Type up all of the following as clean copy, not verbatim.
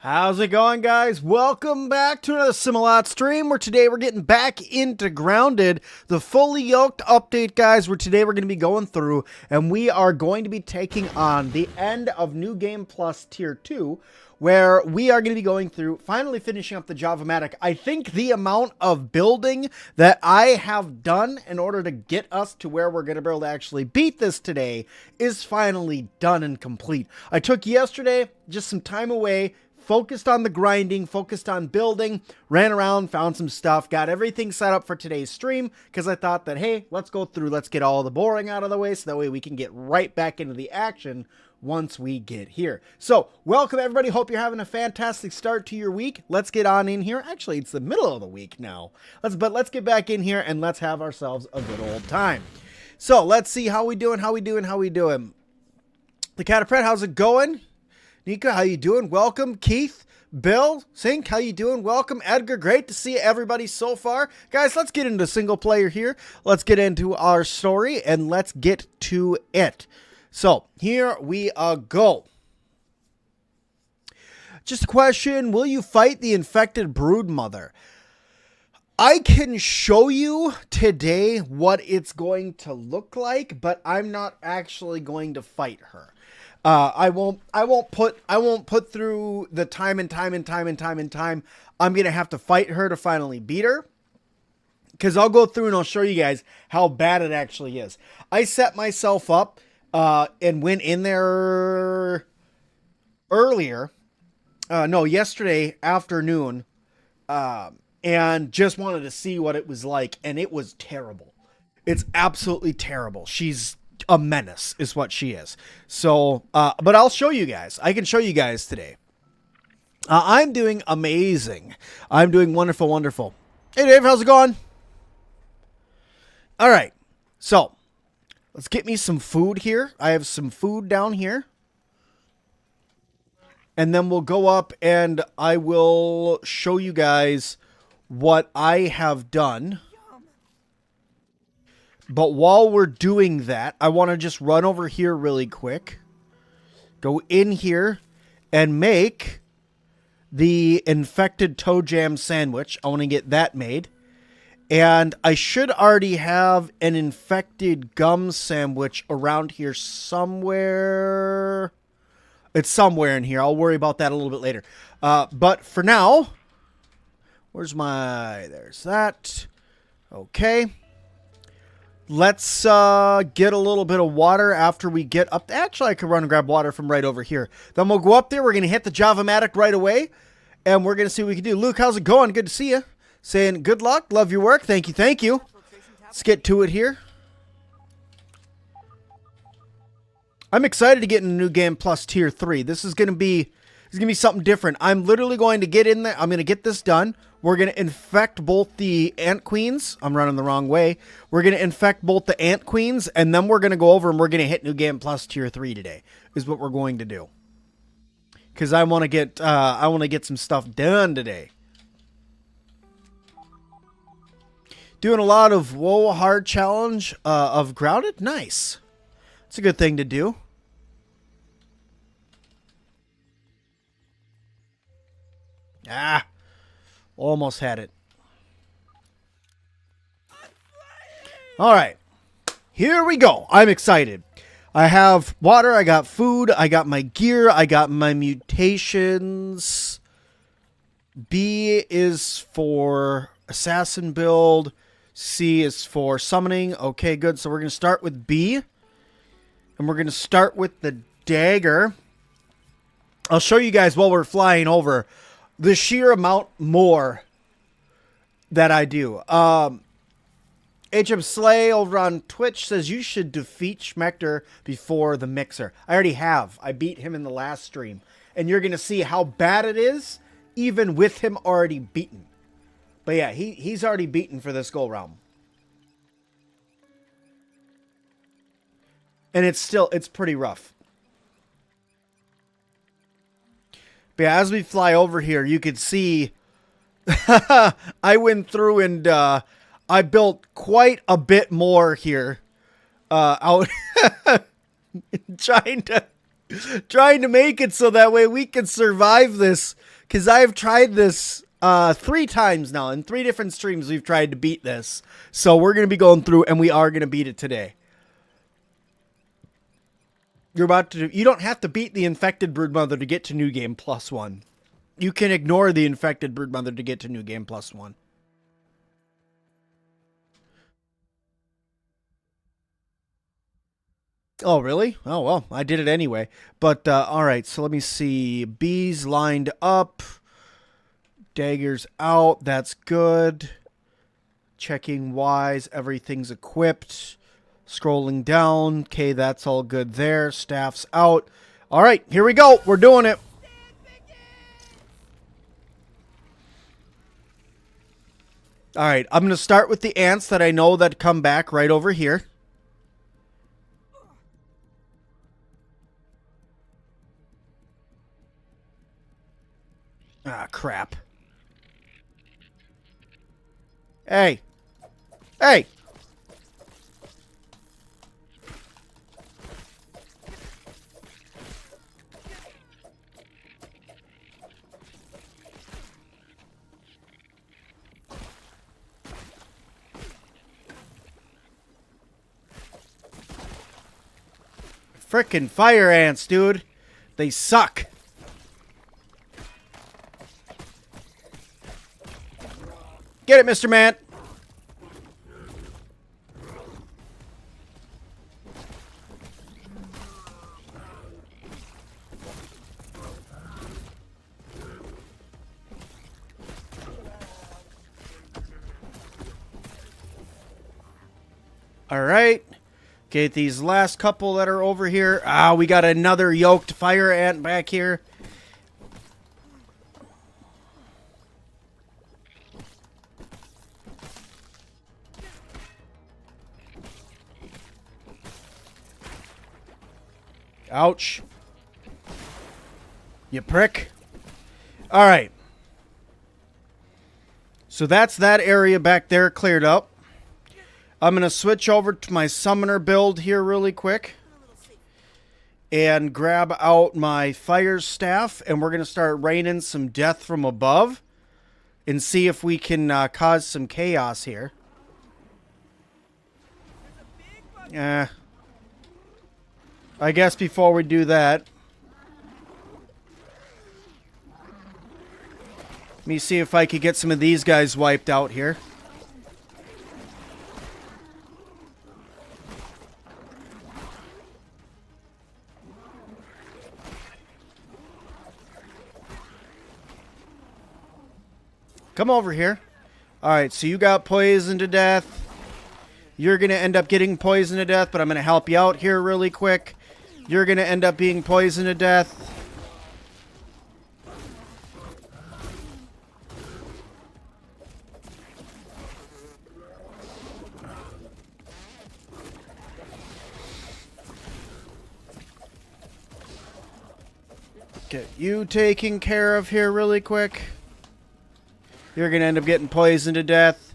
How's it going, guys? Welcome back to another Sim-Alot stream where today we're getting back into Grounded, the fully yoked update, guys, where today we're going to be going through and we are going to be taking on the end of New Game Plus Tier 2, where we are going to be going through, finally finishing up the Java Matic. I think the amount of building that I have done in order to get us to where we're going to be able to actually beat this today is finally done and complete. I took yesterday just some time away, focused on the grinding, focused on building, ran around, found some stuff, got everything set up for today's stream because I thought that, hey, let's go through, let's get all the boring out of the way so that way we can get right back into the action once we get here. So, welcome everybody. Hope you're having a fantastic start to your week. Let's get on in here. Actually, it's the middle of the week now. Let's get back in here and let's have ourselves a good old time. So, let's see how we doing. The Catapret, how's it going? Nika, how you doing? Welcome. Keith, Bill, Sink, how you doing? Welcome. Edgar, great to see everybody so far. Guys, let's get into single player here. Let's get into our story and let's get to it. So, here we go. Just a question, will you fight the infected broodmother? I can show you today what it's going to look like, but I'm not actually going to fight her. I won't put through the time. I'm going to have to fight her to finally beat her. Because I'll go through and I'll show you guys how bad it actually is. I set myself up and went in there earlier. Yesterday afternoon. And just wanted to see what it was like. And it was terrible. It's absolutely terrible. She's a menace is what she is. So, but I'll show you guys. I can show you guys today. I'm doing amazing. I'm doing wonderful, wonderful. Hey, Dave, how's it going? All right. So, let's get me some food here. I have some food down here. And then we'll go up and I will show you guys what I have done. But while we're doing that, I want to just run over here really quick. Go in here and make the infected toe jam sandwich. I want to get that made. And I should already have an infected gum sandwich around here somewhere. It's somewhere in here. I'll worry about that a little bit later. But for now, where's my... There's that. Okay. Let's get a little bit of water after we get up. Actually, I could run and grab water from right over here. Then we'll go up there. We're going to hit the Java Matic right away. And we're going to see what we can do. Luke, how's it going? Good to see you. Saying good luck. Love your work. Thank you. Thank you. Let's get to it here. I'm excited to get in a New Game Plus Tier 3. This is going to be something different. I'm literally going to get in there. I'm going to get this done. We're going to infect both the ant queens. I'm running the wrong way. We're going to infect both the ant queens, and then we're going to go over and we're going to hit New Game Plus Tier 3 today, is what we're going to do. Because I want to get some stuff done today. Doing a lot of Whoa Hard Challenge of Grounded. Nice. It's a good thing to do. Ah. Almost had it. All right. Here we go. I'm excited. I have water. I got food. I got my gear. I got my mutations. B is for assassin build. C is for summoning. Okay, good. So we're going to start with B. And we're going to start with the dagger. I'll show you guys while we're flying over the sheer amount more that I do. HM Slay over on Twitch says you should defeat Schmecter before the mixer. I already have. I beat him in the last stream. And you're going to see how bad it is, even with him already beaten. But yeah, he's already beaten for this go round. And it's pretty rough. But yeah, as we fly over here, you can see I went through and I built quite a bit more here out trying to make it so that way we can survive this Because I've tried this 3 times now. In 3 different streams, we've tried to beat this. So we're going to be going through, and we are going to beat it today. You don't have to beat the infected broodmother to get to New Game +1. You can ignore the infected broodmother to get to New Game +1. Oh, really? Oh, well, I did it anyway. But, all right, so let me see. Bees lined up. Daggers out. That's good. Checking Ys. Everything's equipped. Scrolling down. Okay, that's all good there. Staff's out. All right, here we go. We're doing it. All right, I'm going to start with the ants that I know that come back right over here. Ah, crap. Hey. Hey. Frickin' fire ants, dude. They suck. Get it, Mr. Man. All right. Get these last couple that are over here. Ah, we got another yoked fire ant back here. Ouch. You prick. All right. So that's that area back there cleared up. I'm going to switch over to my summoner build here really quick. And grab out my fire staff. And we're going to start raining some death from above. And see if we can cause some chaos here. I guess before we do that, let me see if I could get some of these guys wiped out here. Come over here. Alright, so you got poisoned to death. You're going to end up getting poisoned to death, but I'm going to help you out here really quick. You're going to end up being poisoned to death. Get you taken care of here really quick. You're going to end up getting poisoned to death.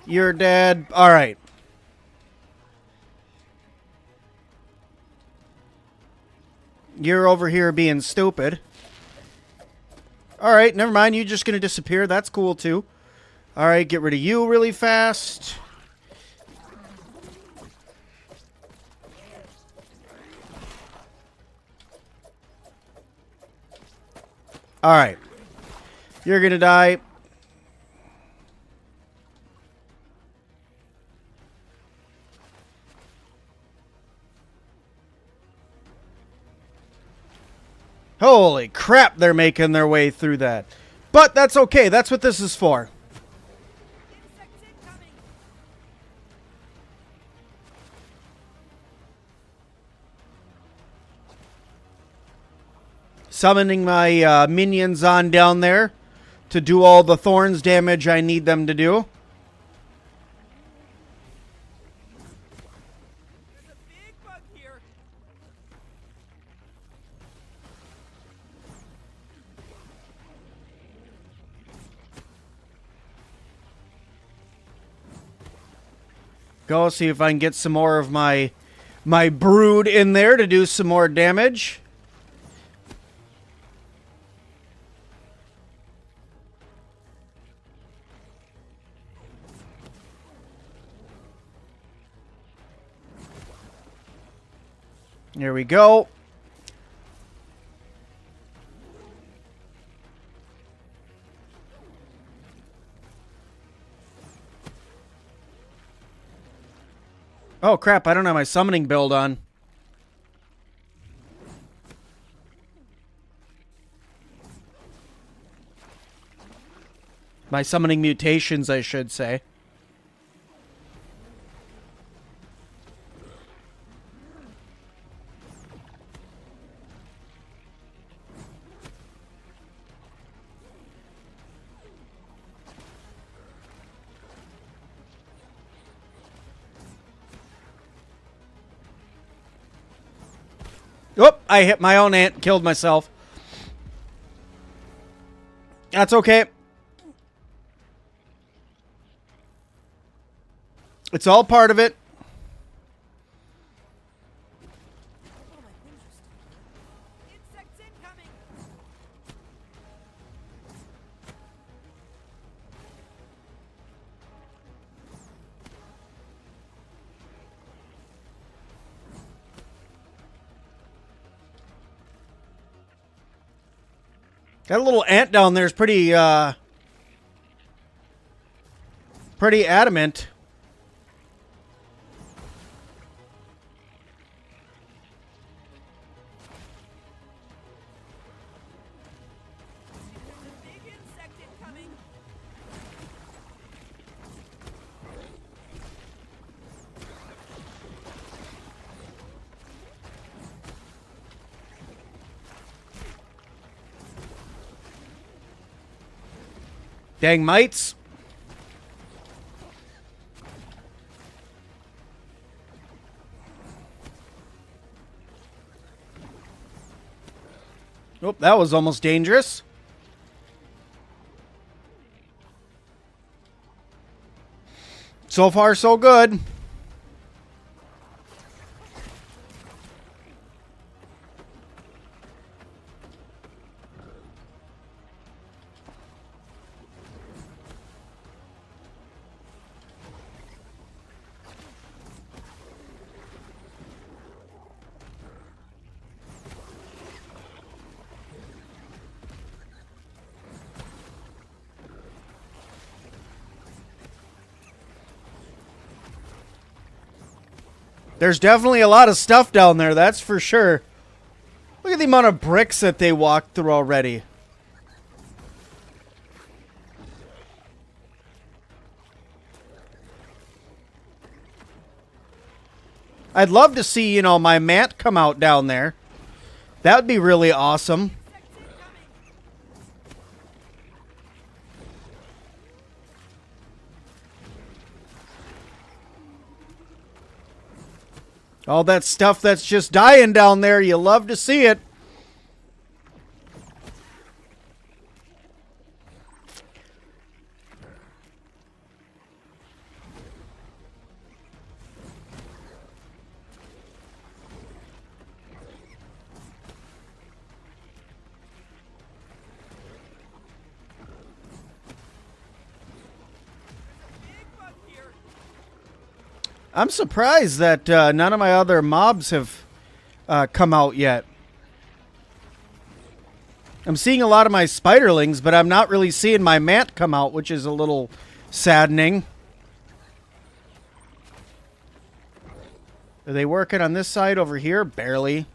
You're dead. All right. You're over here being stupid. Alright, never mind. You're just going to disappear. That's cool, too. Alright, get rid of you really fast. Alright. You're going to die. Holy crap, they're making their way through that. But that's okay. That's what this is for. Summoning my minions on down there to do all the thorns damage I need them to do. Go see if I can get some more of my brood in there to do some more damage. Here we go. Oh, crap. I don't have my summoning build on. My summoning mutations, I should say. Oop, I hit my own ant, killed myself. That's okay. It's all part of it. Got a little ant down there. It's pretty adamant. Dang mites. Oh, that was almost dangerous. So far, so good. There's definitely a lot of stuff down there, that's for sure. Look at the amount of bricks that they walked through already. I'd love to see, you know, my mat come out down there. That would be really awesome. All that stuff that's just dying down there, you love to see it. I'm surprised that none of my other mobs have come out yet. I'm seeing a lot of my spiderlings, but I'm not really seeing my mat come out, which is a little saddening. Are they working on this side over here? Barely.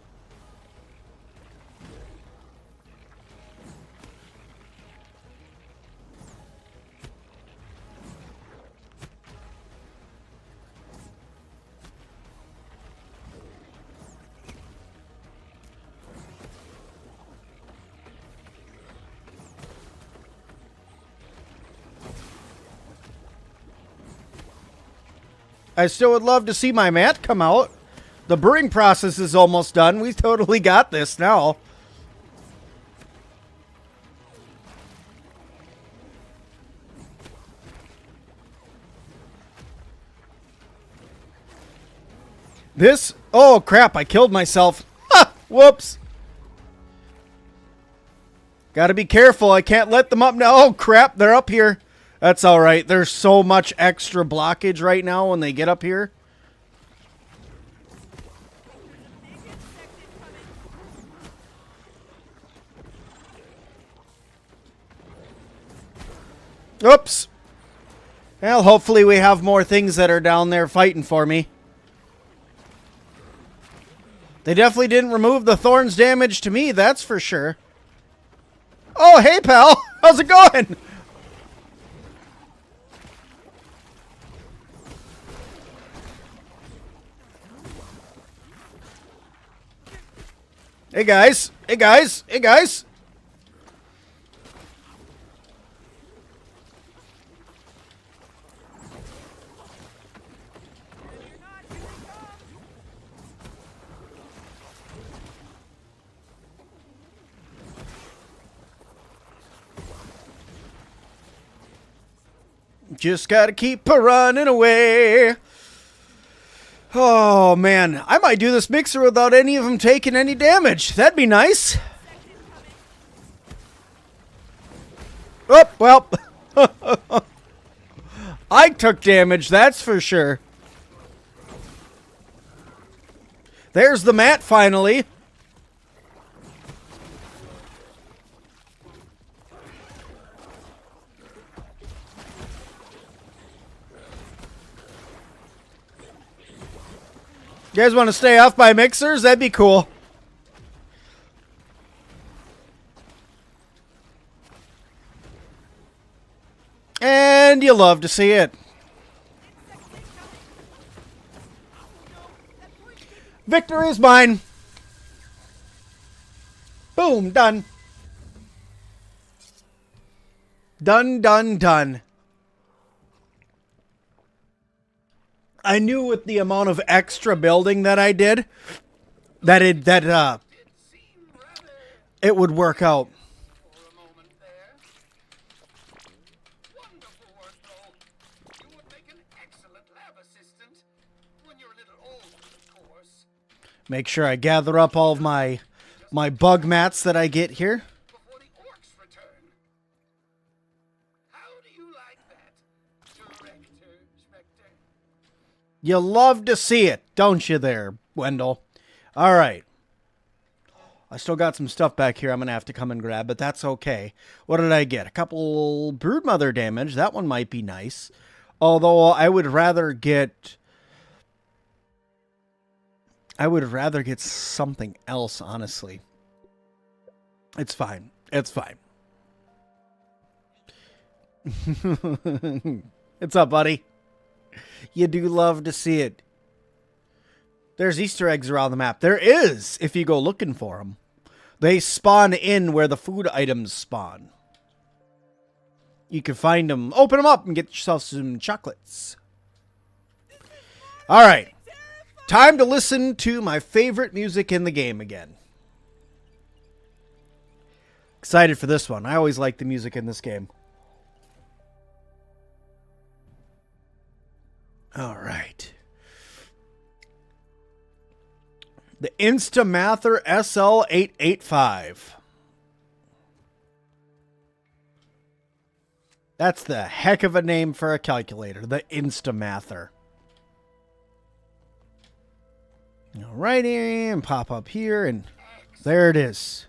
I still would love to see my mat come out. The brewing process is almost done. We totally got this now. This... Oh, crap. I killed myself. Ha! Whoops. Gotta be careful. I can't let them up now. Oh, crap. They're up here. That's all right. There's so much extra blockage right now when they get up here. Oops. Well, hopefully we have more things that are down there fighting for me. They definitely didn't remove the thorns damage to me, that's for sure. Oh, hey, pal. How's it going? Hey, guys. Hey, guys. Hey, guys. Just gotta keep running away. Oh, man. I might do this mixer without any of them taking any damage. That'd be nice. Oh, well. I took damage, that's for sure. There's the mat, finally. You guys want to stay off by mixers? That'd be cool. And you love to see it. Victory is mine. Boom, done. Done, done, done. I knew with the amount of extra building that I did that it would work out. Make sure I gather up all of my bug mats that I get here. You love to see it, don't you there, Wendell? All right. I still got some stuff back here I'm going to have to come and grab, but that's okay. What did I get? A couple broodmother damage. That one might be nice. Although I would rather get something else, honestly. It's fine. It's fine. What's up, buddy? You do love to see it. There's Easter eggs around the map. There is, if you go looking for them. They spawn in where the food items spawn. You can find them, open them up, and get yourself some chocolates. All right. Time to listen to my favorite music in the game again. Excited for this one. I always like the music in this game. All right. The Instamather SL885. That's the heck of a name for a calculator. The Instamather. Alrighty, and pop up here, and there it is.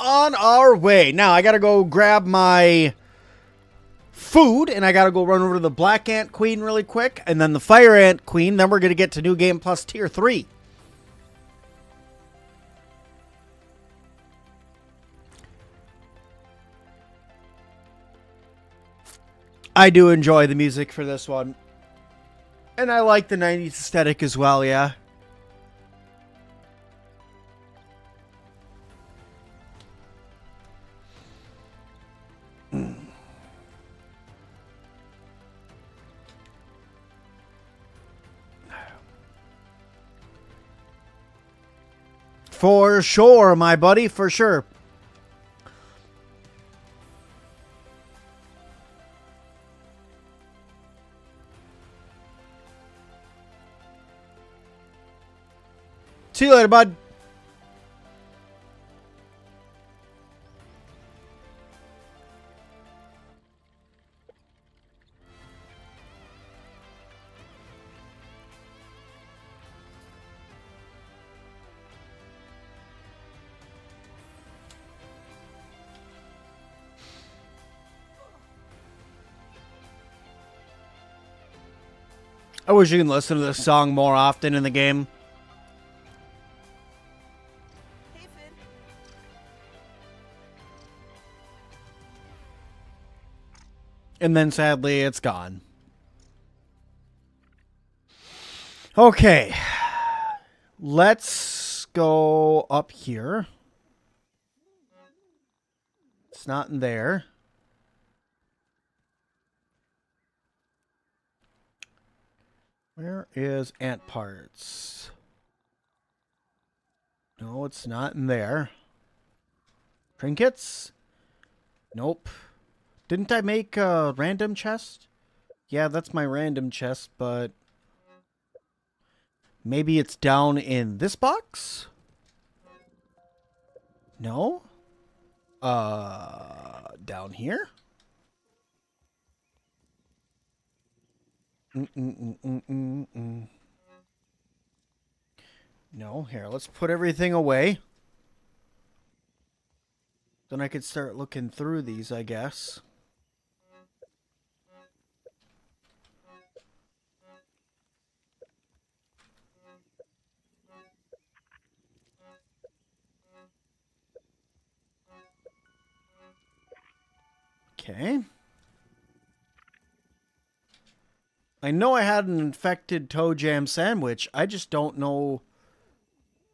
On our way. Now, I gotta go grab my food, and I gotta go run over to the Black Ant Queen really quick, and then the Fire Ant Queen, then we're gonna get to New Game Plus Tier 3. I do enjoy the music for this one. And I like the 90s aesthetic as well, yeah. For sure, my buddy, for sure. See you later, bud. I wish you can listen to this song more often in the game. Hey, Finn. And then sadly, it's gone. Okay. Let's go up here. It's not in there. Where is ant parts? No, it's not in there. Trinkets? Nope. Didn't I make a random chest? Yeah, that's my random chest, but maybe it's down in this box? No? Down here? No, here, let's put everything away. Then I could start looking through these, I guess. Okay. I know I had an infected toe jam sandwich. I just don't know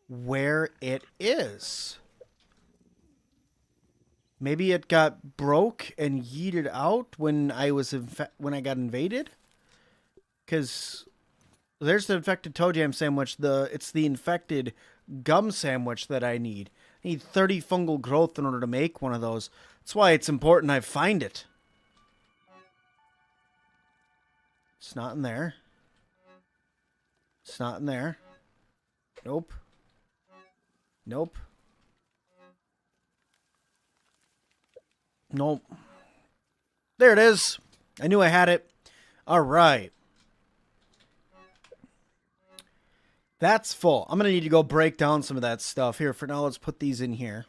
where it is. Maybe it got broke and yeeted out when I was when I got invaded. Because there's the infected toe jam sandwich. It's the infected gum sandwich that I need. I need 30 fungal growth in order to make one of those. That's why it's important I find it. It's not in there. It's not in there. Nope. Nope. Nope. There it is. I knew I had it. All right. That's full. I'm going to need to go break down some of that stuff. Here, for now, let's put these in here.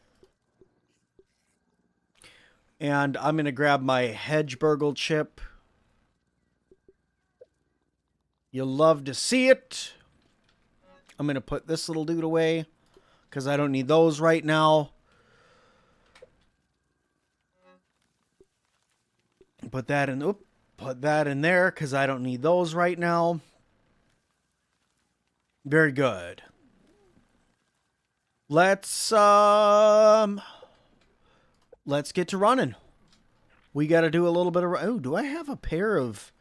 And I'm going to grab my Hedgeburgle chip. You'll love to see it. I'm going to put this little dude away because I don't need those right now. Put that in. Put that in there because I don't need those right now. Very good. Let's get to running. We got to do a little bit of. Oh, do I have a pair of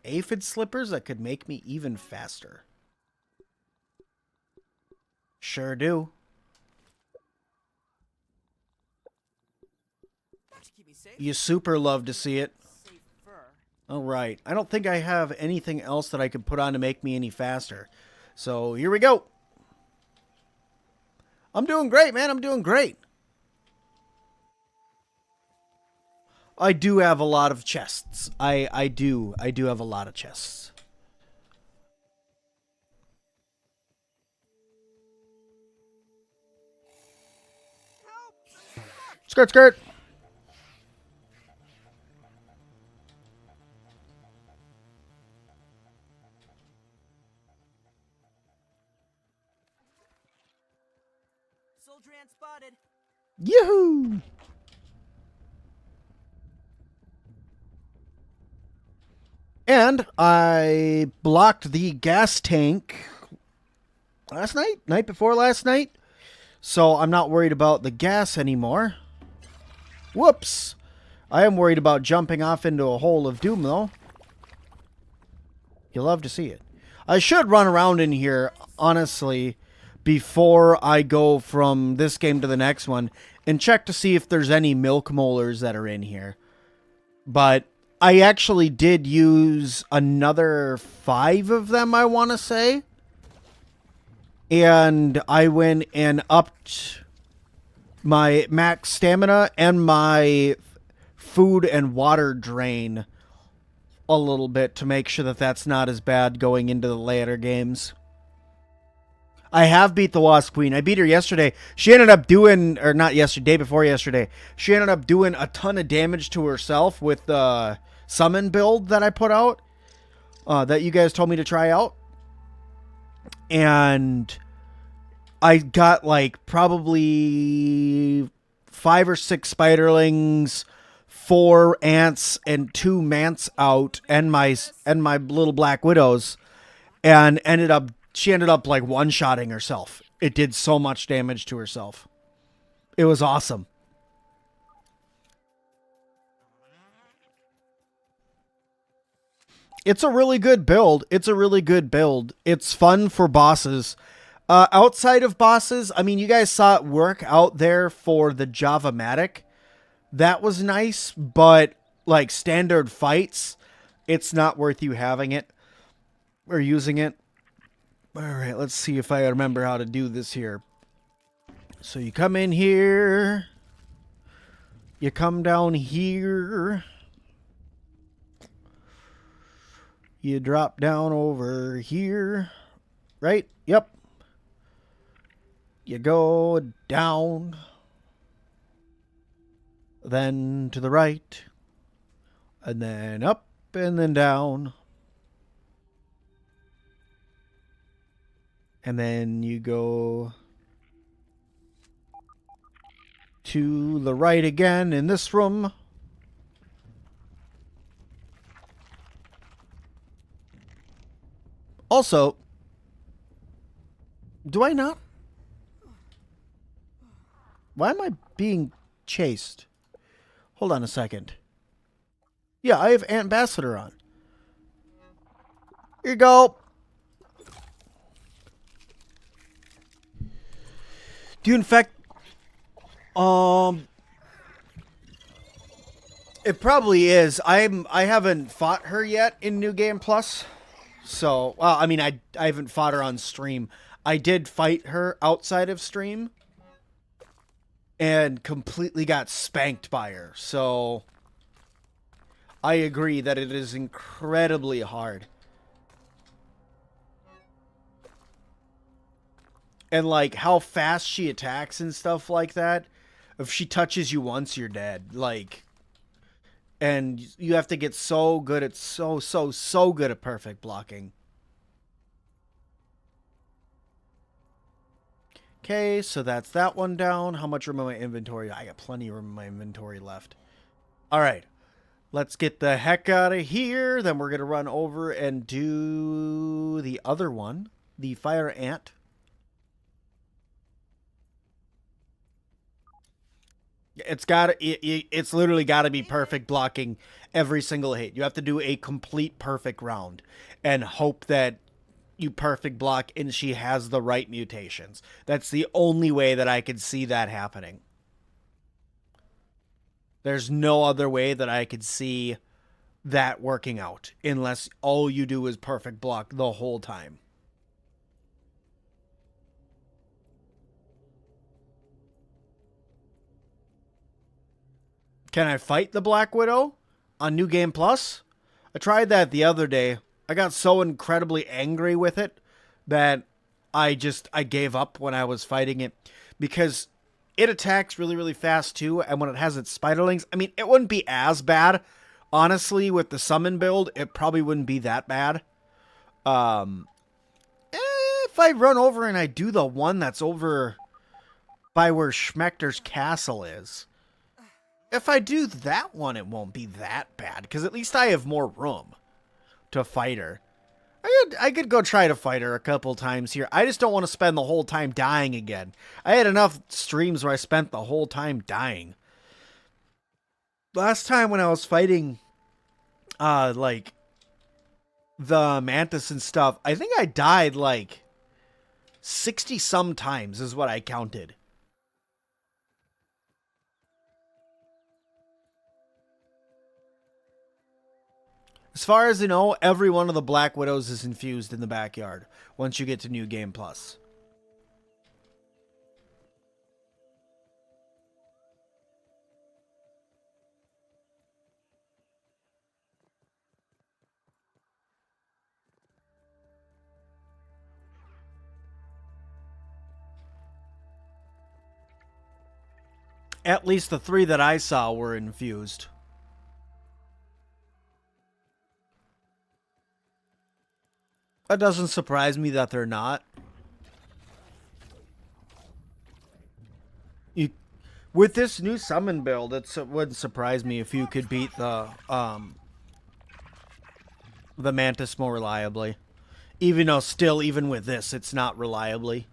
aphid slippers that could make me even faster? Sure do. You super love to see it. All right. I don't think I have anything else that I could put on to make me any faster. So here we go. I'm doing great, man. I'm doing great. I do have a lot of chests. I do have a lot of chests. Skirt, skirt. Soldier ant spotted. Yoo-hoo! And I blocked the gas tank last night? Night before last night? So I'm not worried about the gas anymore. Whoops! I am worried about jumping off into a hole of doom, though. You'll love to see it. I should run around in here, honestly, before I go from this game to the next one, and check to see if there's any milk molars that are in here. But I actually did use another 5 of them, I want to say. and I went and upped my max stamina and my food and water drain a little bit to make sure that that's not as bad going into the later games. I have beat the Wasp Queen. I beat her yesterday. She ended up doing, or not yesterday, day before yesterday, she ended up doing a ton of damage to herself with the summon build that I put out, that you guys told me to try out. And I got like probably 5 or 6 spiderlings, 4 ants, and 2 mants out, and my little black widows, and she ended up like one-shotting herself. It did so much damage to herself. It was awesome. It's a really good build. It's fun for bosses. Outside of bosses, I mean, you guys saw it work out there for the Java Matic. That was nice, but like standard fights, it's not worth you having it or using it. All right, let's see if I remember how to do this here. So you come in here. You come down here. You drop down over here. Right? Yep. You go down. Then to the right. And then up and then down. And then you go to the right again in this room. Also, do I not? Why am I being chased? Hold on a second. Yeah, I have Ambassador on. Here you go. Do you infect? It probably is. I haven't fought her yet in New Game Plus. So, well, I mean, I haven't fought her on stream. I did fight her outside of stream and completely got spanked by her. So, I agree that it is incredibly hard. And like how fast she attacks and stuff like that. If she touches you once, you're dead. Like, and you have to get so good at so good at perfect blocking. Okay, so that's that one down. How much room in my inventory? I got plenty of room in my inventory left. All right. Let's get the heck out of here. Then we're going to run over and do the other one, the fire ant. It's literally got to be perfect blocking every single hit. You have to do a complete perfect round and hope that you perfect block and she has the right mutations. That's the only way that I could see that happening. There's no other way that I could see that working out unless all you do is perfect block the whole time. Can I fight the Black Widow on New Game Plus? I tried that the other day. I got so incredibly angry with it that I gave up when I was fighting it because it attacks really, really fast too. And when it has its spiderlings, I mean, it wouldn't be as bad. Honestly, with the summon build, it probably wouldn't be that bad. If I run over and I do the one that's over by where Schmechter's castle is, if I do that one, it won't be that bad because at least I have more room to fight her. I could go try to fight her a couple times here. I just don't want to spend the whole time dying again. I had enough streams where I spent the whole time dying. Last time when I was fighting, like, the Mantis and stuff, I think I died, like, 60-some times is what I counted. As far as I know, every one of the Black Widows is infused in the backyard once you get to New Game Plus. At least the 3 that I saw were infused. That doesn't surprise me that they're not. With this new summon build, it wouldn't surprise me if you could beat the Mantis more reliably. Even though still, even with this, it's not reliably.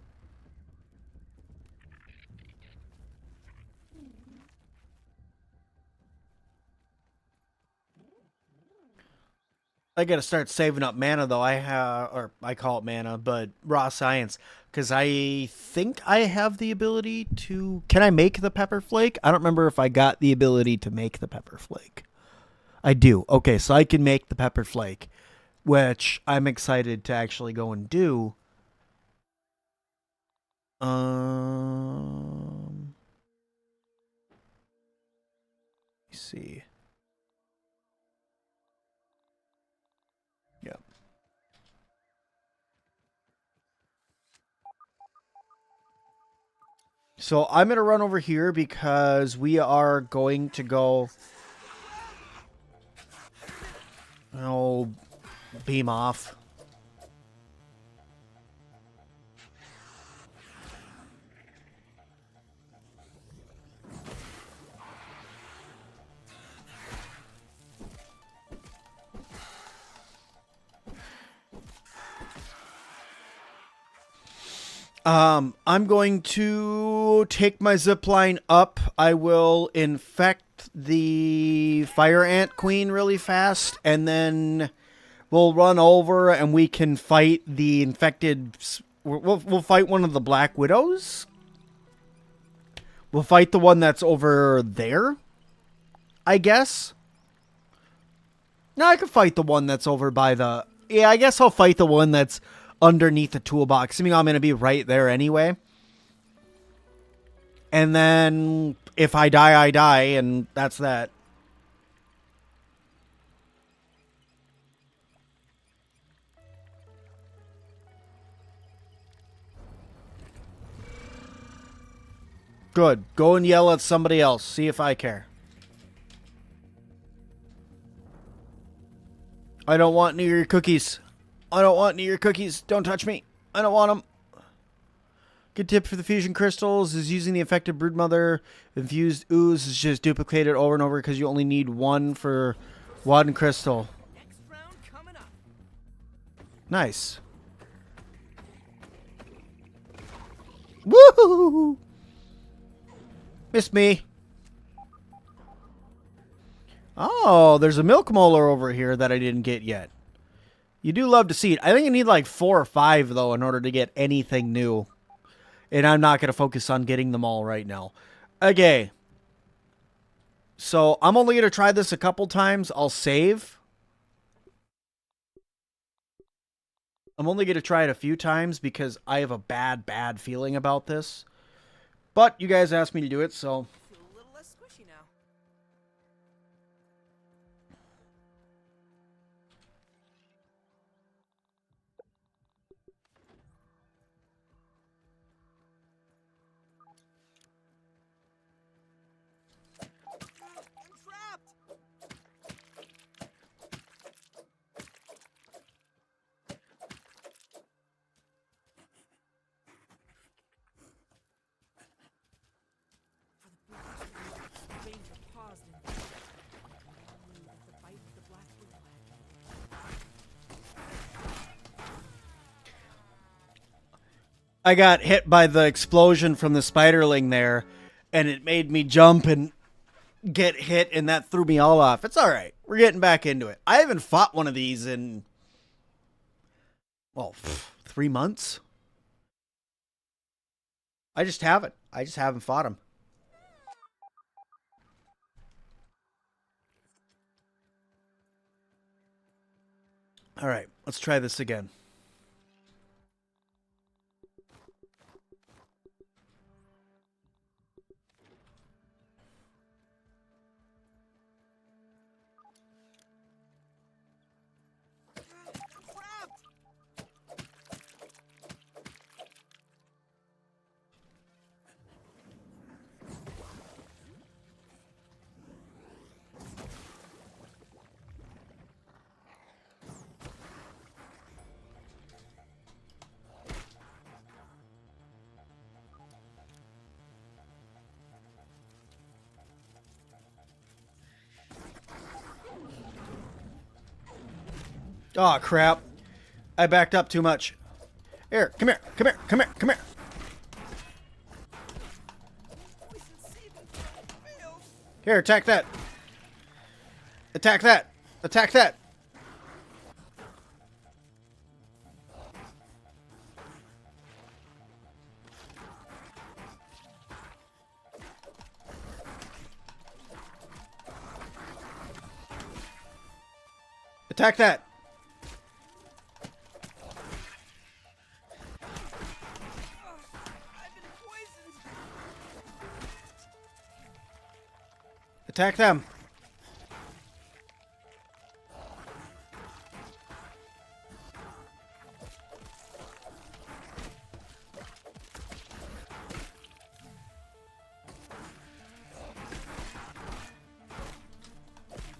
I gotta start saving up mana though. I call it mana, but raw science, because I think I have the ability to. Can I make the pepper flake? I don't remember if I got the ability to make the pepper flake. I do. Okay, so I can make the pepper flake, which I'm excited to actually go and do. Let's see. Yeah. So I'm going to run over here because we are going to go... Oh, beam off. I'm going to take my zipline up. I will infect the fire ant queen really fast, and then we'll run over and we can fight the infected. We'll fight one of the black widows. We'll fight the one that's over there, I guess. No, I could fight the one that's over by the... Yeah, I guess I'll fight the one that's underneath the toolbox. I mean, I'm going to be right there anyway. And then if I die, I die, and that's that. Good. Go and yell at somebody else. See if I care. I don't want any of your cookies. I don't want any of your cookies. Don't touch me. I don't want them. Good tip for the fusion crystals is using the infected broodmother. Infused ooze is just duplicated over and over because you only need one for one crystal. Next round coming up. Nice. Woohoo! Miss me. Oh, there's a milk molar over here that I didn't get yet. You do love to see it. I think I need like 4 or 5, though, in order to get anything new. And I'm not going to focus on getting them all right now. Okay. So I'm only going to try this a couple times. I'll save. I'm only going to try it a few times because I have a bad feeling about this. But you guys asked me to do it, so... Feel a little less squishy now. I'm trapped! Ranger paused and the bite of the black widow. I got hit by the explosion from the spiderling there, and it made me jump and get hit, and that threw me all off. It's all right. We're getting back into it. I haven't fought one of these in, well, 3 months. I just haven't. I just haven't fought them. All right, let's try this again. Oh, crap. I backed up too much. Here, come here, come here, come here, come here. Poison saving throw failed. Here, attack that. Attack that. Attack that. Attack that. I've been poisoned. Attack them.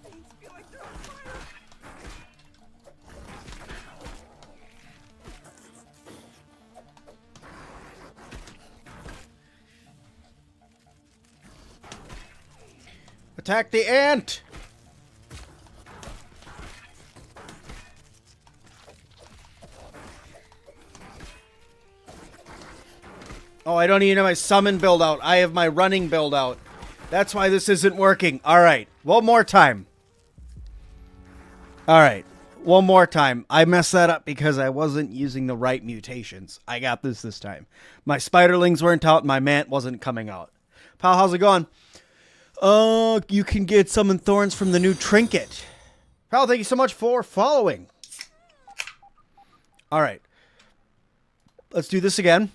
Things feel like they're on fire. Attack the ant. Oh, I don't even have my summon build out. I have my running build out. That's why this isn't working. All right. One more time. All right. One more time. I messed that up because I wasn't using the right mutations. I got this time. My spiderlings weren't out. My mant wasn't coming out. Pal, how's it going? You can get summon thorns from the new trinket. Pal, thank you so much for following. All right. Let's do this again.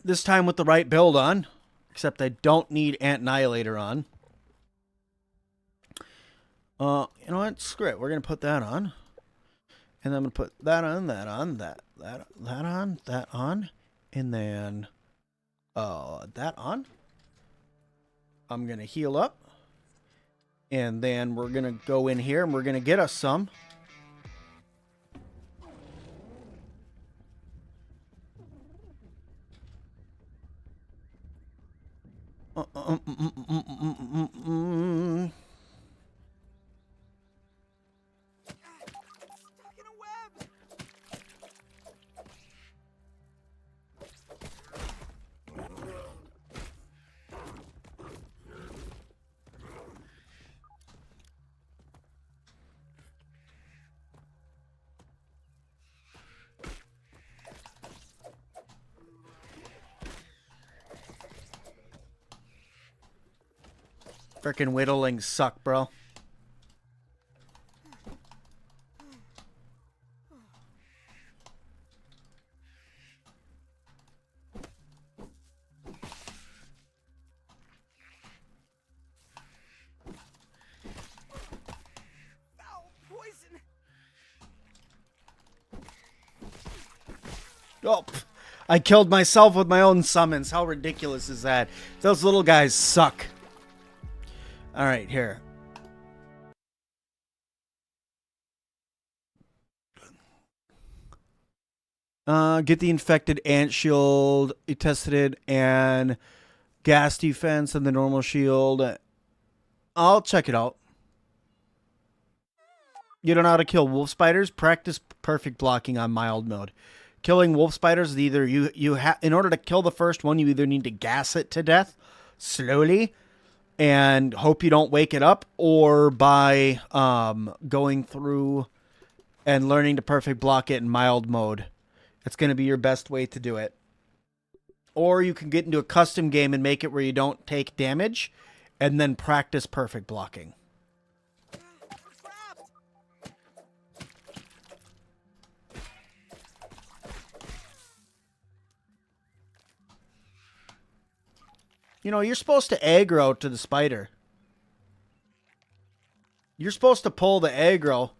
This time with the right build on. Except I don't need Ant Annihilator on. You know what? Screw it. We're going to put that on. And then I'm going to put that on, that on, that on, that on. And then that on. I'm going to heal up. And then we're going to go in here and we're going to get us some. Stuck in a web. Frickin' whittlings suck, bro. Foul poison. Oh, I killed myself with my own summons. How ridiculous is that? Those little guys suck. All right, here. Get the infected ant shield. You tested it and gas defense and the normal shield. I'll check it out. You don't know how to kill wolf spiders? Practice perfect blocking on mild mode. Killing wolf spiders is either in order to kill the first one, you either need to gas it to death slowly and hope you don't wake it up, or by going through and learning to perfect block it in mild mode. It's going to be your best way to do it. Or you can get into a custom game and make it where you don't take damage and then practice perfect blocking. Trapped. You know, you're supposed to aggro to the spider. You're supposed to pull the aggro.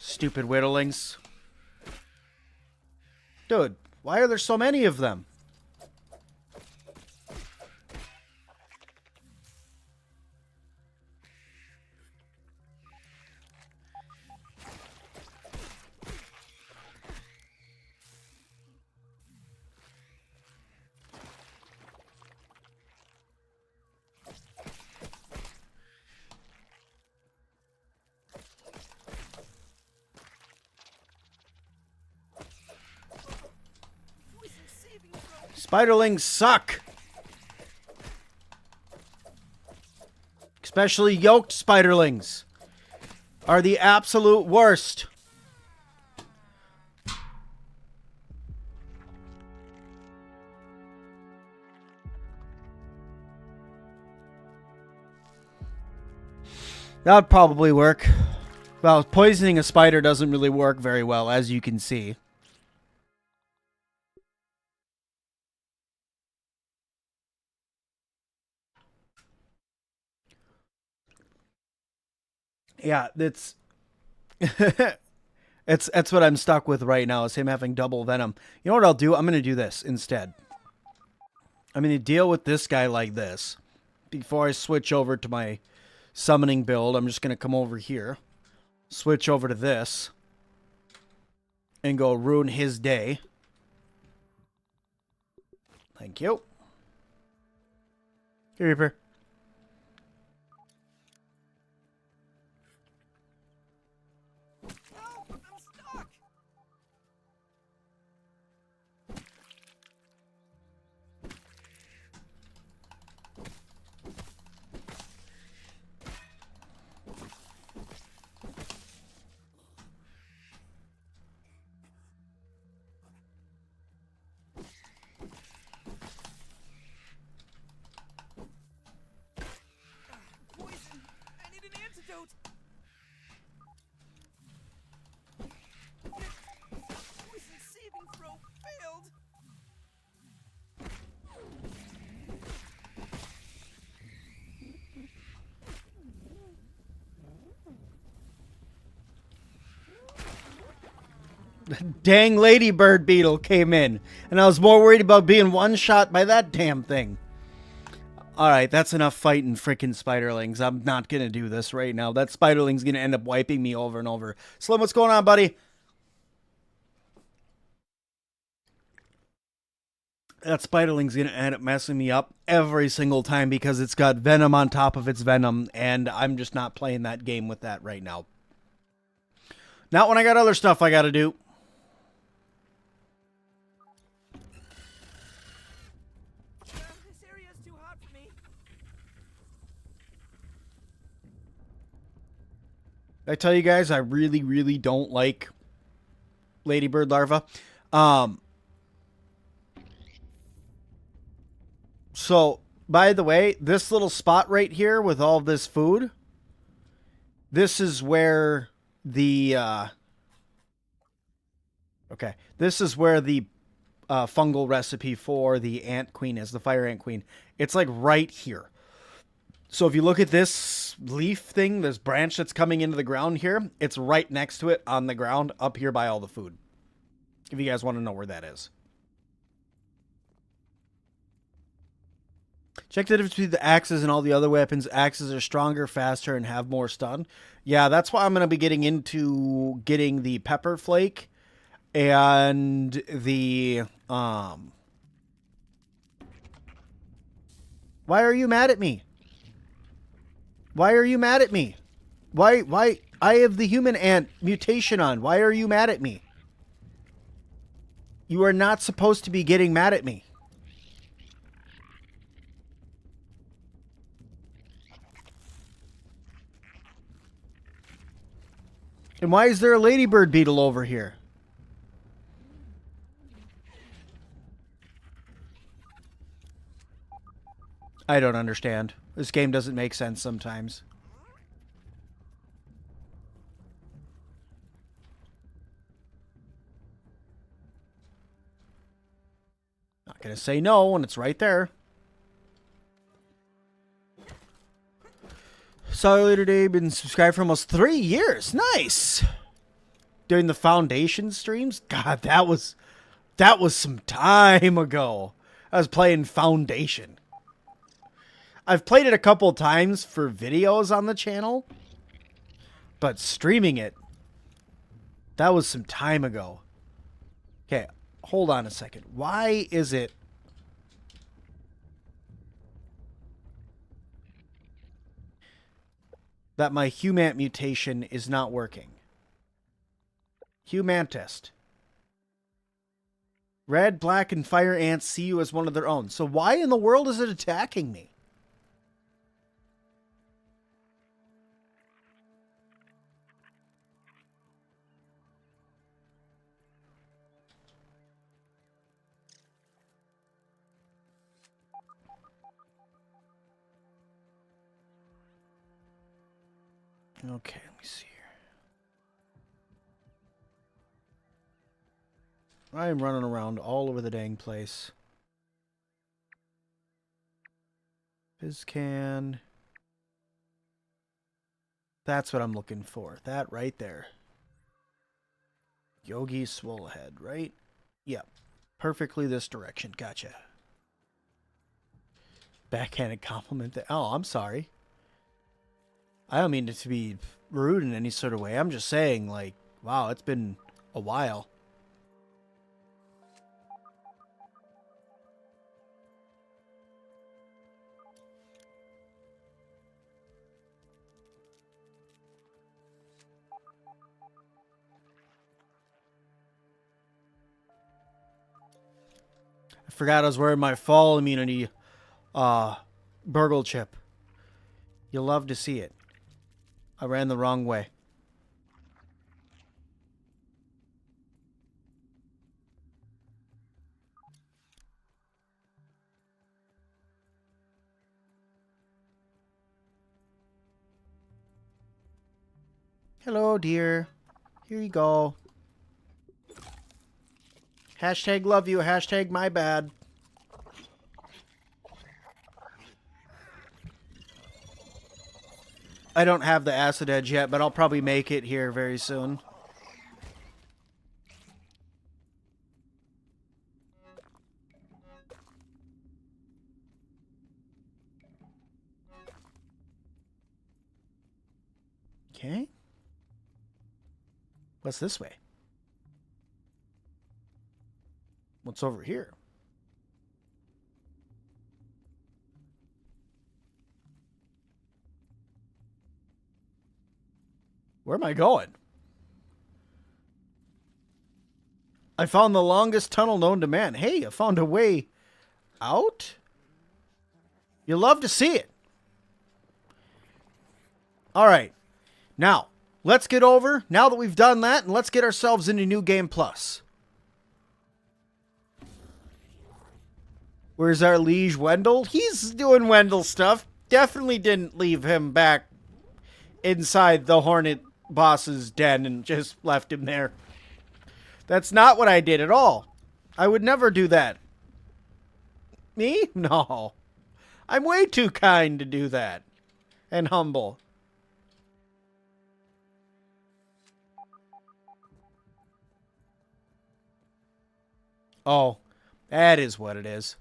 Stupid whittlings. Dude, why are there so many of them? Spiderlings suck. Especially yoked spiderlings are the absolute worst. That would probably work. Well, poisoning a spider doesn't really work very well, as you can see. Yeah, that's it's what I'm stuck with right now, is him having double venom. You know what I'll do? I'm going to do this instead. I'm going to deal with this guy like this. Before I switch over to my summoning build, I'm just going to come over here. Switch over to this. And go ruin his day. Thank you. Here, Reaper. Dang ladybird beetle came in, and I was more worried about being one-shot by that damn thing. Alright, that's enough fighting frickin' spiderlings. I'm not gonna do this right now. That spiderling's gonna end up wiping me over and over. Slim, what's going on, buddy? That spiderling's gonna end up messing me up every single time because it's got venom on top of its venom, and I'm just not playing that game with that right now. Not when I got other stuff I gotta do. I tell you guys, I really, really don't like ladybird larvae. So, by the way, this little spot right here with all this food, this is where the, this is where the fungal recipe for the ant queen is, the fire ant queen. It's like right here. So if you look at this leaf thing, this branch that's coming into the ground here, it's right next to it on the ground up here by all the food. If you guys want to know where that is. Check the difference between the axes and all the other weapons. Axes are stronger, faster, and have more stun. Yeah, that's why I'm going to be getting into getting the pepper flake and the... Why are you mad at me? Why are you mad at me? Why? I have the human ant mutation on. Why are you mad at me? You are not supposed to be getting mad at me. And why is there a ladybird beetle over here? I don't understand. This game doesn't make sense sometimes. Not gonna say no when it's right there. Saw you today, been subscribed for almost 3 years. Nice! during the Foundation streams. God, that was some time ago. I was playing Foundation. I've played it a couple times for videos on the channel, but streaming it, that was some time ago. Okay, hold on a second. Why is it that my Humant mutation is not working? Humant test. Red, black, and fire ants see you as one of their own. So why in the world is it attacking me? Okay, let me see here. I am running around all over the dang place. Fizzcan. That's what I'm looking for. That right there. Yogi Swolehead, right? Yep. Perfectly this direction. Gotcha. Backhanded compliment. Oh, I'm sorry. I don't mean it to be rude in any sort of way. I'm just saying, like, wow, it's been a while. I forgot I was wearing my fall immunity burgle chip. You'll love to see it. I ran the wrong way. Hello, dear. Here you go. Hashtag love you, hashtag my bad. I don't have the acid edge yet, but I'll probably make it here very soon. Okay. What's this way? What's over here? Where am I going? I found the longest tunnel known to man. Hey, I found a way out? You'll love to see it. All right. Now, let's get over, now that we've done that, and let's get ourselves into New Game Plus. Where's our liege Wendell? He's doing Wendell stuff. Definitely didn't leave him back inside the Hornet boss's den and just left him there. That's not what I did at all. I would never do that. Me? No. I'm way too kind to do that. And humble. Oh, that is what it is.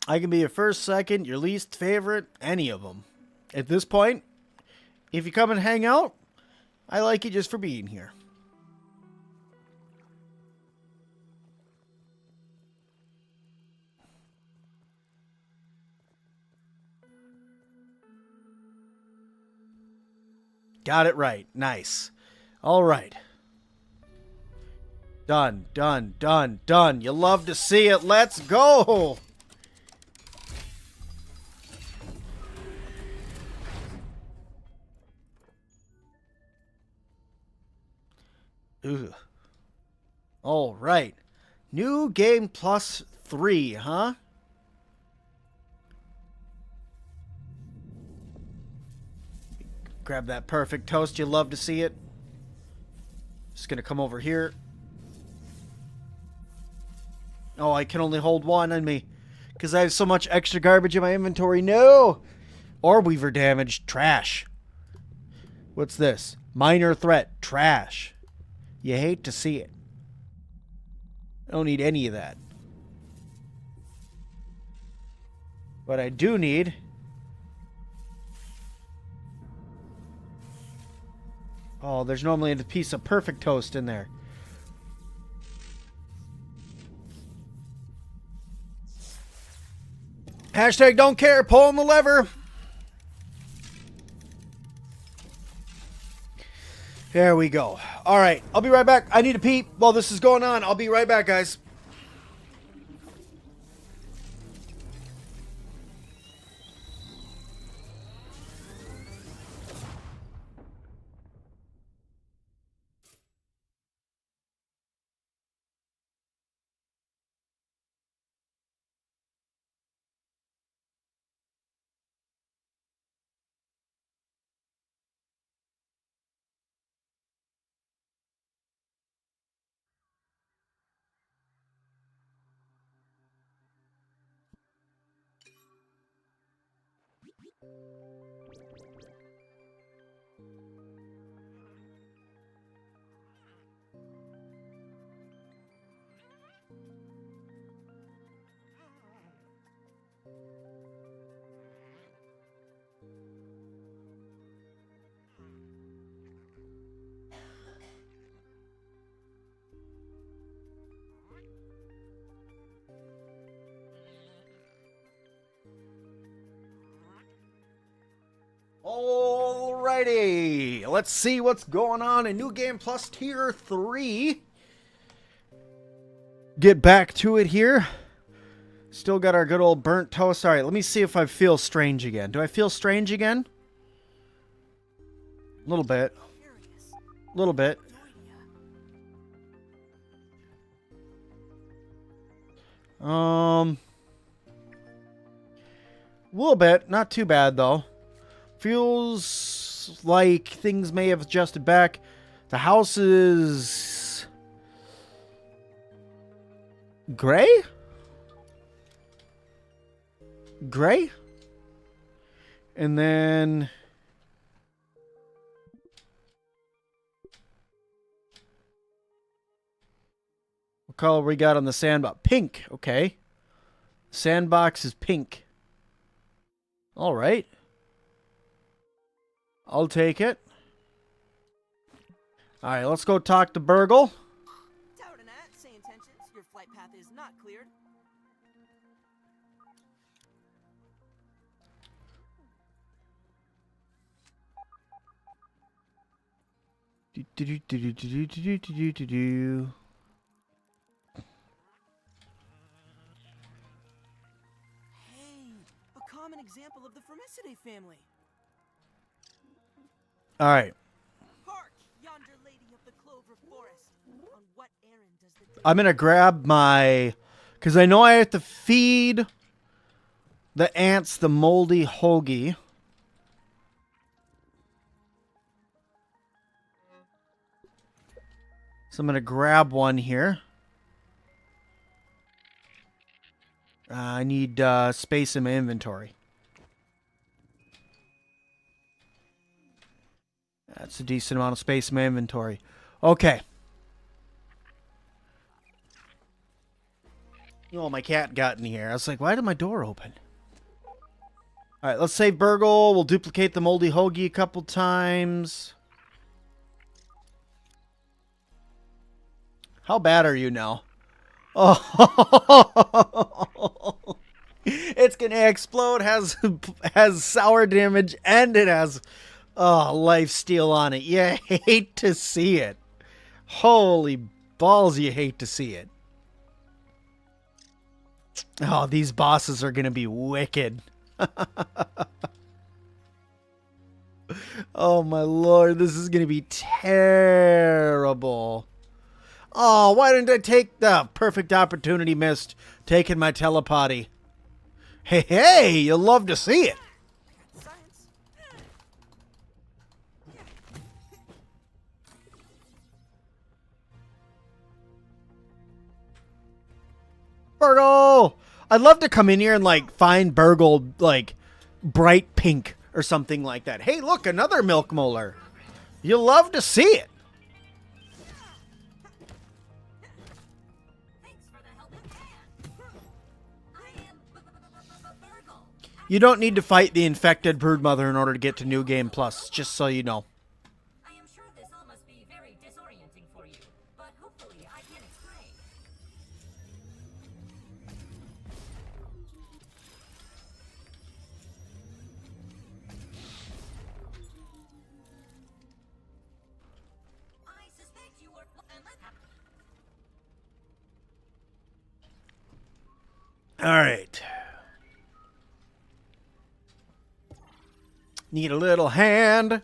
I can be your first, second, your least favorite, any of them. At this point, if you come and hang out, I like you just for being here. Got it right. Nice. All right. Done, done, done, done. You love to see it. Let's go. Ooh. All right. New Game Plus 3, huh? Grab that perfect toast. You love to see it. Just gonna come over here. Oh, I can only hold one on me. Because I have so much extra garbage in my inventory. No! Or weaver damage. Trash. What's this? Minor threat. Trash. You hate to see it. I don't need any of that. What I do need... Oh, there's normally a piece of perfect toast in there. Hashtag don't care. Pulling the lever. There we go. All right. I'll be right back. I need to pee while this is going on. I'll be right back, guys. Alrighty, let's see what's going on in New Game Plus Tier 3. Get back to it here. Still got our good old burnt toast. Alright, let me see if I feel strange again. Do I feel strange again? A little bit. A little bit. A little bit. Not too bad, though. Feels like things may have adjusted back. The house is... gray? Gray? And then... what color we got on the sandbox? Pink. Okay. Sandbox is pink. Alright. I'll take it. Alright, let's go talk to Burgle. Towernat, say intentions. Your flight path is not cleared. Hey, a common example of the Formicidae family. All right. Hark, yonder lady of the Clover Forest. On what errand does the I'm going to grab my... because I know I have to feed the ants the moldy hoagie. So I'm going to grab one here. I need space in my inventory. That's a decent amount of space in my inventory. Okay. Oh, my cat got in here. I was like, why did my door open? Alright, let's save Burgle. We'll duplicate the moldy hoagie a couple times. How bad are you now? Oh, it's gonna explode. Has sour damage and it has life steal on it. You hate to see it. Holy balls, you hate to see it. Oh, these bosses are gonna be wicked. Oh my lord, this is gonna be terrible. Oh, why didn't I take the perfect opportunity missed taking my telepathy? Hey, you'll love to see it. science? Burgle! I'd love to come in here and like find burgled like bright pink or something like that. Hey, look, another milk molar. You'll love to see it. You don't need to fight the infected broodmother in order to get to New Game Plus, just so you know. I am sure this all must be very disorienting for you, but hopefully I can explain. I suspect you were... All right. Need a little hand.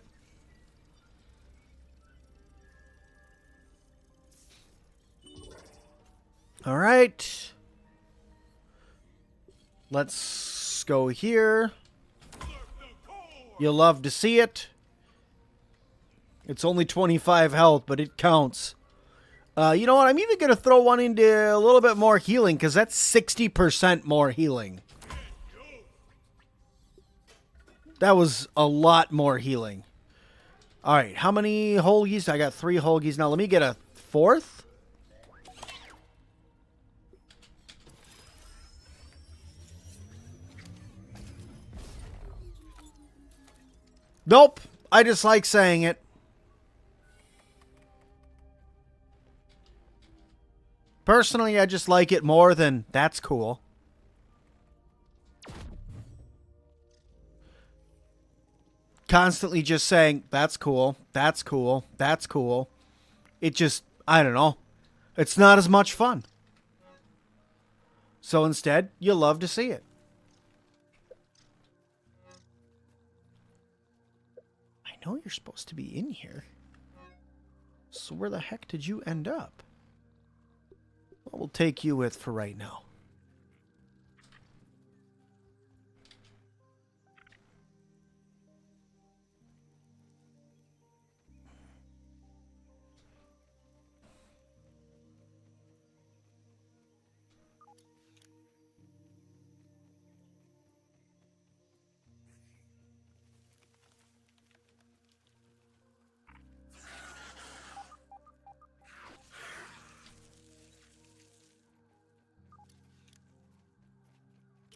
All right. Let's go here. You'll love to see it. It's only 25 health, but it counts. You know what? I'm even going to throw one into a little bit more healing because that's 60% more healing. That was a lot more healing. All right, how many Holgies? I got 3 Holgies. Now let me get a 4th. Nope. I just like saying it. Personally, I just like it more than that's cool. Constantly just saying, that's cool, that's cool, that's cool. It just, I don't know. It's not as much fun. So instead, you'll love to see it. I know you're supposed to be in here. So where the heck did you end up? Well, we'll take you with for right now.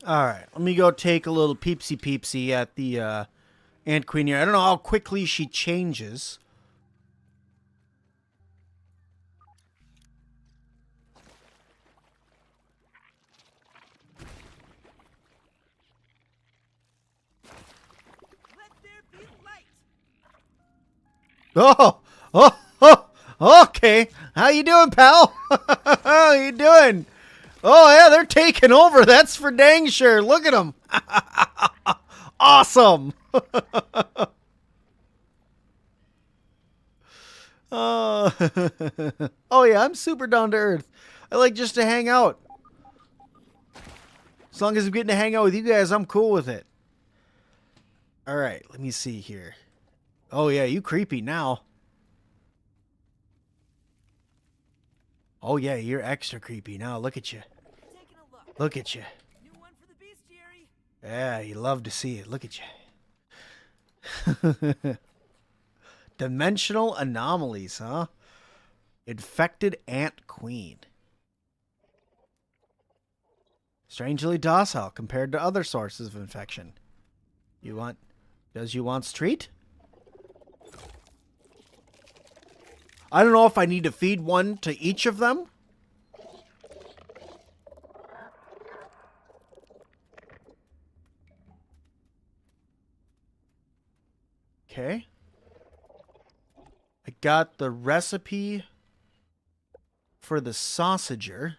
All right, let me go take a little peepsy at the Ant Queen here. I don't know how quickly she changes. Let there be light. Okay. How you doing, pal? How you doing? Oh, yeah, they're taking over. That's for dang sure. Look at them. Awesome. Oh, yeah, I'm super down to earth. I like just to hang out. As long as I'm getting to hang out with you guys, I'm cool with it. All right, let me see here. Oh, yeah, you creepy now. Oh, yeah, you're extra creepy now. Look at you. Taking a look. Look at you. New one for the bestiary. Yeah, you love to see it. Look at you. Dimensional anomalies, huh? Infected Ant Queen. Strangely docile compared to other sources of infection. Does you want treat? I don't know if I need to feed one to each of them. Okay. I got the recipe for the sausager.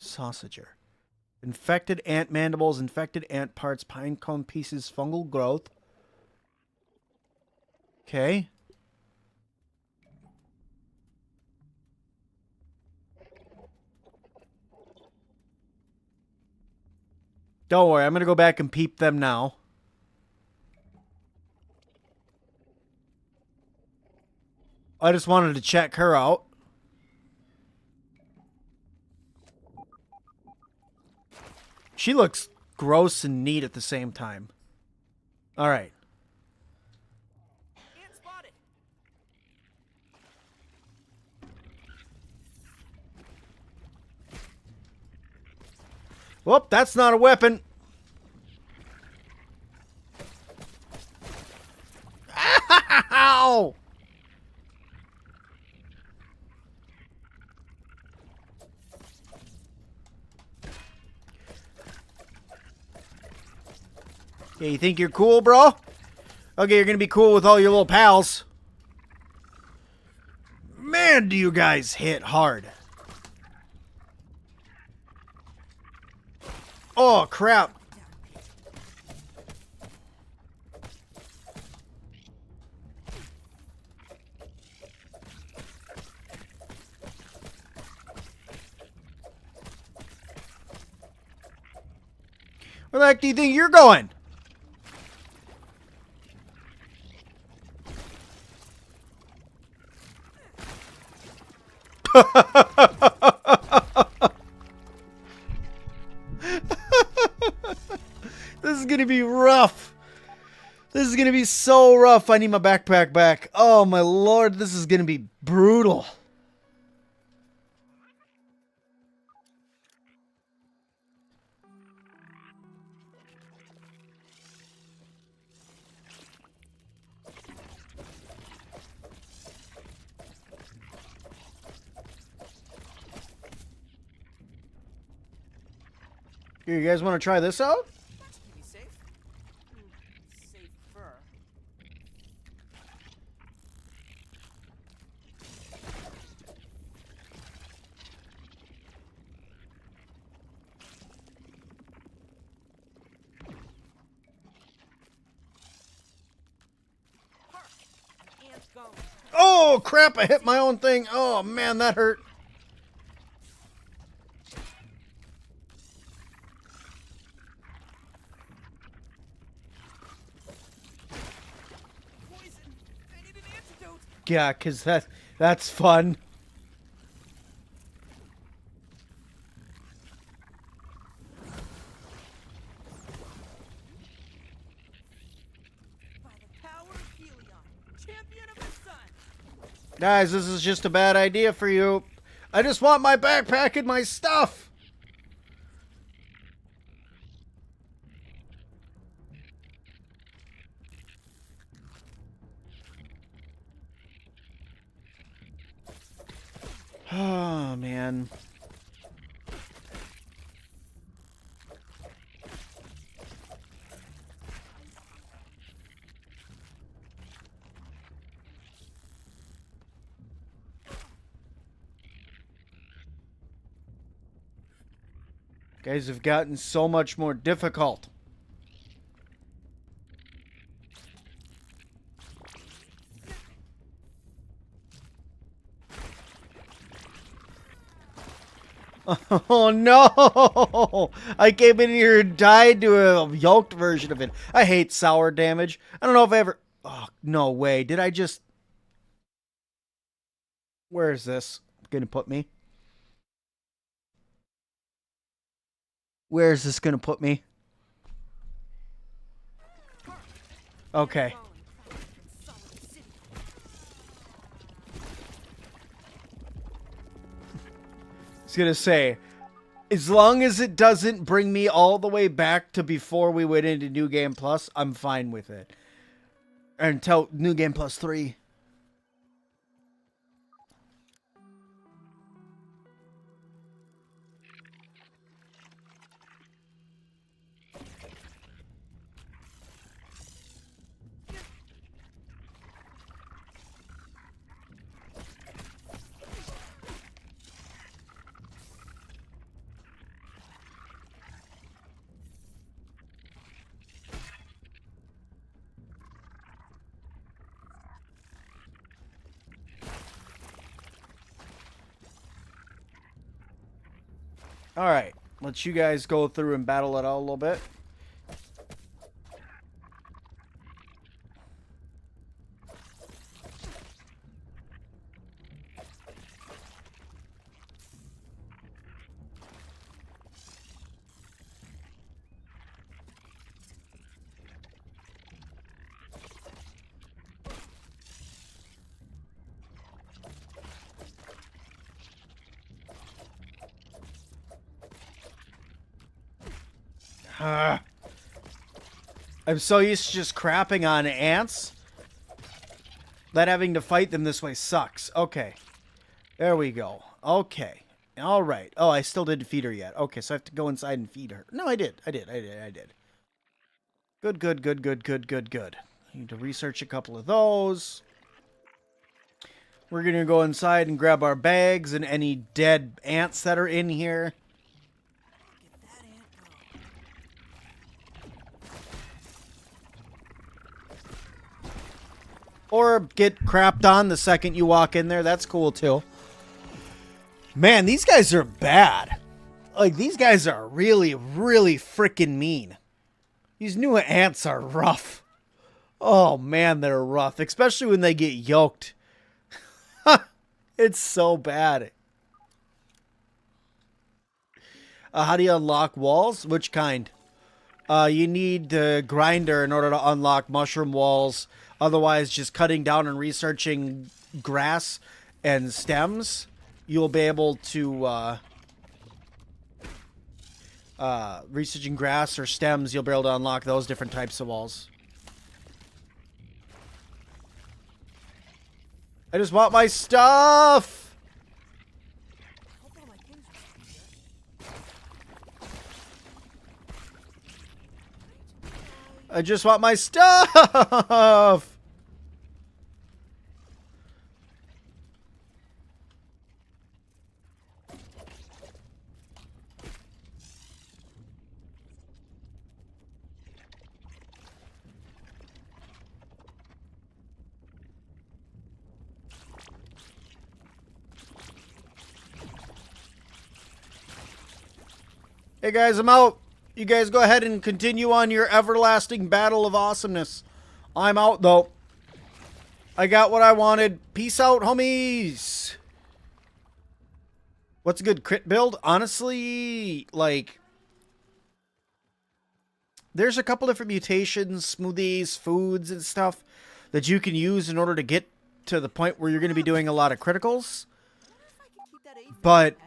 Sausager. Infected ant mandibles, infected ant parts, pine cone pieces, fungal growth. Okay. Don't worry, I'm going to go back and peep them now. I just wanted to check her out. She looks gross and neat at the same time. All right. Ant spotted. Whoop, that's not a weapon. Ow! Yeah, you think you're cool, bro? Okay, you're gonna be cool with all your little pals. Man, do you guys hit hard. Oh, crap. Where the heck do you think you're going? This is gonna be rough. This is gonna be so rough. I need my backpack back. Oh my lord, this is gonna be brutal. Here, you guys want to try this out? That's pretty safe. Safer. Hark! An ant gone. Oh crap, I hit my own thing. Oh man, that hurt. Poison. I need an antidote. Yeah, cause that's fun. By the power of Helion, champion of the sun. Guys, this is just a bad idea for you. I just want my backpack and my stuff. Oh, man. Guys have gotten so much more difficult. Oh no! I came in here and died to a yoked version of it. I hate sour damage. I don't know if I ever... Oh, no way. Did I just... Where is this gonna put me? Where is this gonna put me? Okay. I was gonna say, as long as it doesn't bring me all the way back to before we went into New Game Plus, I'm fine with it. Until New Game Plus 3. Alright, let you guys go through and battle it out a little bit. I'm so used to just crapping on ants that having to fight them this way sucks. Okay. There we go. Okay. All right. Oh, I still didn't feed her yet. Okay, so I have to go inside and feed her. No, I did. I did. Good, good, good, good, good, good, good. I need to research a couple of those. We're going to go inside and grab our bags and any dead ants that are in here. Get that ant go. Or get crapped on the second you walk in there. That's cool, too. Man, these guys are bad. Like, these guys are really, really freaking mean. These new ants are rough. Oh, man, they're rough. Especially when they get yoked. It's so bad. How do you unlock walls? Which kind? You need the grinder in order to unlock mushroom walls. Otherwise, just cutting down and researching grass and stems, you'll be able to... researching grass or stems, you'll be able to unlock those different types of walls. I just want my stuff! Hope all my things are here. I just want my stuff! Hey guys, I'm out. You guys go ahead and continue on your everlasting battle of awesomeness. I'm out though. I got what I wanted. Peace out, homies. What's a good crit build? Honestly, like, there's a couple different mutations, smoothies, foods, and stuff that you can use in order to get to the point where you're going to be doing a lot of criticals. But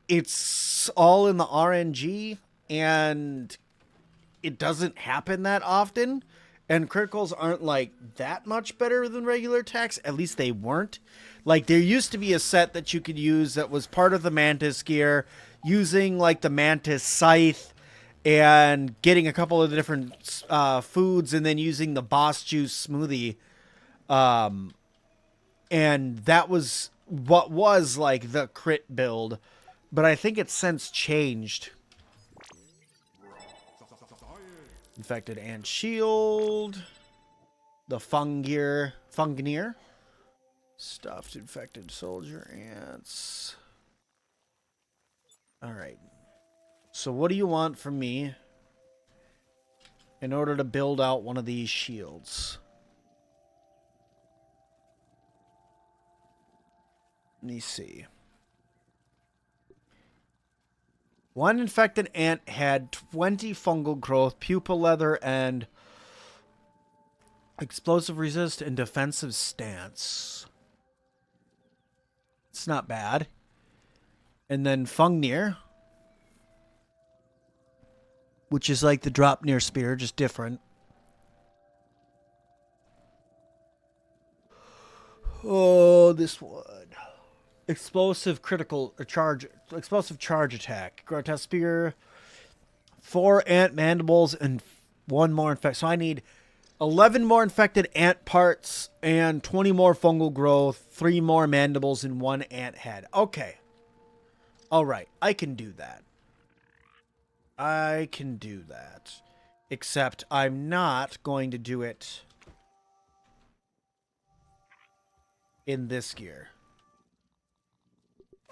it's all in the RNG, and it doesn't happen that often. And criticals aren't, like, that much better than regular attacks. At least they weren't. Like, there used to be a set that you could use that was part of the Mantis gear, using, like, the Mantis Scythe, and getting a couple of the different foods, and then using the Boss Juice smoothie. And that was what was, like, the crit build. But I think it's since changed. Infected Ant Shield. The Fungear. Stuffed Infected Soldier Ants. Alright. So what do you want from me in order to build out one of these shields? Let me see. One infected ant had 20 fungal growth, pupa leather, and explosive resist and defensive stance. It's not bad. And then Fungear, which is like the drop near spear, just different. Oh, this one. Explosive charge attack. Grotesque spear. 4 ant mandibles and 1 more infect. So I need 11 more infected ant parts and 20 more fungal growth, 3 more mandibles and 1 ant head. Okay. Alright, I can do that. I can do that. Except I'm not going to do it in this gear.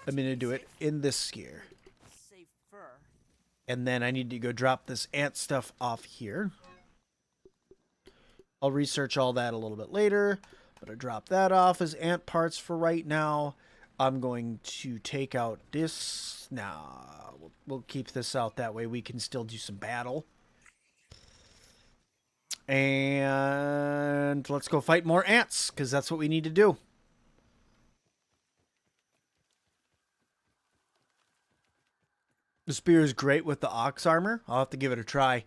I'm going to do it in this gear. Save fur. And then I need to go drop this ant stuff off here. I'll research all that a little bit later. But I drop that off as ant parts for right now. I'm going to take out this. Nah, we'll keep this out. That way we can still do some battle. And let's go fight more ants, because that's what we need to do. The spear is great with the ox armor. I'll have to give it a try.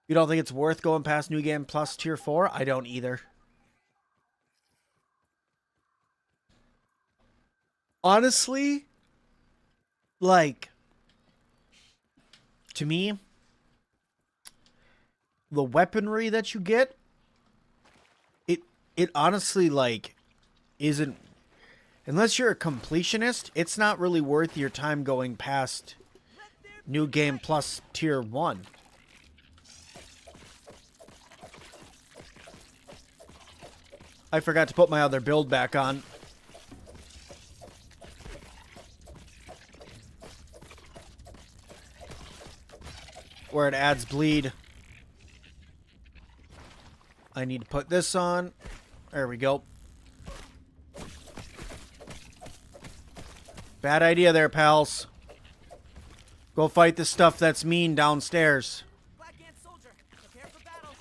You don't think it's worth going past New Game Plus Tier 4? I don't either. Honestly, like, to me, the weaponry that you get, it honestly, like, isn't, unless you're a completionist, it's not really worth your time going past New Game Plus Tier 1. I forgot to put my other build back on. Where it adds bleed. I need to put this on. There we go. Bad idea there, pals. Go fight the stuff that's mean downstairs. Black Ant soldier, prepare for battle.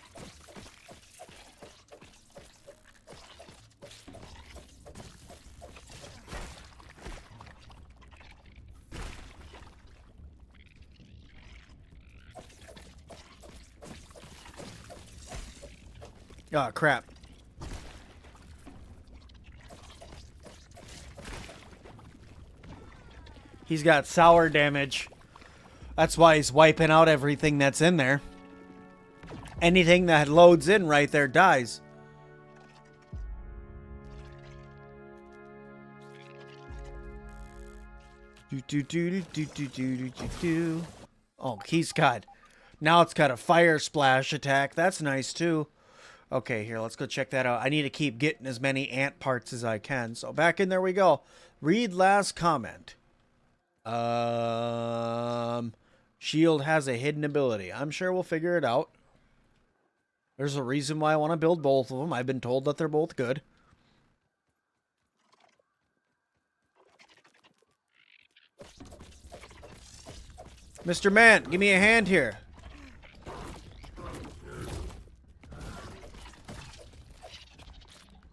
Oh, crap. He's got sour damage. That's why he's wiping out everything that's in there. Anything that loads in right there dies. Oh, he's got... Now it's got a fire splash attack. That's nice, too. Okay, here, let's go check that out. I need to keep getting as many ant parts as I can. So back in there we go. Read last comment. Shield has a hidden ability. I'm sure we'll figure it out. There's a reason why I want to build both of them. I've been told that they're both good. Mr. Man, give me a hand here.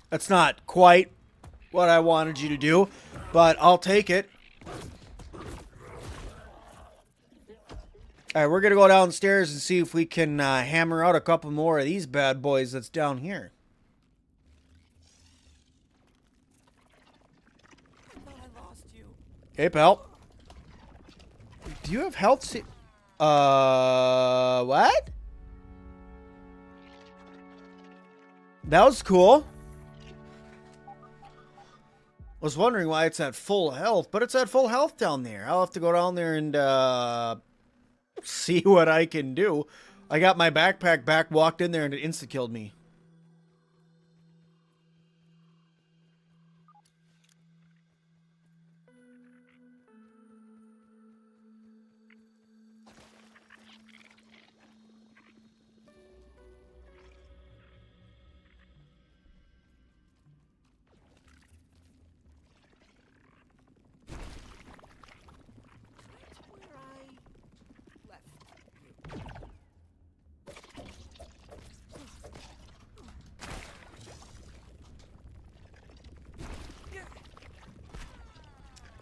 That's not quite what I wanted you to do, but I'll take it. All right, we're going to go downstairs and see if we can hammer out a couple more of these bad boys that's down here. I thought I lost you. Hey, pal. Do you have health? What? That was cool. I was wondering why it's at full health, but it's at full health down there. I'll have to go down there and see what I can do. I got my backpack back, walked in there, and it insta-killed me. Where I left you.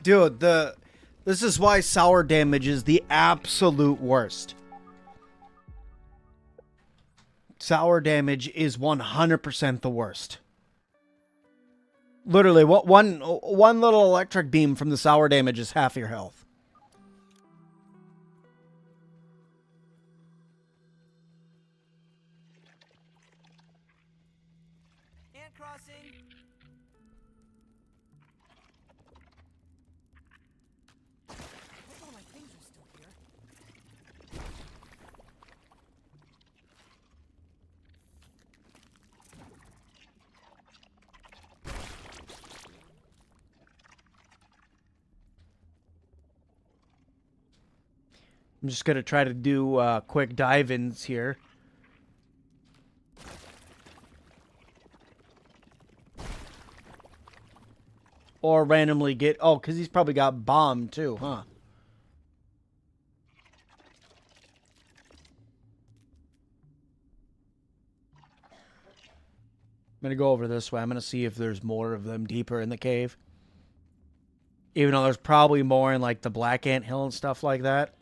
Dude, this is why sour damage is the absolute worst. Sour damage is 100% the worst. Literally, one little electric beam from the sour damage is half your health. Ant crossing. I hope all my things are still here. I'm just going to try to do quick dive-ins here. Or randomly get... Oh, because he's probably got bombed too, huh? I'm going to go over this way. I'm going to see if there's more of them deeper in the cave. Even though there's probably more in like the Black Ant Hill and stuff like that.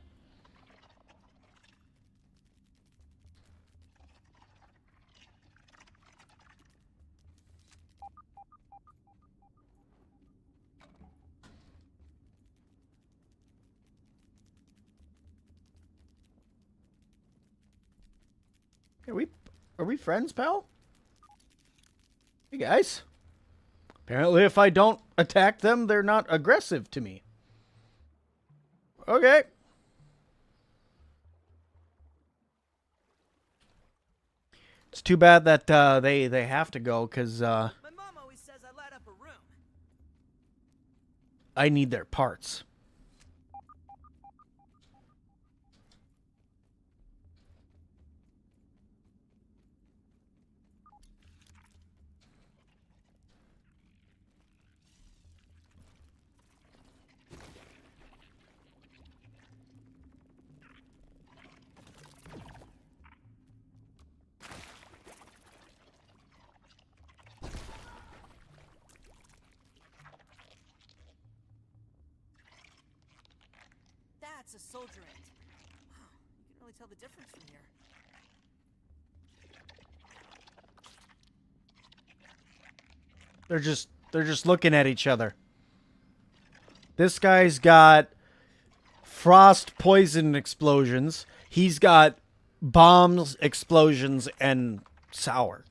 Are we friends, pal? Hey guys. Apparently if I don't attack them, they're not aggressive to me. Okay. It's too bad that they have to go, because My mom always says I light up a room. I need their parts. That's a soldier ant. Wow, you can really tell the difference from here. They're just looking at each other. This guy's got frost poison explosions. He's got bombs, explosions, and sour.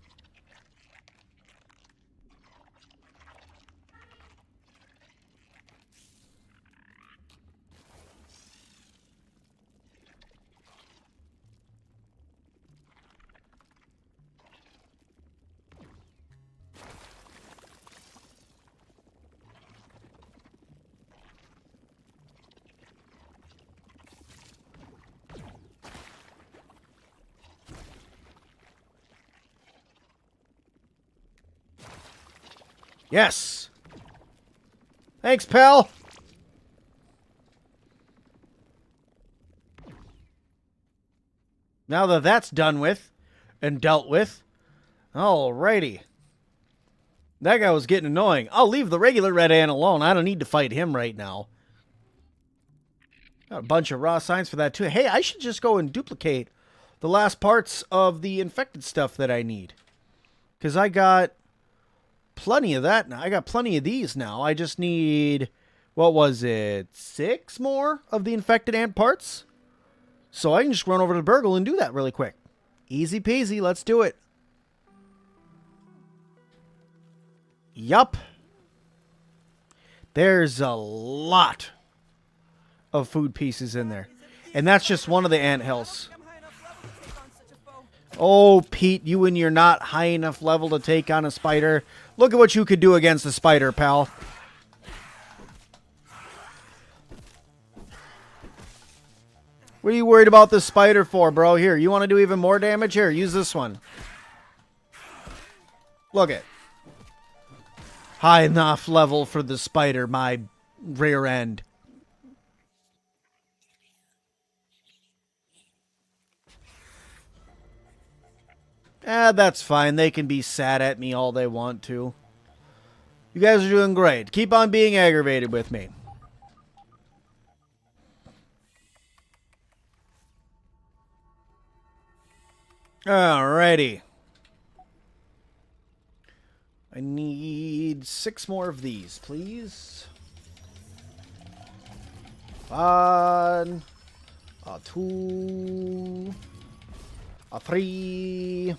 Yes. Thanks, pal. Now that that's done with and dealt with, alrighty. That guy was getting annoying. I'll leave the regular red ant alone. I don't need to fight him right now. Got a bunch of raw signs for that too. Hey, I should just go and duplicate the last parts of the infected stuff that I need. Because I got plenty of that now. I got plenty of these now. I just need, what was it, 6 more of the infected ant parts? So I can just run over to Burgle and do that really quick. Easy peasy, let's do it. Yup. There's a lot of food pieces in there. And that's just one of the ant hills. Oh, Pete, you and you're not high enough level to take on a spider. Look at what you could do against a spider, pal. What are you worried about this spider for, bro? Here, you want to do even more damage? Here, use this one. Look it. High enough level for the spider, my rear end. That's fine. They can be sad at me all they want to. You guys are doing great. Keep on being aggravated with me. Alrighty. I need 6 more of these, please. 1, 2, 3.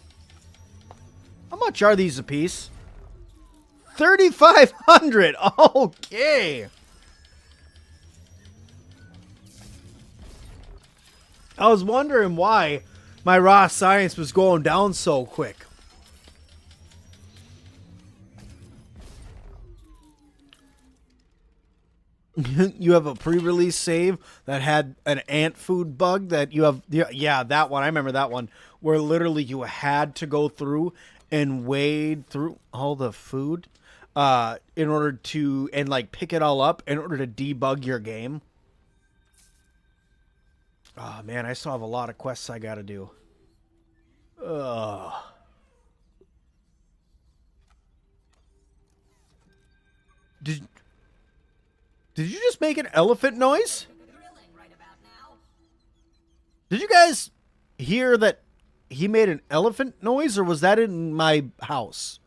How much are these a piece? 3,500. Okay. I was wondering why my raw science was going down so quick. You have a pre-release save that had an ant food bug that you have. Yeah, that one. I remember that one where literally you had to go through and wade through all the food in order to, and like pick it all up in order to debug your game. Oh man, I still have a lot of quests I gotta do. Ugh. Did you just make an elephant noise? Grilling right about now. Did you guys hear that he made an elephant noise, or was that in my house?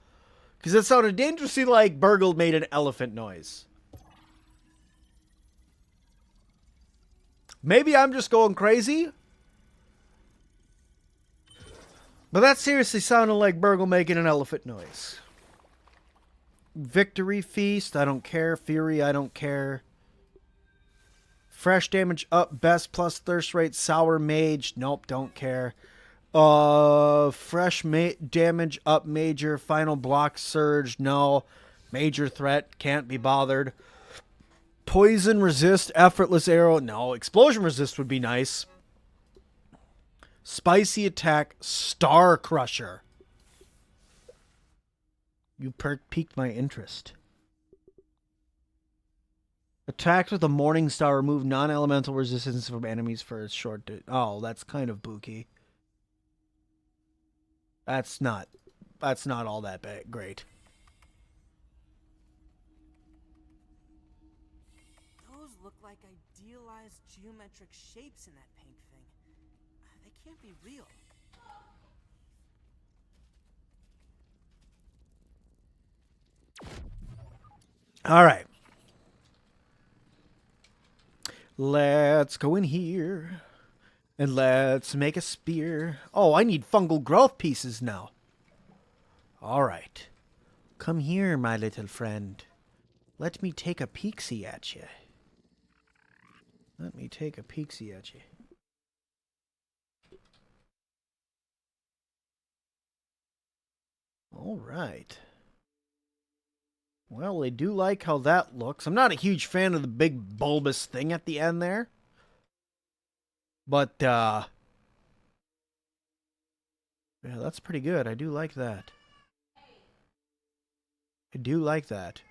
Because it sounded dangerously like Burgle made an elephant noise. Maybe I'm just going crazy. But that seriously sounded like Burgle making an elephant noise. Victory Feast, I don't care. Fury, I don't care. Fresh damage up, best plus thirst rate. Sour Mage, nope, don't care. Fresh damage up, major. Final block surge, no. Major threat, can't be bothered. Poison resist, effortless arrow, no. Explosion resist would be nice. Spicy attack, Star Crusher. You piqued my interest. Attacks with a Morning Star remove non-elemental resistance from enemies for a short... Oh, that's kind of booky. That's not all that great. Those look like idealized geometric shapes in that pink thing. They can't be real. All right. Let's go in here. And let's make a spear. Oh, I need fungal growth pieces now. All right. Come here, my little friend. Let me take a peeksy at you. Let me take a peeksy at you. All right. Well, they do like how that looks. I'm not a huge fan of the big bulbous thing at the end there. But, yeah, that's pretty good. I do like that. I do like that.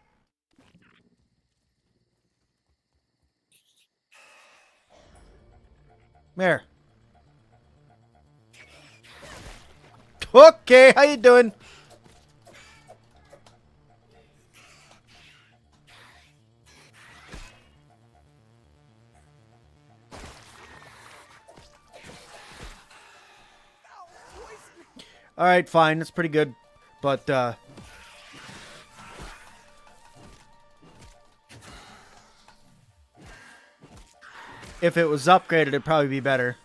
There. Okay, how you doing? Alright, fine. That's pretty good. But, if it was upgraded, it'd probably be better.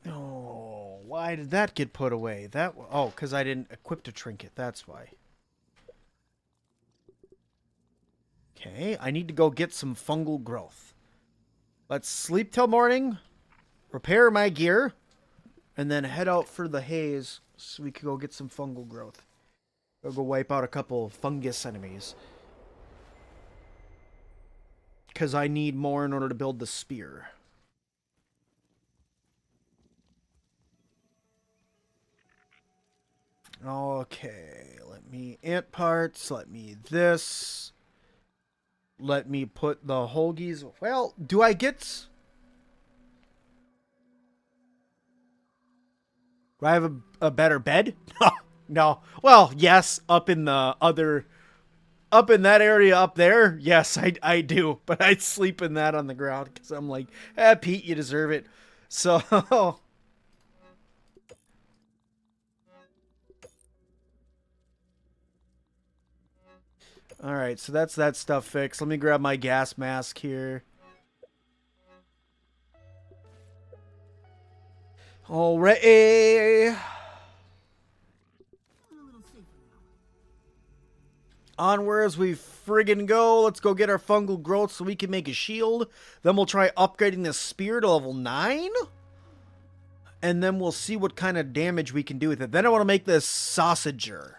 Oh, why did that get put away? Oh, because I didn't equip the trinket. That's why. Okay, I need to go get some fungal growth. Let's sleep till morning, repair my gear, and then head out for the haze so we can go get some fungal growth. We'll go wipe out a couple of fungus enemies. Because I need more in order to build the spear. Okay, let me ant parts, let me this. Let me put the Holgies. Well, do I get... Do I have a better bed? No. Well, yes, up in the other... Up in that area up there, yes, I do. But I'd sleep in that on the ground because I'm like, Pete, you deserve it. So... Alright, so that's that stuff fixed. Let me grab my gas mask here. Alright. Onward as we friggin' go. Let's go get our fungal growth so we can make a shield. Then we'll try upgrading this spear to level 9. And then we'll see what kind of damage we can do with it. Then I want to make this sausager.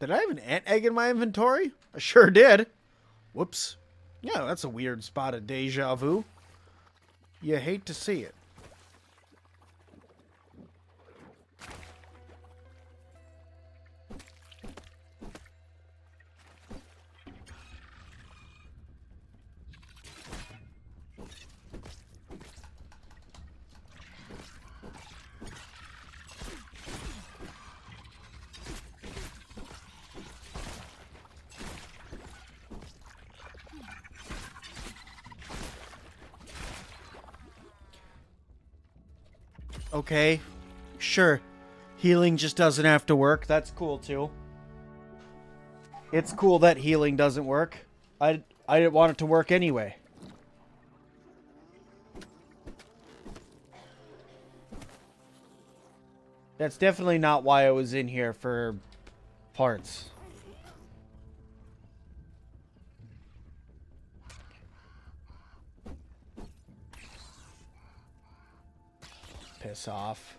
Did I have an ant egg in my inventory? I sure did. Whoops. Yeah, that's a weird spot of deja vu. You hate to see it. Okay, sure. Healing just doesn't have to work. That's cool too. It's cool that healing doesn't work. I didn't want it to work anyway. That's definitely not why I was in here for parts. Piss off.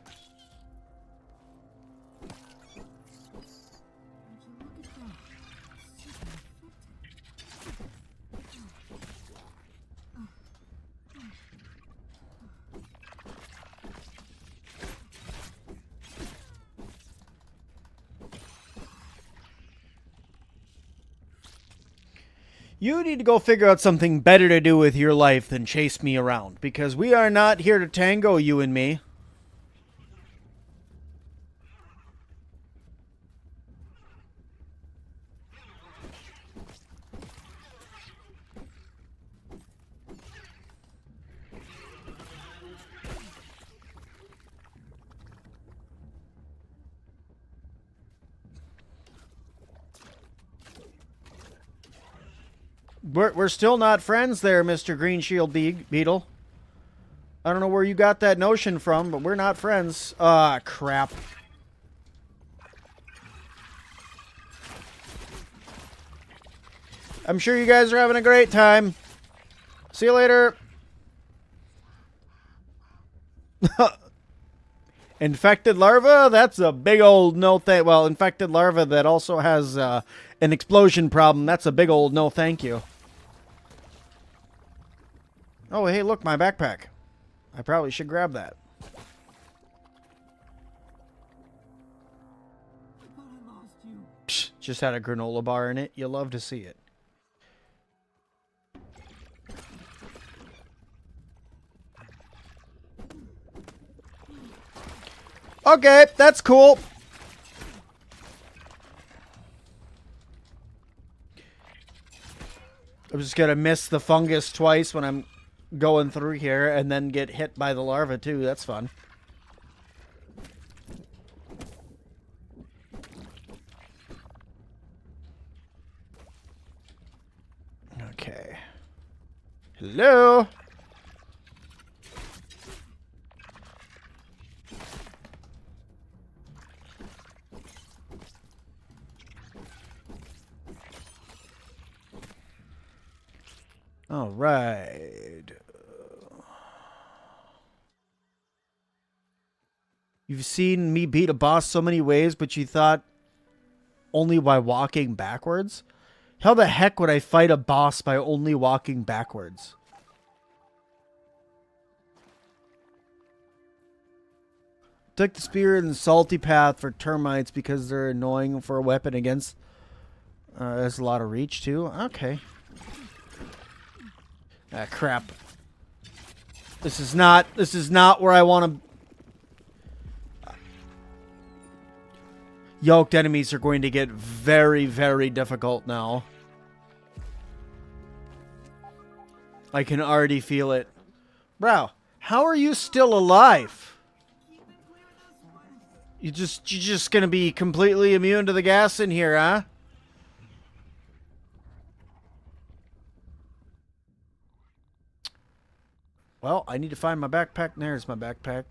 You need to go figure out something better to do with your life than chase me around, because we are not here to tango, you and me. We're still not friends there, Mr. Green Shield Beetle. I don't know where you got that notion from, but we're not friends. Ah, crap. I'm sure you guys are having a great time. See you later. Infected larva? That's a big old no thank. Well, infected larva that also has an explosion problem. That's a big old no thank you. Oh, hey, look, my backpack. I probably should grab that. Psh, just had a granola bar in it. You love to see it. Okay, that's cool. I'm just gonna miss the fungus twice when I'm going through here and then get hit by the larva too. That's fun. Okay. Hello? All right. You've seen me beat a boss so many ways, but you thought only by walking backwards? How the heck would I fight a boss by only walking backwards? Took the spear and the salty path for termites because they're annoying for a weapon against. There's a lot of reach too. Okay. Ah, crap. This is not where I want to. Yoked enemies are going to get very, very difficult now. I can already feel it. Bro, how are you still alive? You're just gonna be completely immune to the gas in here, huh? Well, I need to find my backpack. There's my backpack.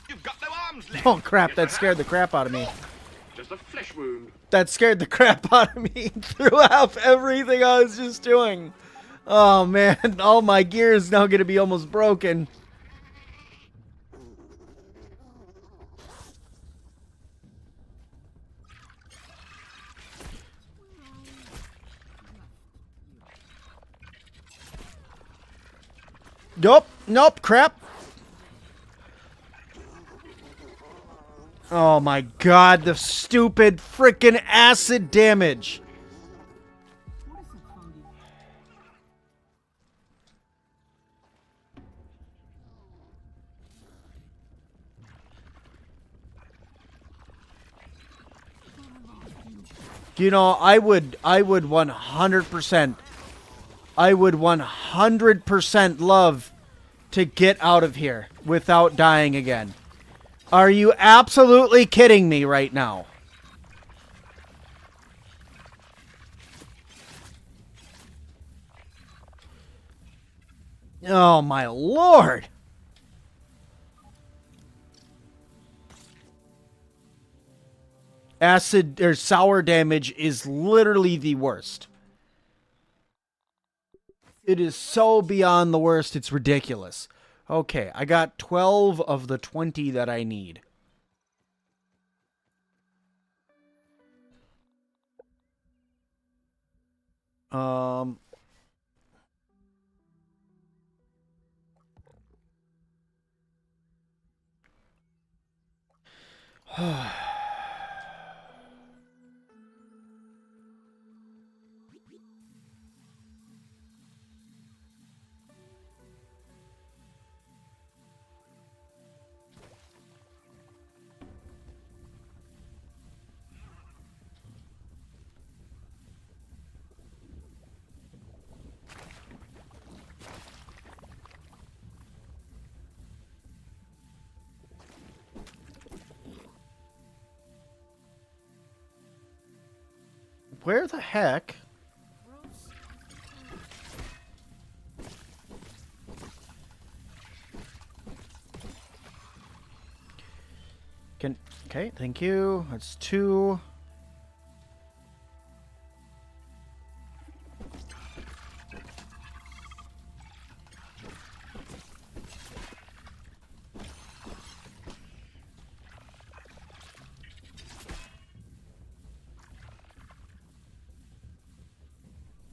You've got no arms left. Oh crap, that scared the crap out of me. Just a flesh wound. That scared the crap out of me. Threw off everything I was just doing. Oh, man. All my gear is now going to be almost broken. Nope. Nope. Crap. Oh, my God. The stupid freaking acid damage. You know, I would 100%, I would 100% love to get out of here without dying again. Are you absolutely kidding me right now? Oh my lord. Acid or sour damage is literally the worst. It is so beyond the worst, it's ridiculous. Okay, I got 12 of the 20 that I need. Where the heck? Okay, thank you. That's 2.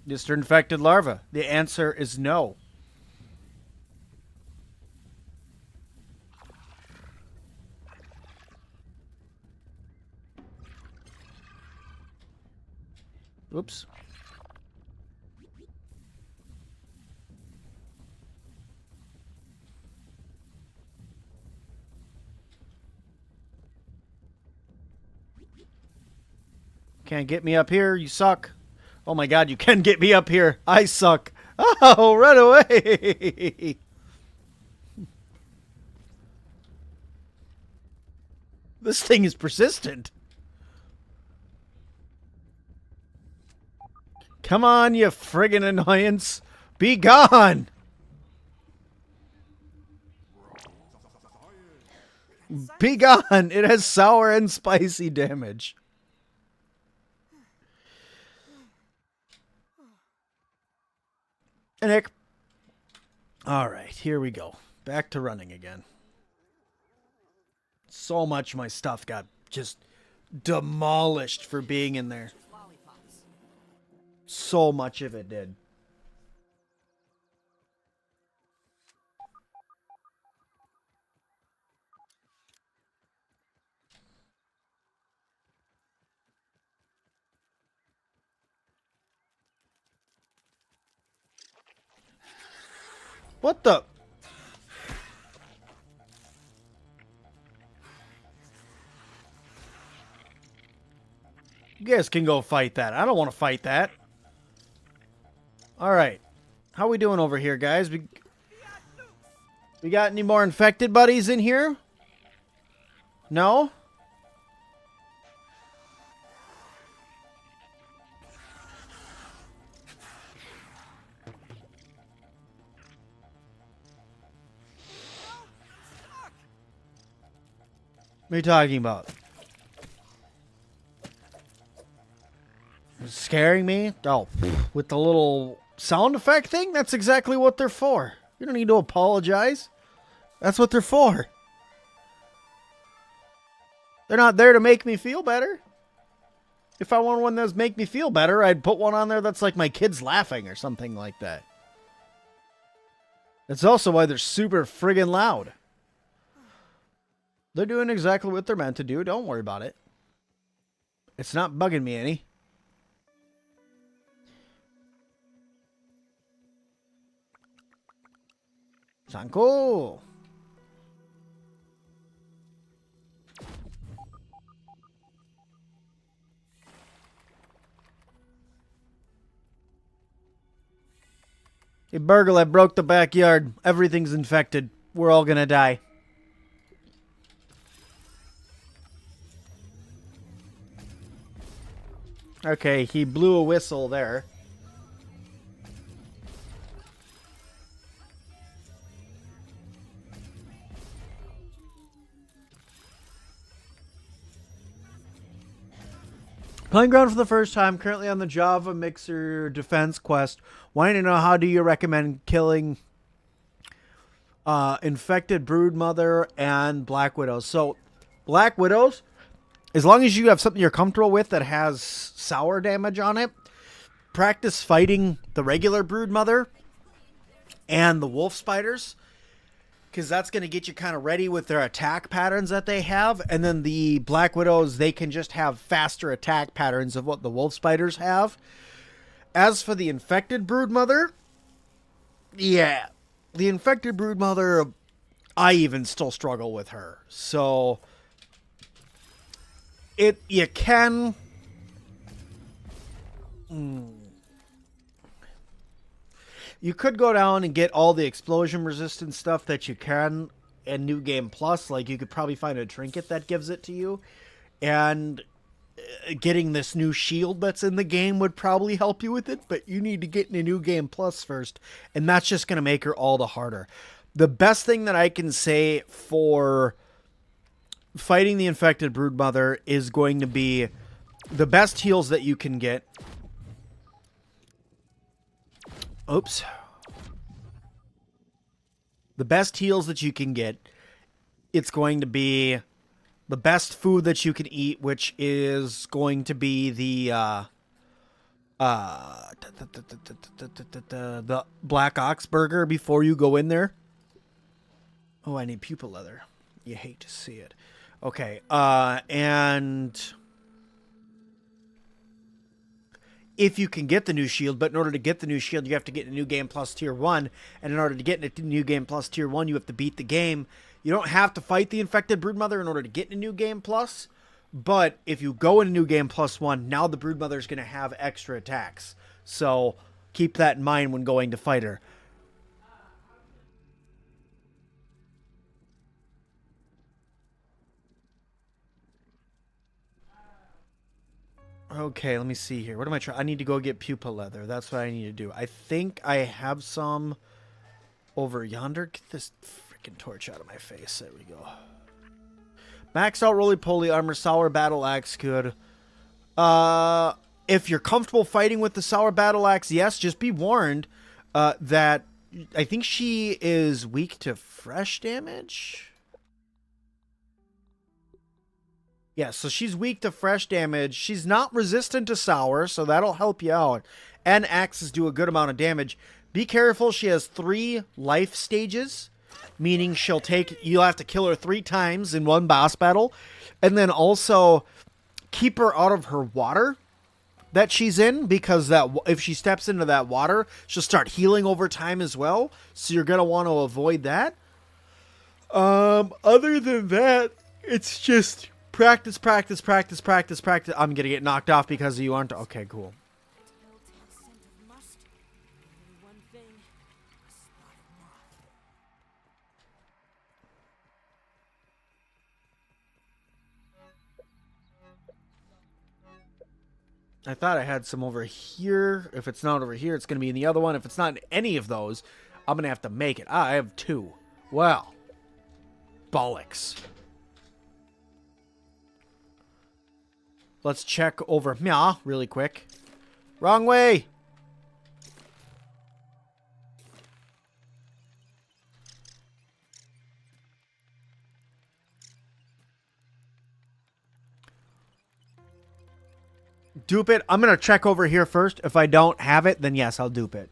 Mr. Infected Larva. The answer is no. Oops. Can't get me up here, you suck. Oh my god, you can get me up here. I suck. Oh, run away. This thing is persistent. Come on, you friggin' annoyance. Be gone. Be gone. It has sour and spicy damage. And Nick. All right, here we go. Back to running again. So much of my stuff got just demolished for being in there. So much of it did. What the? You guys can go fight that. I don't want to fight that. Alright. How we doing over here, guys? We got any more infected buddies in here? No? What are you talking about? Scaring me? Oh, with the little sound effect thing, that's exactly what they're for. You don't need to apologize. That's what they're for. They're not there to make me feel better. If I want one that's make me feel better, I'd put one on there that's like my kids laughing or something like that. That's also why they're super friggin' loud. They're doing exactly what they're meant to do. Don't worry about it. It's not bugging me any. Sound cool. Hey, Burgle, I broke the backyard. Everything's infected. We're all gonna die. Okay, he blew a whistle there. Playing ground for the first time, currently on the Java Mixer defense quest. Wanting to know how do you recommend killing infected broodmother and black widows. So black widows, as long as you have something you're comfortable with that has sour damage on it, practice fighting the regular broodmother and the wolf spiders, because that's going to get you kind of ready with their attack patterns that they have. And then the black widows, they can just have faster attack patterns of what the wolf spiders have. As for the infected broodmother, yeah, the infected broodmother, I even still struggle with her. So you can you could go down and get all the explosion resistant stuff that you can in New Game Plus. Like, you could probably find a trinket that gives it to you. And getting this new shield that's in the game would probably help you with it. But you need to get into New Game Plus first. And that's just going to make her all the harder. The best thing that I can say for fighting the infected broodmother is going to be the best heals that you can get. Oops. The best heals that you can get, it's going to be the best food that you can eat, which is going to be the black ox burger before you go in there. Oh, I need pupil leather. You hate to see it. Okay, and if you can get the new shield, but in order to get the new shield, you have to get a New Game Plus Tier 1. And in order to get a New Game Plus Tier 1, you have to beat the game. You don't have to fight the infected broodmother in order to get a New Game Plus. But if you go into New Game Plus 1, now the broodmother is going to have extra attacks. So keep that in mind when going to fight her. Okay, let me see here. What am I trying? I need to go get pupa leather. That's what I need to do. I think I have some over yonder. Get this freaking torch out of my face. There we go. Max out roly-poly armor, sour battle axe good. If you're comfortable fighting with the sour battle axe, yes, just be warned that I think she is weak to fresh damage. Yeah, so she's weak to fresh damage. She's not resistant to sour, so that'll help you out. And axes do a good amount of damage. Be careful, she has 3 life stages, meaning you'll have to kill her 3 times in one boss battle. And then also keep her out of her water that she's in, because if she steps into that water, she'll start healing over time as well. So you're going to want to avoid that. Other than that, it's just practice, practice, practice, practice, practice. I'm going to get knocked off because you aren't. Okay, cool. I thought I had some over here. If it's not over here, it's going to be in the other one. If it's not in any of those, I'm going to have to make it. I have 2. Well, bollocks. Let's check over really quick. Wrong way. dupe it. I'm going to check over here first. If I don't have it, then yes, I'll dupe it.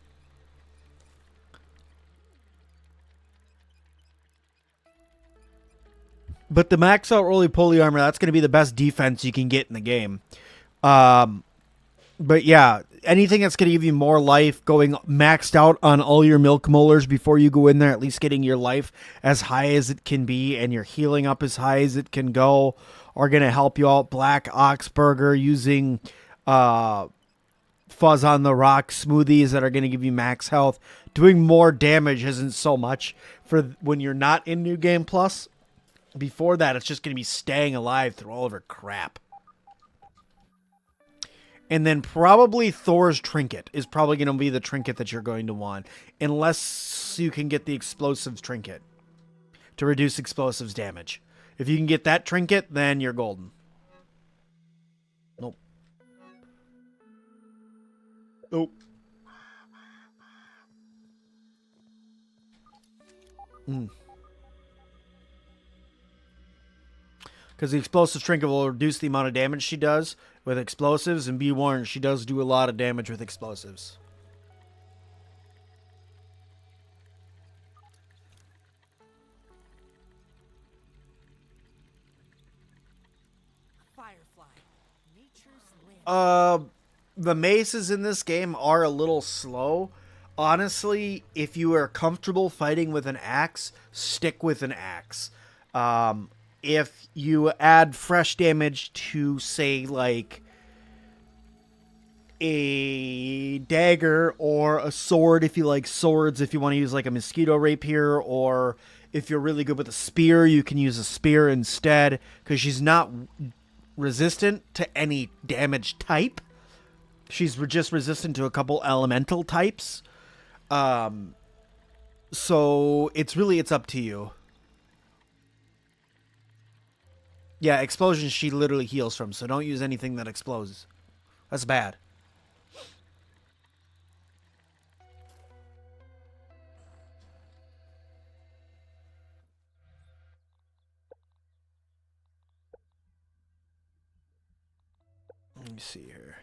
But the max out roly-poly armor, that's going to be the best defense you can get in the game. But yeah, anything that's going to give you more life, going maxed out on all your milk molars before you go in there, at least getting your life as high as it can be and your healing up as high as it can go, are going to help you out. Black Oxburger using Fuzz on the Rock smoothies that are going to give you max health. Doing more damage isn't so much for when you're not in New Game Plus. Before that, it's just going to be staying alive through all of her crap. And then probably Thor's Trinket is probably going to be the trinket that you're going to want. Unless you can get the Explosives Trinket to reduce explosives damage. If you can get that trinket, then you're golden. Nope. Nope. Because the Explosives Trinket will reduce the amount of damage she does with explosives, and be warned, she does do a lot of damage with explosives. Firefly, nature's land. The maces in this game are a little slow. Honestly, if you are comfortable fighting with an axe, stick with an axe. If you add fresh damage to, say, like a dagger or a sword, if you like swords, if you want to use like a mosquito rapier, or if you're really good with a spear, you can use a spear instead, because she's not resistant to any damage type. She's just resistant to a couple elemental types. So it's up to you. Yeah, explosions she literally heals from, so don't use anything that explodes. That's bad. Let me see here.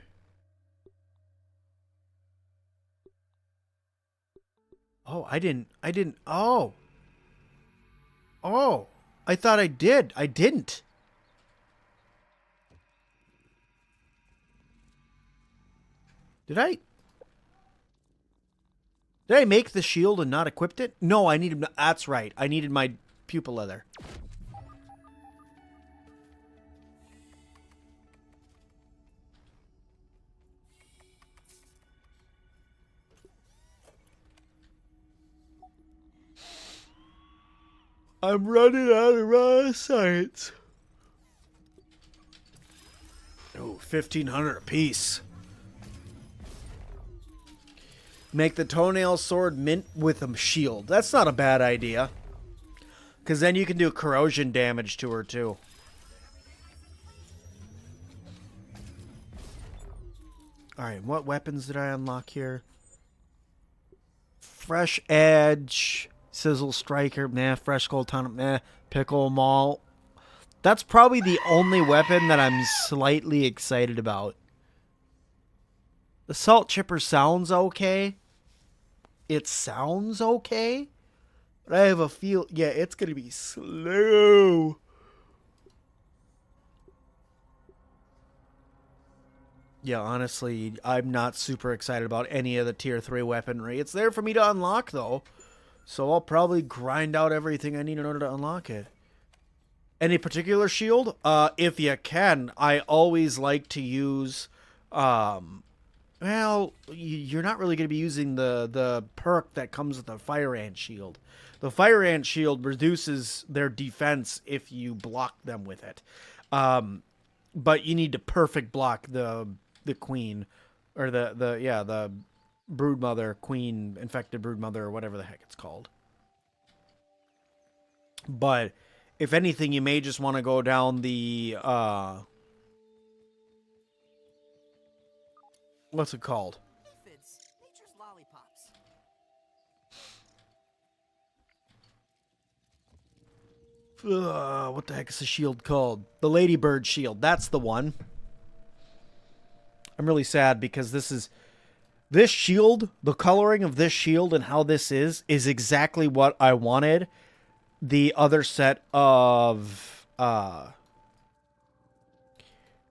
Oh, I didn't. Oh, I thought I did. I didn't. Did I make the shield and not equipped it? No, I needed. That's right. I needed my pupil leather. I'm running out of raw science. Oh, 1,500 apiece. Make the toenail sword mint with a shield. That's not a bad idea. Because then you can do corrosion damage to her, too. Alright, what weapons did I unlock here? Fresh Edge, Sizzle Striker, meh, Fresh Gold Tonic, meh, Pickle Maul. That's probably the only weapon that I'm slightly excited about. The Salt Chipper sounds okay. It sounds okay. But I have a feel, yeah, it's going to be slow. Yeah, honestly, I'm not super excited about any of the tier 3 weaponry. It's there for me to unlock, though. So I'll probably grind out everything I need in order to unlock it. Any particular shield? If you can, I always like to use... Well, you're not really going to be using the perk that comes with the Fire Ant Shield. The Fire Ant Shield reduces their defense if you block them with it. But you need to perfect block the queen, or the broodmother, queen, infected broodmother, or whatever the heck it's called. But if anything, you may just want to go down the what's it called? Aphids, nature's lollipops. What the heck is the shield called? The Ladybird Shield. That's the one. I'm really sad because this shield, the coloring of this shield and how this is exactly what I wanted the other set of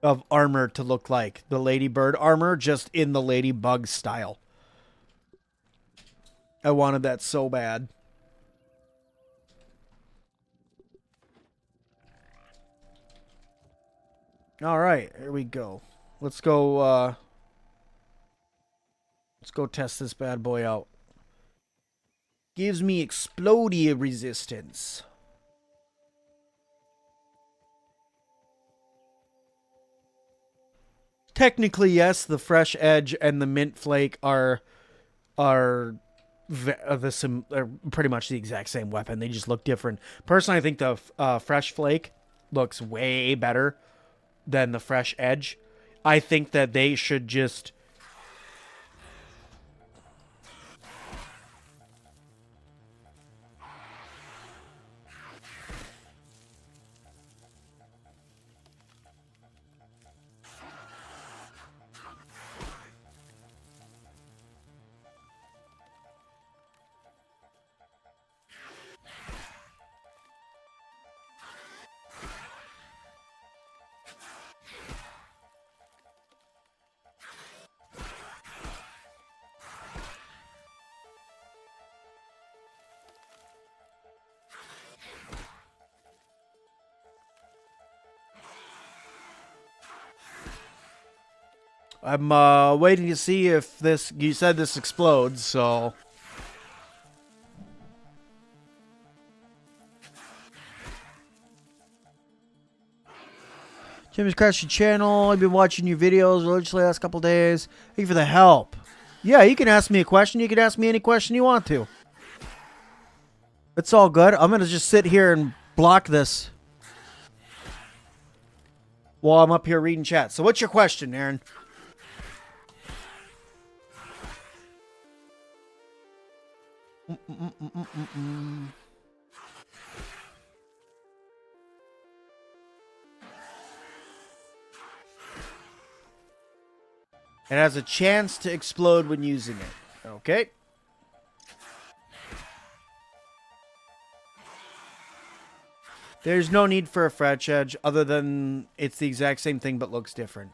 armor to look like. The Ladybird armor, just in the Ladybug style. I wanted that so bad. All right, here we go. Let's go test this bad boy out. Gives me explodey resistance. Technically, yes, the fresh edge and the mint flake are pretty much the exact same weapon. They just look different. Personally, I think the fresh flake looks way better than the fresh edge. I think that they should just I'm waiting to see if this... You said this explodes, so... Jimmy's crashed your channel. I've been watching your videos religiously the last couple days. Thank you for the help. Yeah, you can ask me a question. You can ask me any question you want to. It's all good. I'm going to just sit here and block this while I'm up here reading chat. So what's your question, Aaron? It has a chance to explode when using it. Okay. There's no need for a fresh edge other than it's the exact same thing but looks different.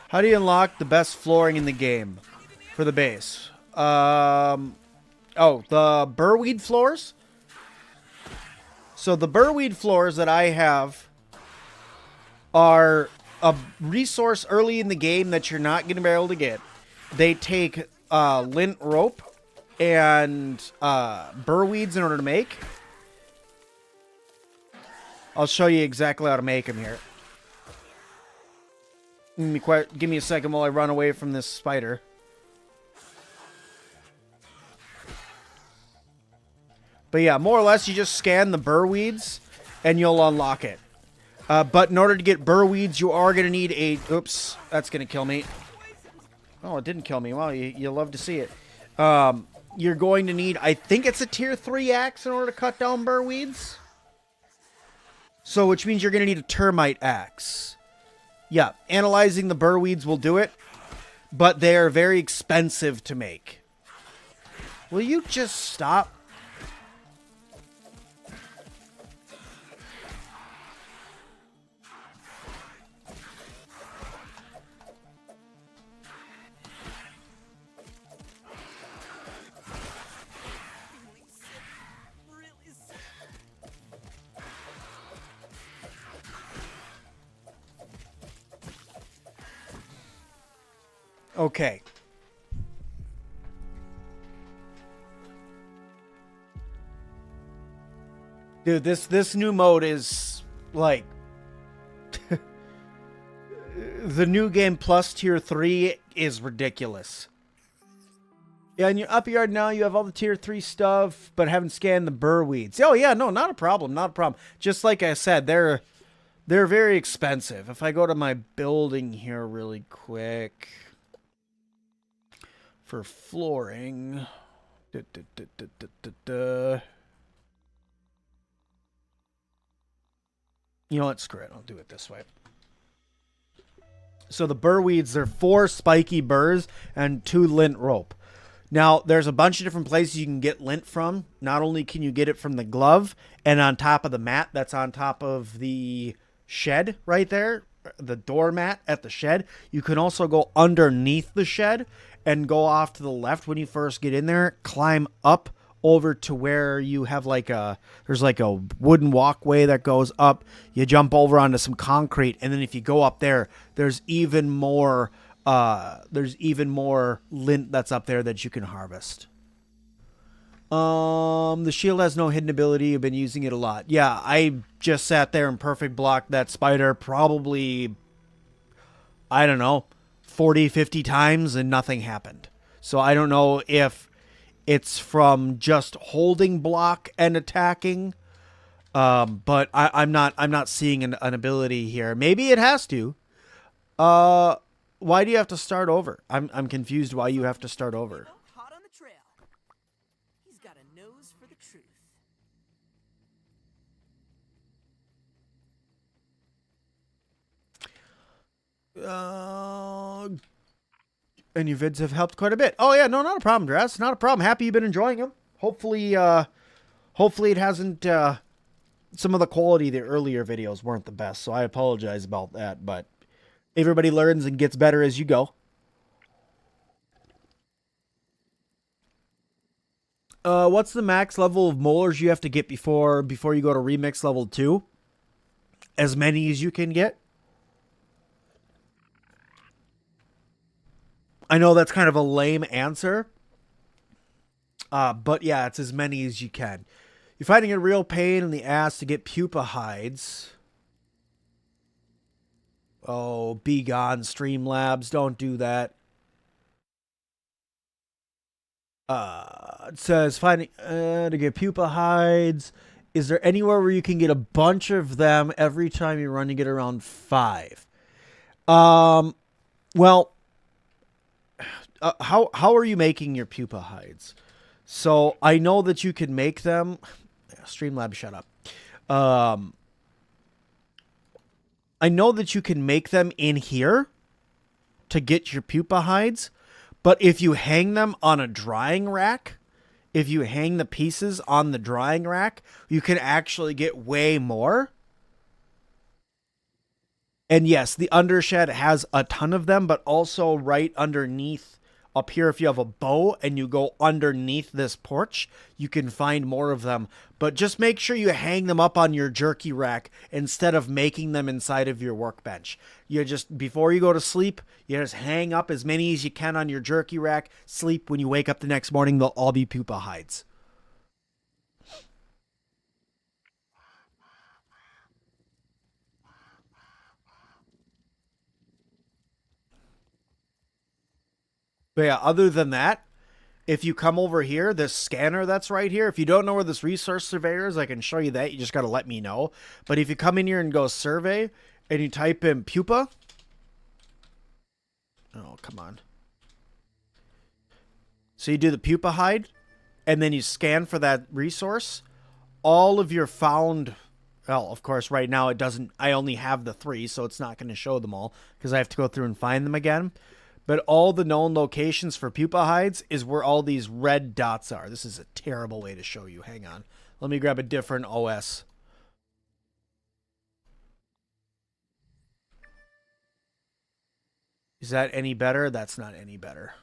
How do you unlock the best flooring in the game for the base? Oh, the burweed floors? So the burweed floors that I have are a resource early in the game that you're not going to be able to get. They take lint rope and burweeds in order to make. I'll show you exactly how to make them here. Give me a second while I run away from this spider. But yeah, more or less, you just scan the burweeds and you'll unlock it. But in order to get burweeds, you are going to need a... Oops, that's going to kill me. Oh, it didn't kill me. Well, you love to see it. You're going to need, I think it's a tier 3 axe in order to cut down burweeds. So, which means you're going to need a termite axe. Yeah, analyzing the burweeds will do it, but they are very expensive to make. Will you just stop? Okay. Dude, this new mode is like the new game plus tier 3 is ridiculous. Yeah, in your up yard now, you have all the tier 3 stuff, but haven't scanned the burr weeds. Oh, yeah, no, not a problem, not a problem. Just like I said, they're very expensive. If I go to my building here really quick for flooring. You know what? Screw it. I'll do it this way. So the burr weeds, they're 4 spiky burrs and 2 lint rope. Now, there's a bunch of different places you can get lint from. Not only can you get it from the glove and on top of the mat that's on top of the shed right there, the doormat at the shed, you can also go underneath the shed and go off to the left when you first get in there, climb up over to where you have there's like a wooden walkway that goes up. You jump over onto some concrete, and then if you go up there, there's even more lint that's up there that you can harvest. The shield has no hidden ability. You've been using it a lot. Yeah, I just sat there and perfect blocked that spider probably, I don't know, 40, 50 times and nothing happened. So I don't know if it's from just holding block and attacking. But I'm not seeing an ability here. Maybe it has to. Why do you have to start over? I'm confused why you have to start over. Hot on the trail. He's got a nose for the truth. And your vids have helped quite a bit. Oh yeah, no, not a problem, Dress. Not a problem. Happy you've been enjoying them. Hopefully it hasn't. Some of the quality of the earlier videos weren't the best, so I apologize about that. But everybody learns and gets better as you go. What's the max level of molars you have to get before you go to remix level 2? As many as you can get. I know that's kind of a lame answer. But yeah, it's as many as you can. You're finding a real pain in the ass to get pupa hides. Oh, be gone, Streamlabs. Don't do that. It says finding to get pupa hides. Is there anywhere where you can get a bunch of them every time you run to get around 5? Well, how are you making your pupa hides? So I know that you can make them. Streamlabs, shut up. I know that you can make them in here to get your pupa hides, but if you hang them on a drying rack, if you hang the pieces on the drying rack, you can actually get way more. And yes, the undershed has a ton of them, but also right underneath up here, if you have a bow and you go underneath this porch, you can find more of them. But just make sure you hang them up on your jerky rack instead of making them inside of your workbench. You just, before you go to sleep, you just hang up as many as you can on your jerky rack. Sleep. When you wake up the next morning, they'll all be pupa hides. But yeah, other than that, if you come over here, this scanner that's right here, if you don't know where this resource surveyor is, I can show you that. You just got to let me know. But if you come in here and go survey and you type in pupa. Oh, come on. So you do the pupa hide and then you scan for that resource. All of your found, well, of course, right now it doesn't, I only have the 3, so it's not going to show them all because I have to go through and find them again. But all the known locations for pupa hides is where all these red dots are. This is a terrible way to show you. Hang on. Let me grab a different OS. Is that any better? That's not any better.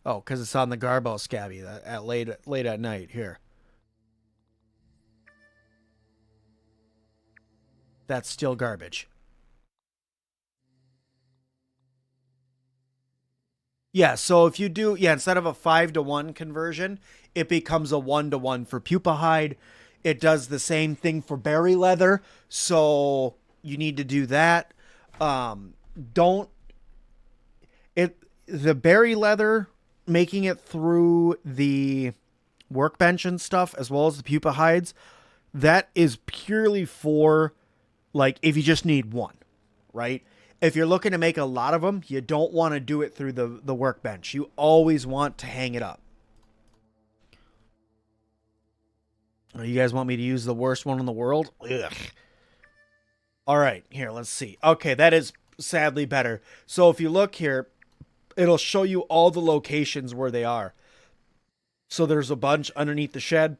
Oh, because it's on the Garbo Scabby at late at night. Here. That's still garbage. Yeah, so if you do, instead of a 5-to-1 conversion, it becomes a 1-to-1 for pupa hide. It does the same thing for berry leather, so you need to do that. the berry leather, making it through the workbench and stuff, as well as the pupa hides, that is purely for, like, if you just need one, right? If you're looking to make a lot of them, you don't want to do it through the workbench. You always want to hang it up. Oh, you guys want me to use the worst one in the world? Ugh. All right, here, let's see. Okay, that is sadly better. So if you look here, it'll show you all the locations where they are. So there's a bunch underneath the shed.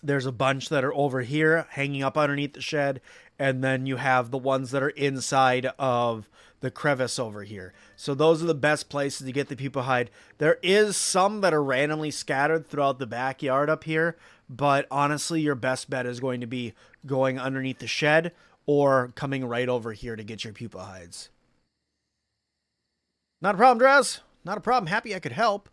There's a bunch that are over here hanging up underneath the shed. And then you have the ones that are inside of the crevice over here. So those are the best places to get the pupa hide. There is some that are randomly scattered throughout the backyard up here. But honestly, your best bet is going to be going underneath the shed or coming right over here to get your pupa hides. Not a problem, Drez. Not a problem. Happy I could help.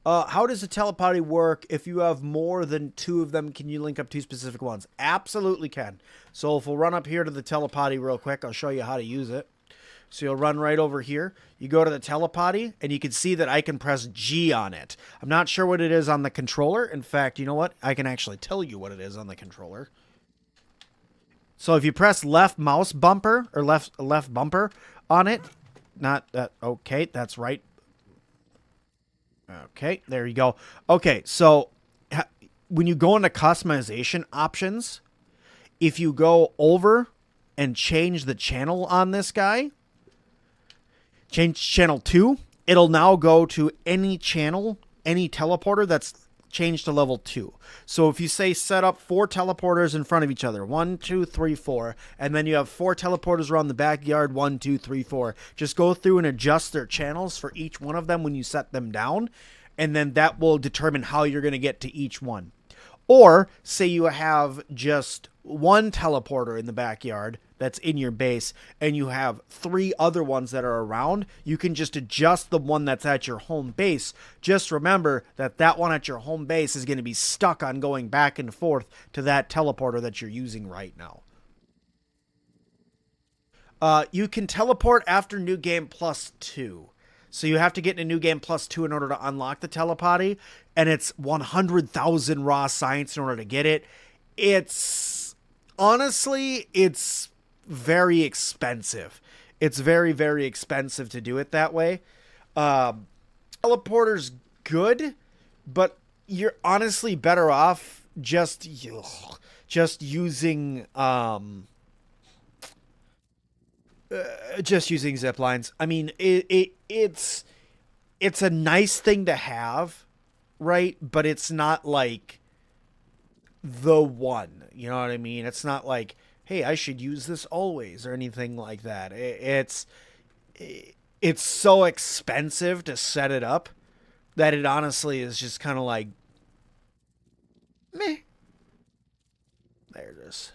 How does the telepody work? If you have more than 2 of them, can you link up 2 specific ones? Absolutely can. So if we'll run up here to the telepody real quick, I'll show you how to use it. So you'll run right over here. You go to the telepody, and you can see that I can press G on it. I'm not sure what it is on the controller. In fact, you know what? I can actually tell you what it is on the controller. So if you press left mouse bumper, or left bumper on it, not that, okay, that's right. Okay, there you go. Okay, so when you go into customization options, if you go over and change the channel on this guy, change channel 2, it'll now go to any channel, any teleporter that's changed to level 2. So if you say set up 4 teleporters in front of each other, 1, 2, 3, 4, and then you have 4 teleporters around the backyard, 1, 2, 3, 4. Just go through and adjust their channels for each one of them when you set them down, and then that will determine how you're going to get to each one. Or say you have just 1 teleporter in the backyard that's in your base, and you have 3 other ones that are around, you can just adjust the one that's at your home base. Just remember that that one at your home base is going to be stuck on going back and forth to that teleporter that you're using right now. You can teleport after New Game Plus 2. So you have to get in a New Game Plus 2 in order to unlock the telepody, and it's 100,000 raw science in order to get it. Honestly, it's very expensive. It's very, very expensive to do it that way. Teleporter's good, but you're honestly better off just using zip lines. I mean, it's a nice thing to have, right? But it's not like the one, you know what I mean? It's not like, hey, I should use this always or anything like that. It's so expensive to set it up that it honestly is just kind of like, meh. There it is.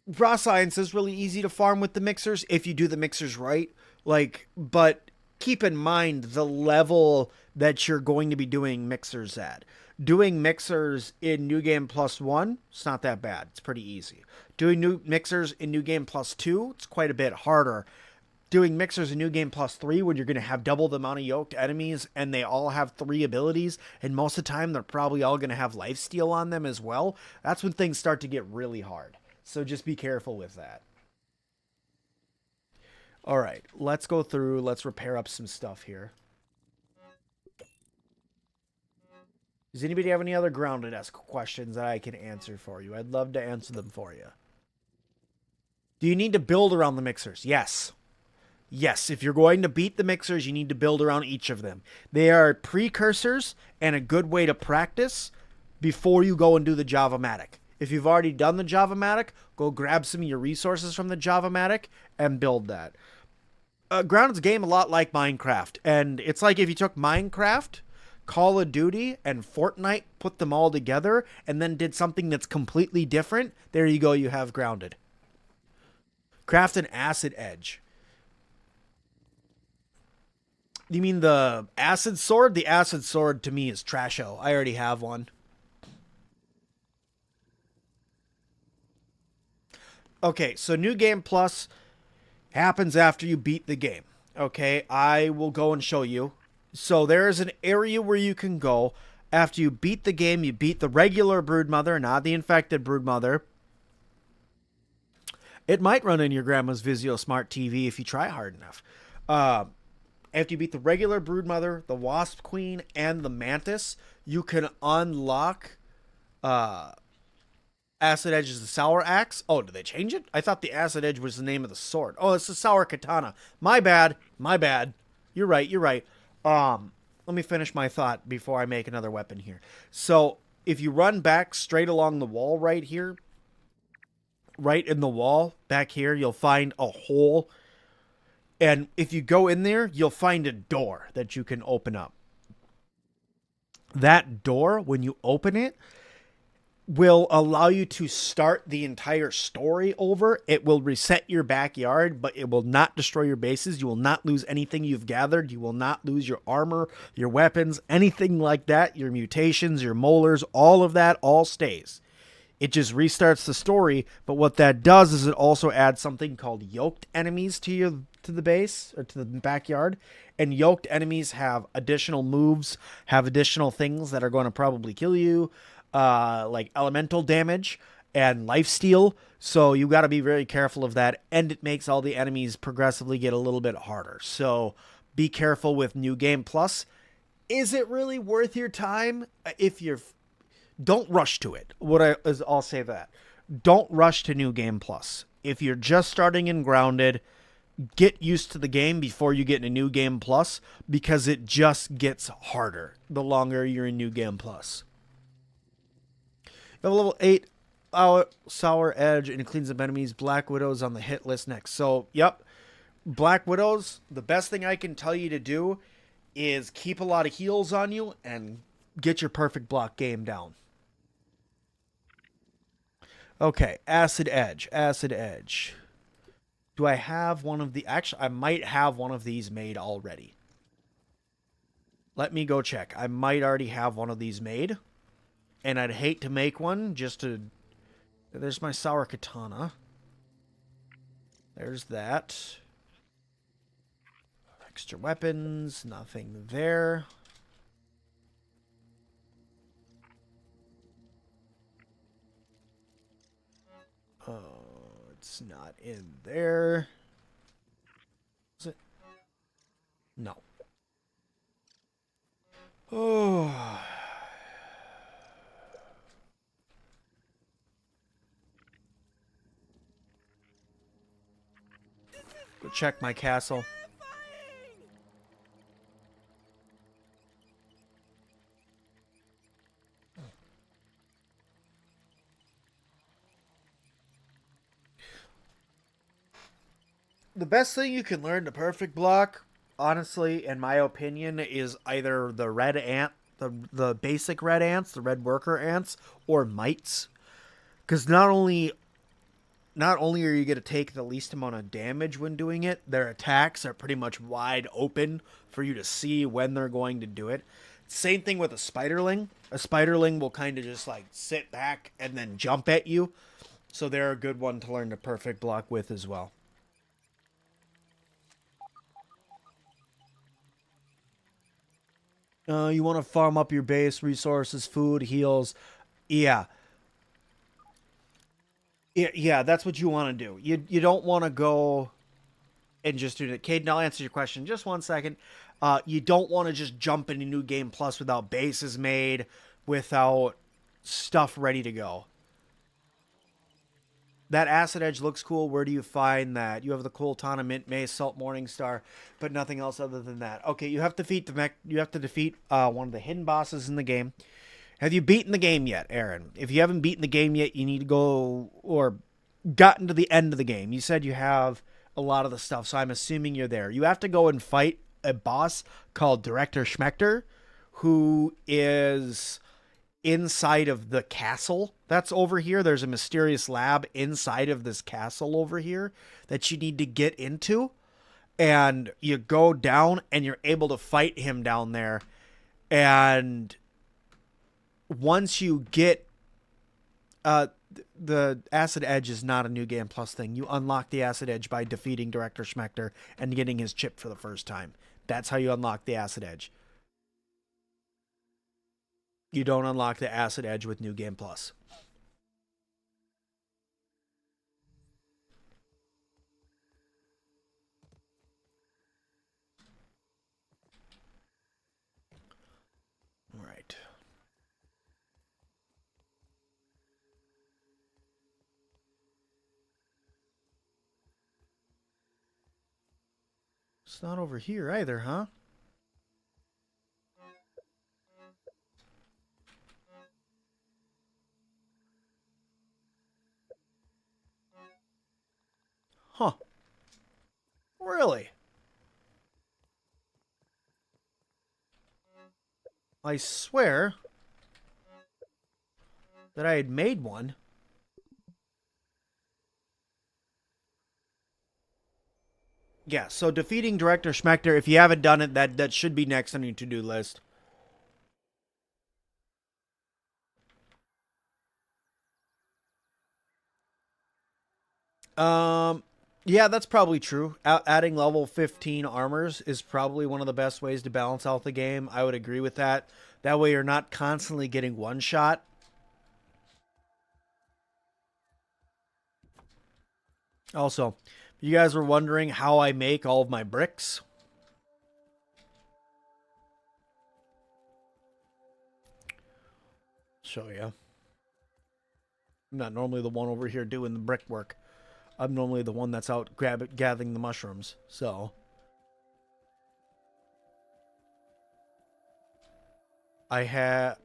Raw science is really easy to farm with the mixers if you do the mixers right. But keep in mind the level that you're going to be doing mixers at. Doing mixers in New Game Plus 1, it's not that bad. It's pretty easy. Doing new mixers in New Game Plus 2, it's quite a bit harder. Doing mixers in New Game Plus 3, when you're going to have double the amount of yoked enemies, and they all have 3 abilities, and most of the time they're probably all going to have lifesteal on them as well, that's when things start to get really hard. So just be careful with that. All right, let's go through. Let's repair up some stuff here. Does anybody have any other grounded-esque questions that I can answer for you? I'd love to answer them for you. Do you need to build around the mixers? Yes. Yes, if you're going to beat the mixers, you need to build around each of them. They are precursors and a good way to practice before you go and do the Java Matic. If you've already done the Java Matic, go grab some of your resources from the Java Matic and build that. Grounded's a game a lot like Minecraft. And it's like if you took Minecraft, Call of Duty, and Fortnite, put them all together, and then did something that's completely different, there you go, you have Grounded. Craft an acid edge. You mean the acid sword? The acid sword to me is trasho. I already have one. Okay, so New Game Plus happens after you beat the game. Okay, I will go and show you. So there is an area where you can go after you beat the game. You beat the regular Broodmother, not the infected Broodmother. It might run in your grandma's Vizio Smart TV if you try hard enough. After you beat the regular Broodmother, the Wasp Queen, and the Mantis, you can unlock Acid Edge is the Sour Axe. Oh, did they change it? I thought the Acid Edge was the name of the sword. Oh, it's the Sour Katana. My bad. My bad. You're right. You're right. Let me finish my thought before I make another weapon here. So, if you run back straight along the wall right here, right in the wall back here, you'll find a hole. And if you go in there, you'll find a door that you can open up. That door, when you open it, will allow you to start the entire story over. It will reset your backyard, but it will not destroy your bases. You will not lose anything you've gathered. You will not lose your armor, your weapons, anything like that. Your mutations, your molars, all of that all stays. It just restarts the story, but what that does is it also adds something called yoked enemies to the base or to the backyard. And yoked enemies have additional moves, have additional things that are going to probably kill you. Like elemental damage and lifesteal, so you got to be very careful of that, and it makes all the enemies progressively get a little bit harder. So be careful with New Game Plus. Is it really worth your time? Don't rush to it. I'll say that. Don't rush to New Game Plus. If you're just starting in Grounded, get used to the game before you get into New Game Plus, because it just gets harder the longer you're in New Game Plus. Level 8 Sour Edge, and it cleans up enemies. Black Widow's on the hit list next. So, yep. Black Widows, the best thing I can tell you to do is keep a lot of heals on you and get your perfect block game down. Okay, Acid Edge. Acid Edge. Do I have one of the... Actually, I might have one of these made already. Let me go check. I might already have one of these made. And I'd hate to make one just to... There's my Sour Katana. There's that. Extra weapons. Nothing there. Oh, it's not in there. Is it? No. Oh... Go check my castle. The best thing you can learn to perfect block, honestly, in my opinion, is either the red ant, the basic red ants, the red worker ants, or mites. Because not only are you going to take the least amount of damage when doing it, their attacks are pretty much wide open for you to see when they're going to do it. Same thing with a spiderling. A spiderling will kind of just like sit back and then jump at you. So they're a good one to learn to perfect block with as well. You want to farm up your base, resources, food, heals. Yeah. Yeah, that's what you want to do. You don't want to go and just do it. Caden, I'll answer your question in just 1 second. You don't want to just jump into New Game Plus without bases made, without stuff ready to go. That Acid Edge looks cool. Where do you find that? You have the Colt, Mint, Mace, Salt, Morningstar, but nothing else other than that. Okay, you have to defeat one of the hidden bosses in the game. Have you beaten the game yet, Aaron? If you haven't beaten the game yet, you need to go or gotten to the end of the game. You said you have a lot of the stuff, so I'm assuming you're there. You have to go and fight a boss called Director Schmechter, who is inside of the castle that's over here. There's a mysterious lab inside of this castle over here that you need to get into. And you go down and you're able to fight him down there. And once you get the Acid Edge is not a New Game Plus thing. You unlock the Acid Edge by defeating Director Schmechter and getting his chip for the first time. That's how you unlock the Acid Edge. You don't unlock the Acid Edge with New Game Plus. All right. It's not over here either, huh? Huh. Really? I swear that I had made one. Yeah, so defeating Director Schmechter, if you haven't done it, that should be next on your to-do list. Yeah, that's probably true. Adding level 15 armors is probably one of the best ways to balance out the game. I would agree with that. That way you're not constantly getting one shot. Also, you guys were wondering how I make all of my bricks. Show you. I'm not normally the one over here doing the brickwork. I'm normally the one that's out gathering the mushrooms. So I have.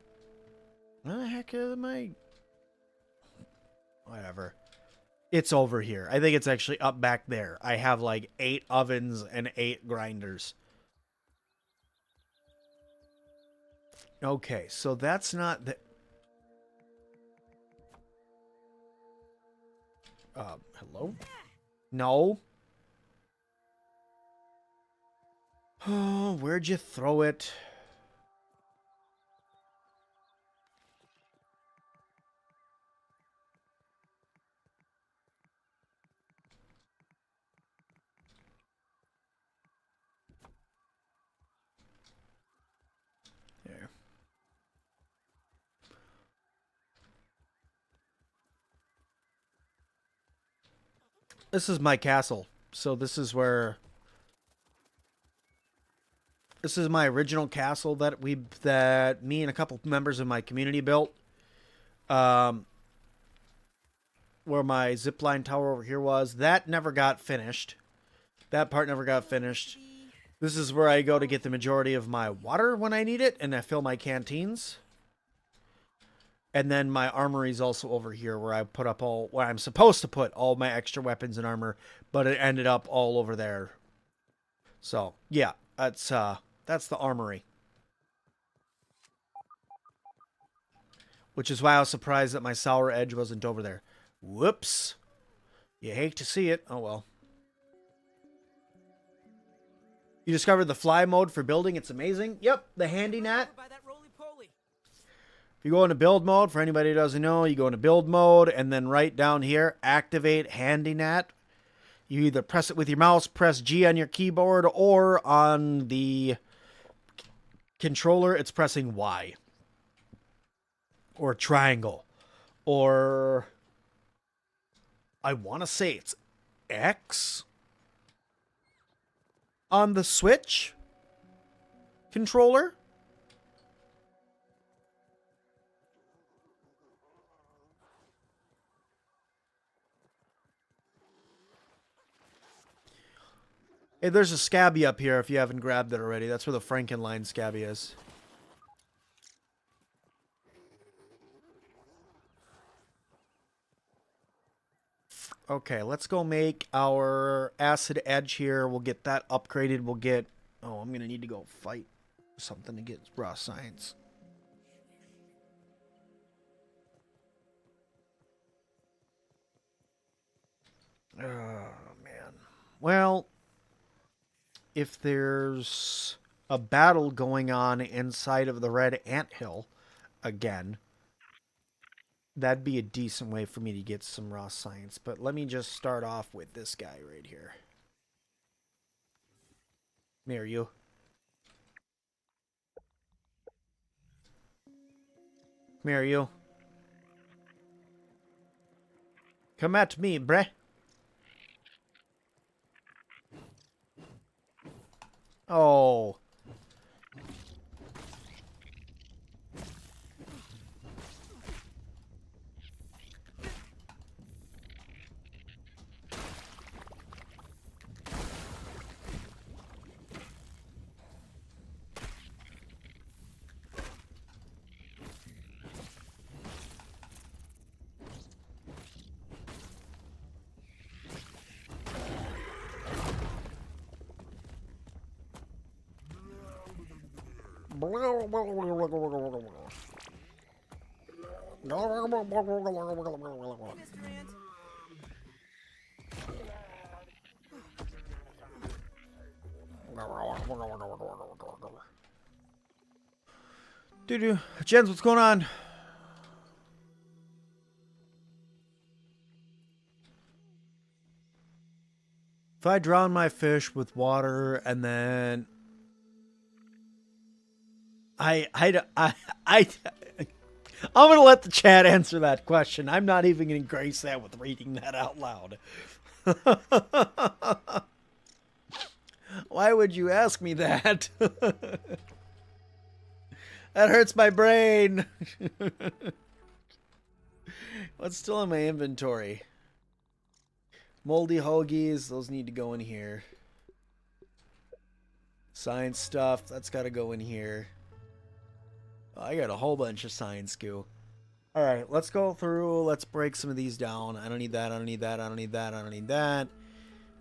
Where the heck am I? Whatever. It's over here. I think it's actually up back there. I have like 8 ovens and 8 grinders. Okay, so that's not the. Hello? No. Oh, where'd you throw it? There. This is my castle. So this is where. This is my original castle that me and a couple members of my community built. Where my zipline tower over here was. That never got finished. That part never got finished. This is where I go to get the majority of my water when I need it, and I fill my canteens. And then my armory is also over here where I put up where I'm supposed to put all my extra weapons and armor, but it ended up all over there. So, yeah, that's the armory. Which is why I was surprised that my sour edge wasn't over there. Whoops. You hate to see it. Oh, well. You discovered the fly mode for building. It's amazing. Yep, the handy gnat. If you go into build mode, for anybody who doesn't know, you go into build mode, and then right down here, activate handy gnat. You either press it with your mouse, press G on your keyboard, or on the controller, it's pressing Y. Or triangle. Or I want to say it's X on the Switch controller. Hey, there's a scabby up here if you haven't grabbed it already. That's where the Frankenline scabby is. Okay, let's go make our acid edge here. We'll get that upgraded. We'll get... Oh, I'm going to need to go fight something to get raw science. Oh, man. Well, if there's a battle going on inside of the red anthill again, that'd be a decent way for me to get some raw science. But let me just start off with this guy right here. There you. Come here, you. Come at me, bruh. Oh. Mr. Ant. Doo-doo. Jens, what's going on? If I drown my fish with water and then I'm gonna let the chat answer that question. I'm not even gonna grace that with reading that out loud. Why would you ask me that? That hurts my brain. What's still in my inventory? Moldy hoagies, those need to go in here. Science stuff, that's got to go in here. Oh, I got a whole bunch of science goo. Alright, let's go through. Let's break some of these down. I don't need that. I don't need that. I don't need that. I don't need that.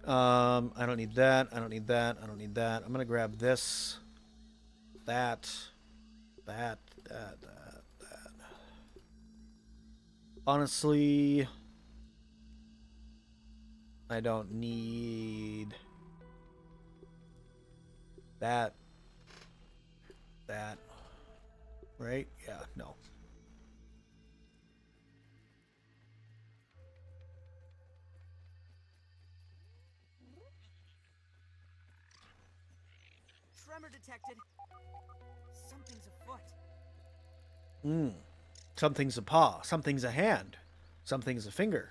I don't need that. I don't need that. I don't need that. I'm going to grab this. That. Honestly, I don't need that. Right? Yeah, no. Tremor detected. Something's afoot. Something's a paw. Something's a hand. Something's a finger.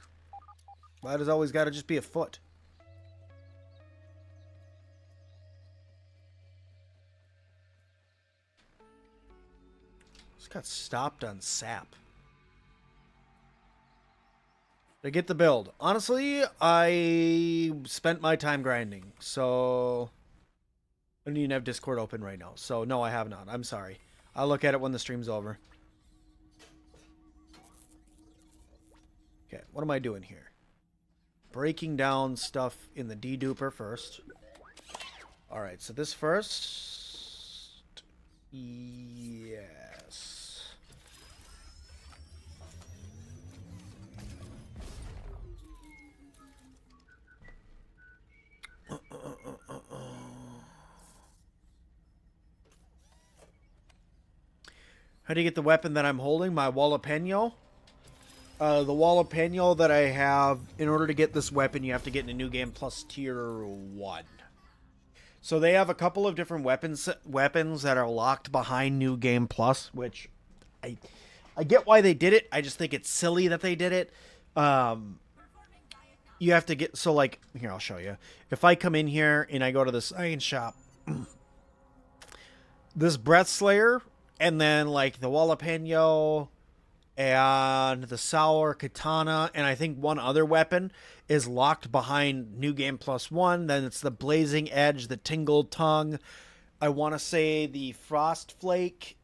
Why does it always got to just be a foot? Just got stopped on sap. To get the build. Honestly, I spent my time grinding. So I don't even have Discord open right now. So no, I have not. I'm sorry. I'll look at it when the stream's over. Okay, what am I doing here? Breaking down stuff in the deduper first. Alright, so this first. Yes. How do you get the weapon that I'm holding? My jalapeno? The jalapeno that I have, in order to get this weapon, you have to get in a new game plus tier 1. So they have a couple of different weapons that are locked behind new game plus, which I get why they did it. I just think it's silly that they did it. You have to get, so like, here, I'll show you. If I come in here and I go to the science shop, this Breath Slayer, and then like the jalapeno and the sour katana, and I think one other weapon is locked behind new game plus 1. Then it's the blazing edge, the tingled tongue. I want to say the frost flake,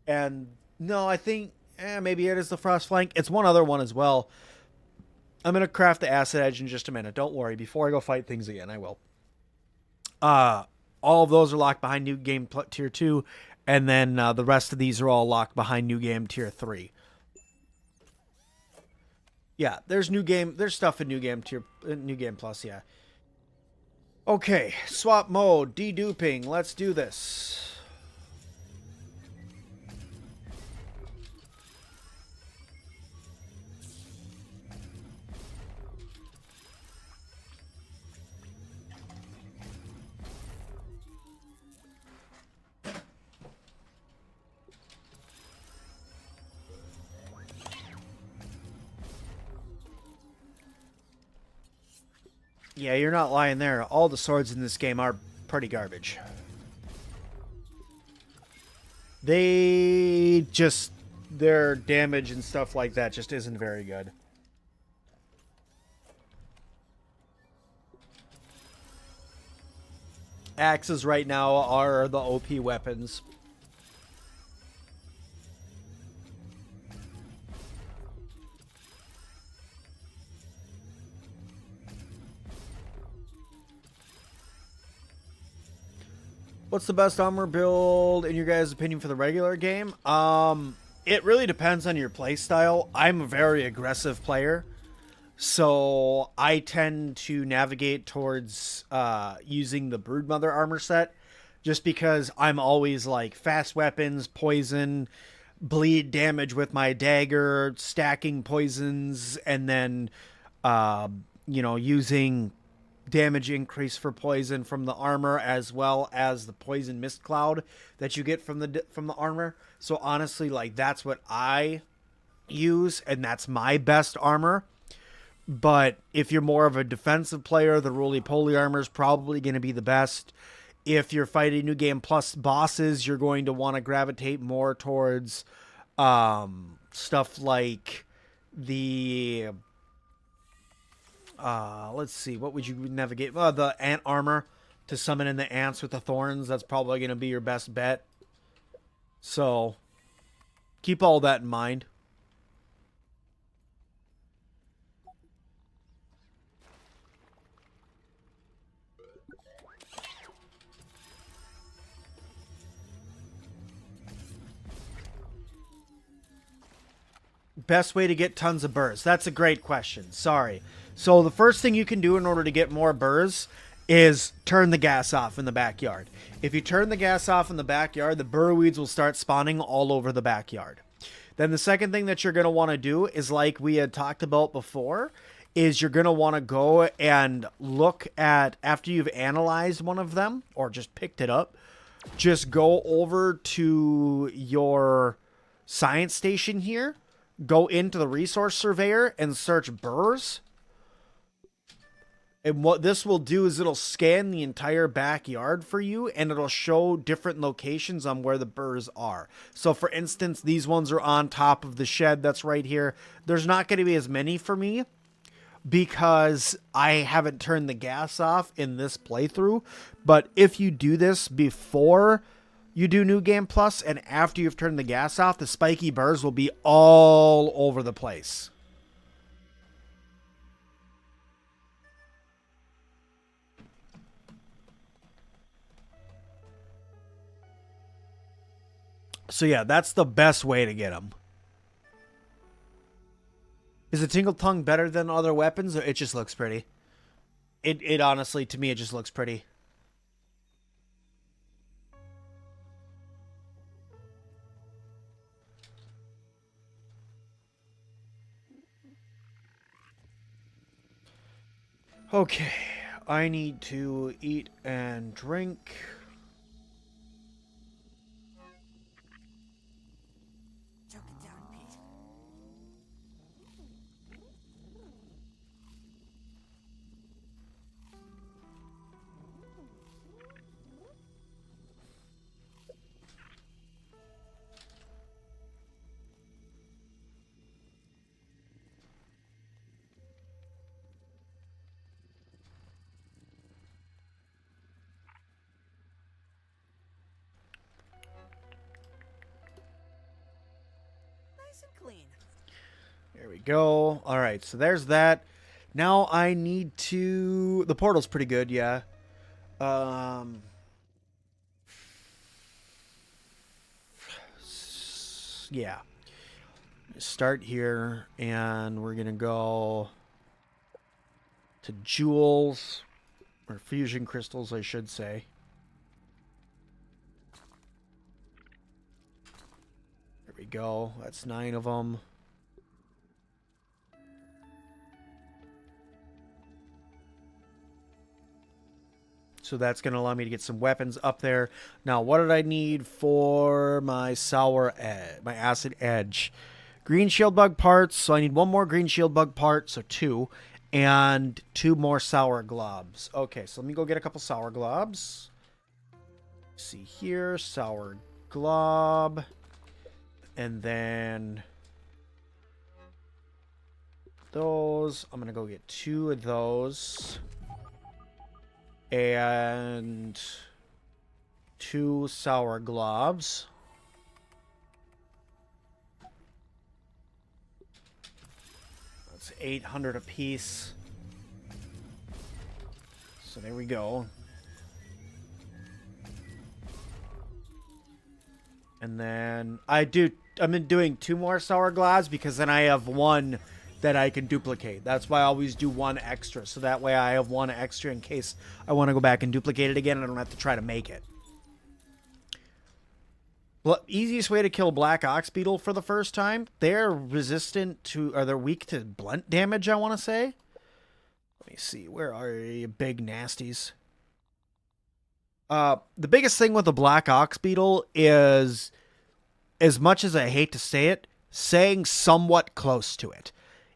and no, I think maybe it is the frost flank. It's one other one as well. I'm gonna craft the acid edge in just a minute. Don't worry. Before I go fight things again, I will. All of those are locked behind new game tier 2, and then the rest of these are all locked behind new game tier 3. Yeah, there's stuff in new game plus, yeah. Okay, swap mode, deduping. Let's do this. Yeah, you're not lying there. All the swords in this game are pretty garbage. They just... Their damage and stuff like that just isn't very good. Axes right now are the OP weapons. What's the best armor build in your guys' opinion for the regular game? It really depends on your play style. I'm a very aggressive player, so I tend to navigate towards using the Broodmother armor set, just because I'm always like fast weapons, poison, bleed damage with my dagger, stacking poisons, and then using damage increase for poison from the armor, as well as the poison mist cloud that you get from the armor. So honestly, like, that's what I use, and that's my best armor. But if you're more of a defensive player, the roly-poly armor is probably going to be the best. If you're fighting New Game Plus bosses, you're going to want to gravitate more towards stuff like the... let's see, what would you navigate? The ant armor to summon in the ants with the thorns. That's probably going to be your best bet. So, keep all that in mind. Best way to get tons of burrs? That's a great question. Sorry. So the first thing you can do in order to get more burrs is turn the gas off in the backyard. If you turn the gas off in the backyard, the burr weeds will start spawning all over the backyard. Then the second thing that you're going to want to do is, like we had talked about before, is you're going to want to go and look at, after you've analyzed one of them or just picked it up, just go over to your science station here, go into the resource surveyor and search burrs. And what this will do is it'll scan the entire backyard for you, and it'll show different locations on where the burrs are. So for instance, these ones are on top of the shed that's right here. There's not going to be as many for me because I haven't turned the gas off in this playthrough. But if you do this before you do New Game Plus and after you've turned the gas off, the spiky burrs will be all over the place. So yeah, that's the best way to get them. Is the Tingle Tongue better than other weapons, or it just looks pretty? It honestly, to me, it just looks pretty. Okay, I need to eat and drink. Choke it down, Pete. Nice and clean. There we go. All right, so there's that. Now I need to... The portal's pretty good, yeah. Yeah. Start here, and we're going to go to jewels, or fusion crystals, I should say. There we go. That's 9 of them. So that's going to allow me to get some weapons up there. Now, what did I need for my my acid edge? Green shield bug parts. So I need one more green shield bug part, so 2. and 2 more sour globs. Okay, so let me go get a couple sour globs. See here, sour glob. And then those. I'm going to go get 2 of those. And 2 sour globs. That's 800 a piece. So there we go. And then I've been doing 2 more sour globs because then I have 1 that I can duplicate. That's why I always do 1 extra. So that way I have 1 extra in case I want to go back and duplicate it again and I don't have to try to make it. Well, easiest way to kill Black Ox Beetle for the first time. They're resistant to, or they're weak to blunt damage, I want to say. Let me see. Where are you, big nasties? The biggest thing with the Black Ox Beetle is, as much as I hate to say it, staying somewhat close to it.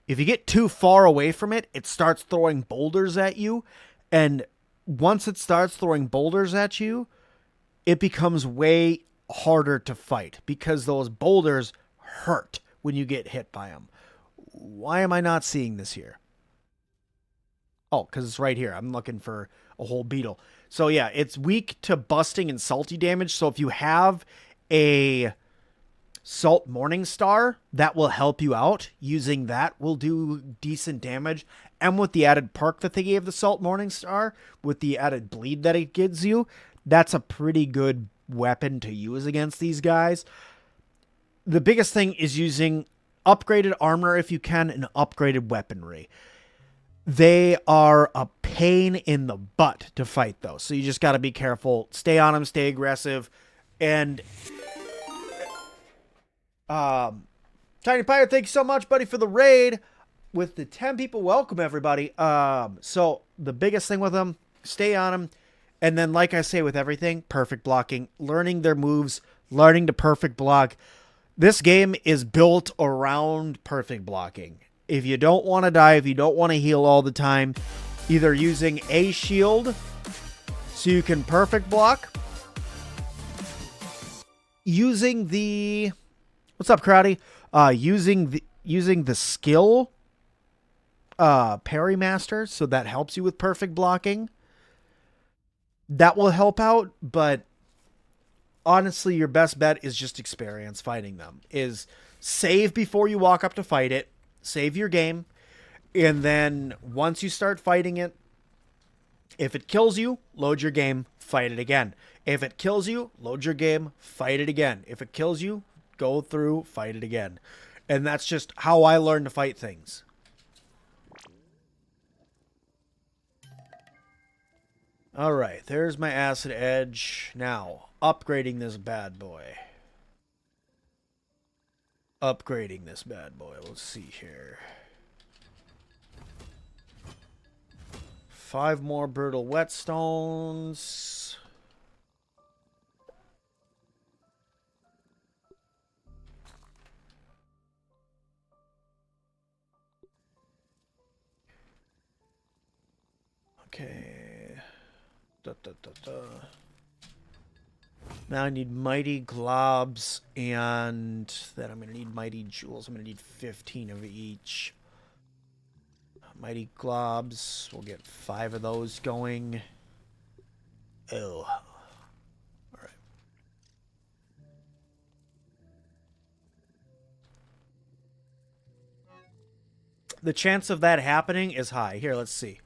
If you get too far away from it, it starts throwing boulders at you. And once it starts throwing boulders at you, it becomes way harder to fight because those boulders hurt when you get hit by them. Why am I not seeing this here? Oh, because it's right here. I'm looking for a whole beetle. So yeah, it's weak to busting and salty damage. So if you have a Salt Morningstar, that will help you out. Using that will do decent damage. And with the added perk that they gave the Salt Morningstar, with the added bleed that it gives you, that's a pretty good weapon to use against these guys. The biggest thing is using upgraded armor if you can, and upgraded weaponry. They are a pain in the butt to fight, though. So you just got to be careful. Stay on them, stay aggressive. And Tiny Pirate, thank you so much, buddy, for the raid. With the 10 people, welcome, everybody. So the biggest thing with them, stay on them. And then, like I say with everything, perfect blocking. Learning their moves, learning to perfect block. This game is built around perfect blocking. If you don't want to die, if you don't want to heal all the time, either using a shield so you can perfect block, using the, what's up, Crowdy? Using the skill parry master, so that helps you with perfect blocking. That will help out, but honestly, your best bet is just experience fighting them. Is save before you walk up to fight it. Save your game. And then once you start fighting it, if it kills you, load your game, fight it again. If it kills you, load your game, fight it again. If it kills you, go through, fight it again. And that's just how I learn to fight things. Alright, there's my acid edge. Now, upgrading this bad boy. Upgrading this bad boy. Let's see here. 5 more brutal whetstones. Okay. Now I need mighty globs, and then I'm going to need mighty jewels. I'm going to need 15 of each. Mighty globs. We'll get 5 of those going. Oh. Alright. The chance of that happening is high. Here, let's see.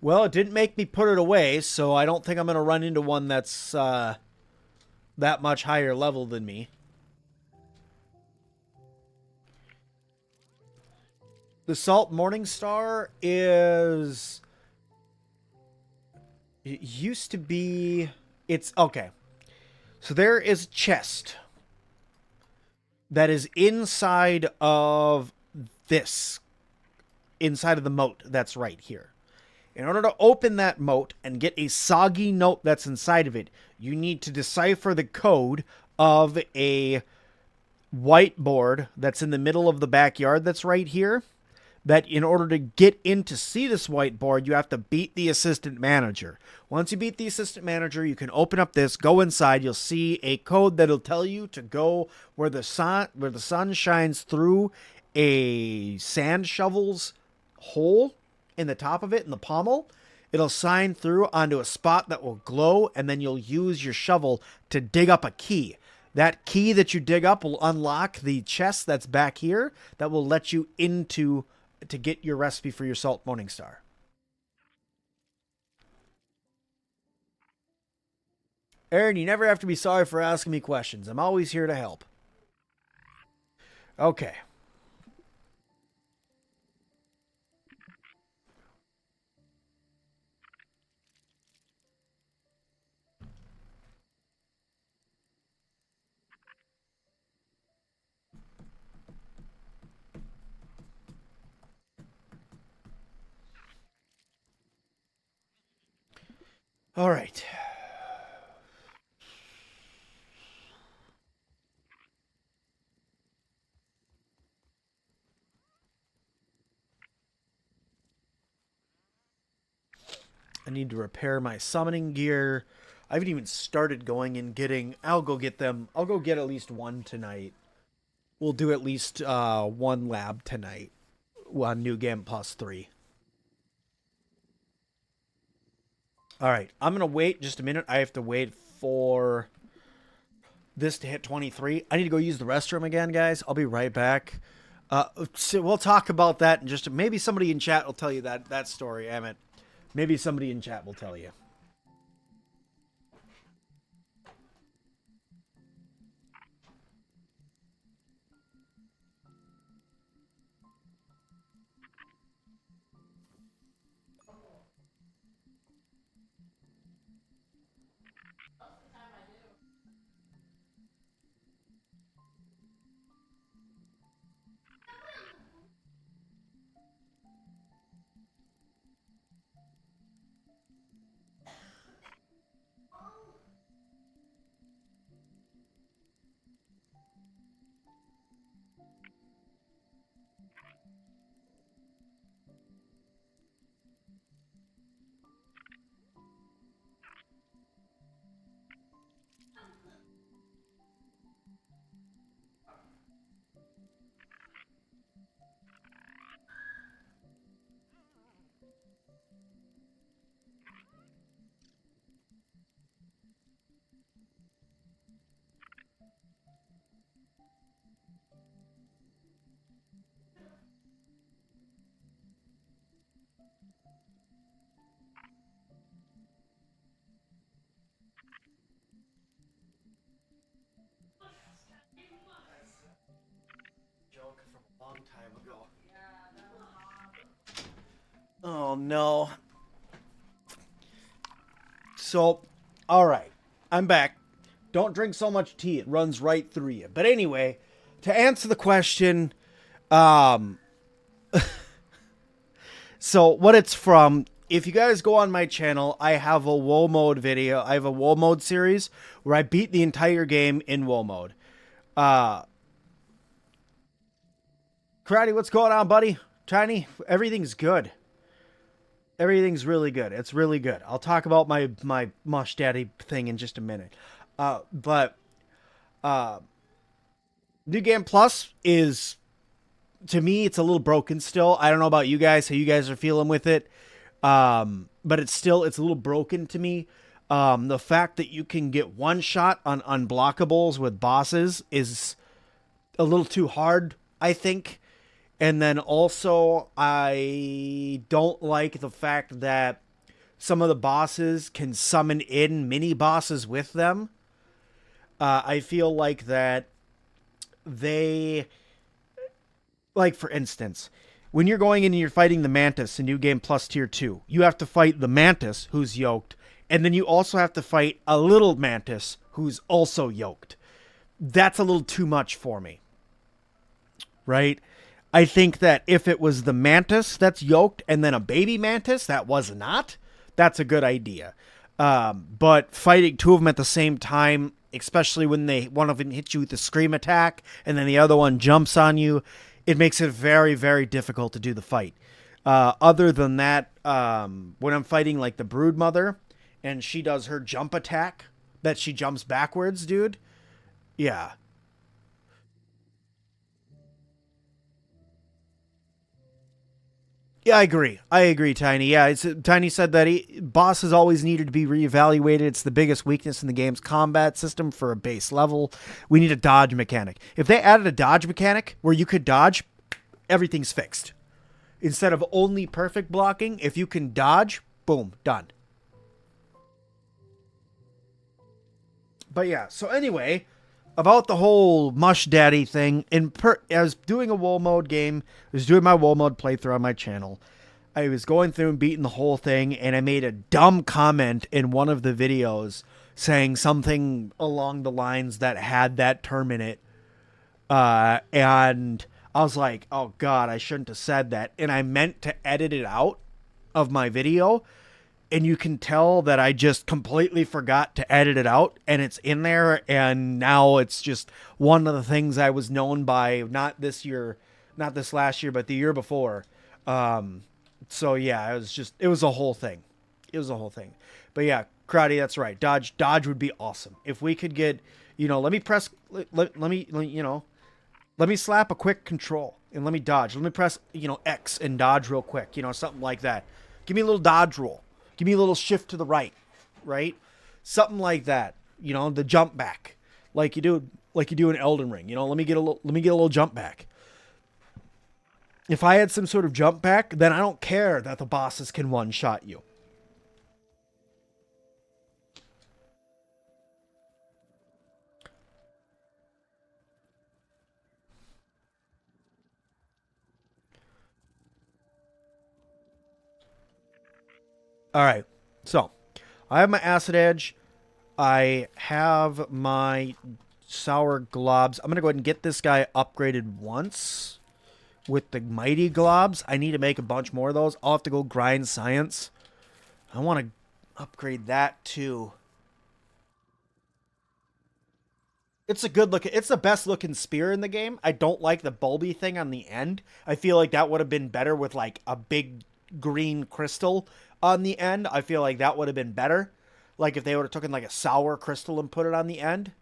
Well, it didn't make me put it away, so I don't think I'm going to run into one that's that much higher level than me. The Salt Morningstar is... It used to be... It's... Okay. So there is a chest that is inside of this. Inside of the moat that's right here. In order to open that moat and get a soggy note that's inside of it, you need to decipher the code of a whiteboard that's in the middle of the backyard that's right here. that in order to get in to see this whiteboard, you have to beat the assistant manager. Once you beat the assistant manager, you can open up this, go inside. You'll see a code that'll tell you to go where the sun shines through a sand shovel's hole in the top of it, in the pommel. It'll shine through onto a spot that will glow, and then you'll use your shovel to dig up a key. That key that you dig up will unlock the chest that's back here that will let you into to get your recipe for your Salt Morningstar. Aaron, you never have to be sorry for asking me questions. I'm always here to help. Okay. All right. I need to repair my summoning gear. I haven't even started going and getting... I'll go get them. I'll go get at least one tonight. We'll do at least one lab tonight on New Game Plus 3. All right. I'm going to wait just a minute. I have to wait for this to hit 23. I need to go use the restroom again, guys. I'll be right back. So we'll talk about that in just... Maybe somebody in chat will tell you that story, Emmett. Maybe somebody in chat will tell you. Time ago. Oh no. So, all right, I'm back. Don't drink so much tea; it runs right through you. But anyway, to answer the question, so what it's from. If you guys go on my channel, I have a WoW mode video. I have a WoW mode series where I beat the entire game in WoW mode. Karate, what's going on, buddy? Tiny, everything's good. Everything's really good. It's really good. I'll talk about my Mush Daddy thing in just a minute. But New Game Plus is, to me, it's a little broken still. I don't know about you guys, how you guys are feeling with it. But it's a little broken to me. The fact that you can get one shot on unblockables with bosses is a little too hard, I think. And then also, I don't like the fact that some of the bosses can summon in mini bosses with them. I feel like that they, like for instance, when you're going in and you're fighting the Mantis in New Game Plus Tier 2, you have to fight the Mantis who's yoked, and then you also have to fight a little Mantis who's also yoked. That's a little too much for me. Right? I think that if it was the Mantis that's yoked and then a baby Mantis that was not, that's a good idea. But fighting two of them at the same time, especially when one of them hits you with the scream attack and then the other one jumps on you, it makes it very, very difficult to do the fight. Other than that, when I'm fighting like the Broodmother and she does her jump attack that she jumps backwards, dude. Yeah. Yeah, I agree. I agree, Tiny. Yeah, Tiny said that bosses always needed to be reevaluated. It's the biggest weakness in the game's combat system for a base level. We need a dodge mechanic. If they added a dodge mechanic where you could dodge, everything's fixed. Instead of only perfect blocking, if you can dodge, boom, done. But yeah, so anyway, about the whole Mush Daddy thing, I was doing a WoW mode game. I was doing my WoW mode playthrough on my channel. I was going through and beating the whole thing, and I made a dumb comment in one of the videos saying something along the lines that had that term in it. And I was like, oh God, I shouldn't have said that. And I meant to edit it out of my video. And you can tell that I just completely forgot to edit it out, and it's in there, and now it's just one of the things I was known by, not this last year, but the year before. So yeah, it was a whole thing. It was a whole thing. But yeah, Crowdy, that's right. Dodge would be awesome. If we could get, let me slap a quick control, and let me dodge. Let me press, X and dodge real quick, something like that. Give me a little dodge roll. Give me a little shift to the right? Something like that. The jump back, like you do in Elden Ring. Let me get a little jump back. If I had some sort of jump back, then I don't care that the bosses can one-shot you. All right, so I have my Acid Edge. I have my Sour Globs. I'm going to go ahead and get this guy upgraded once with the Mighty Globs. I need to make a bunch more of those. I'll have to go grind Science. I want to upgrade that too. It's a good look. It's the best looking spear in the game. I don't like the bulby thing on the end. I feel like that would have been better with like a big green crystal on the end. I feel like that would have been better. Like if they would have taken like a sour crystal and put it on the end.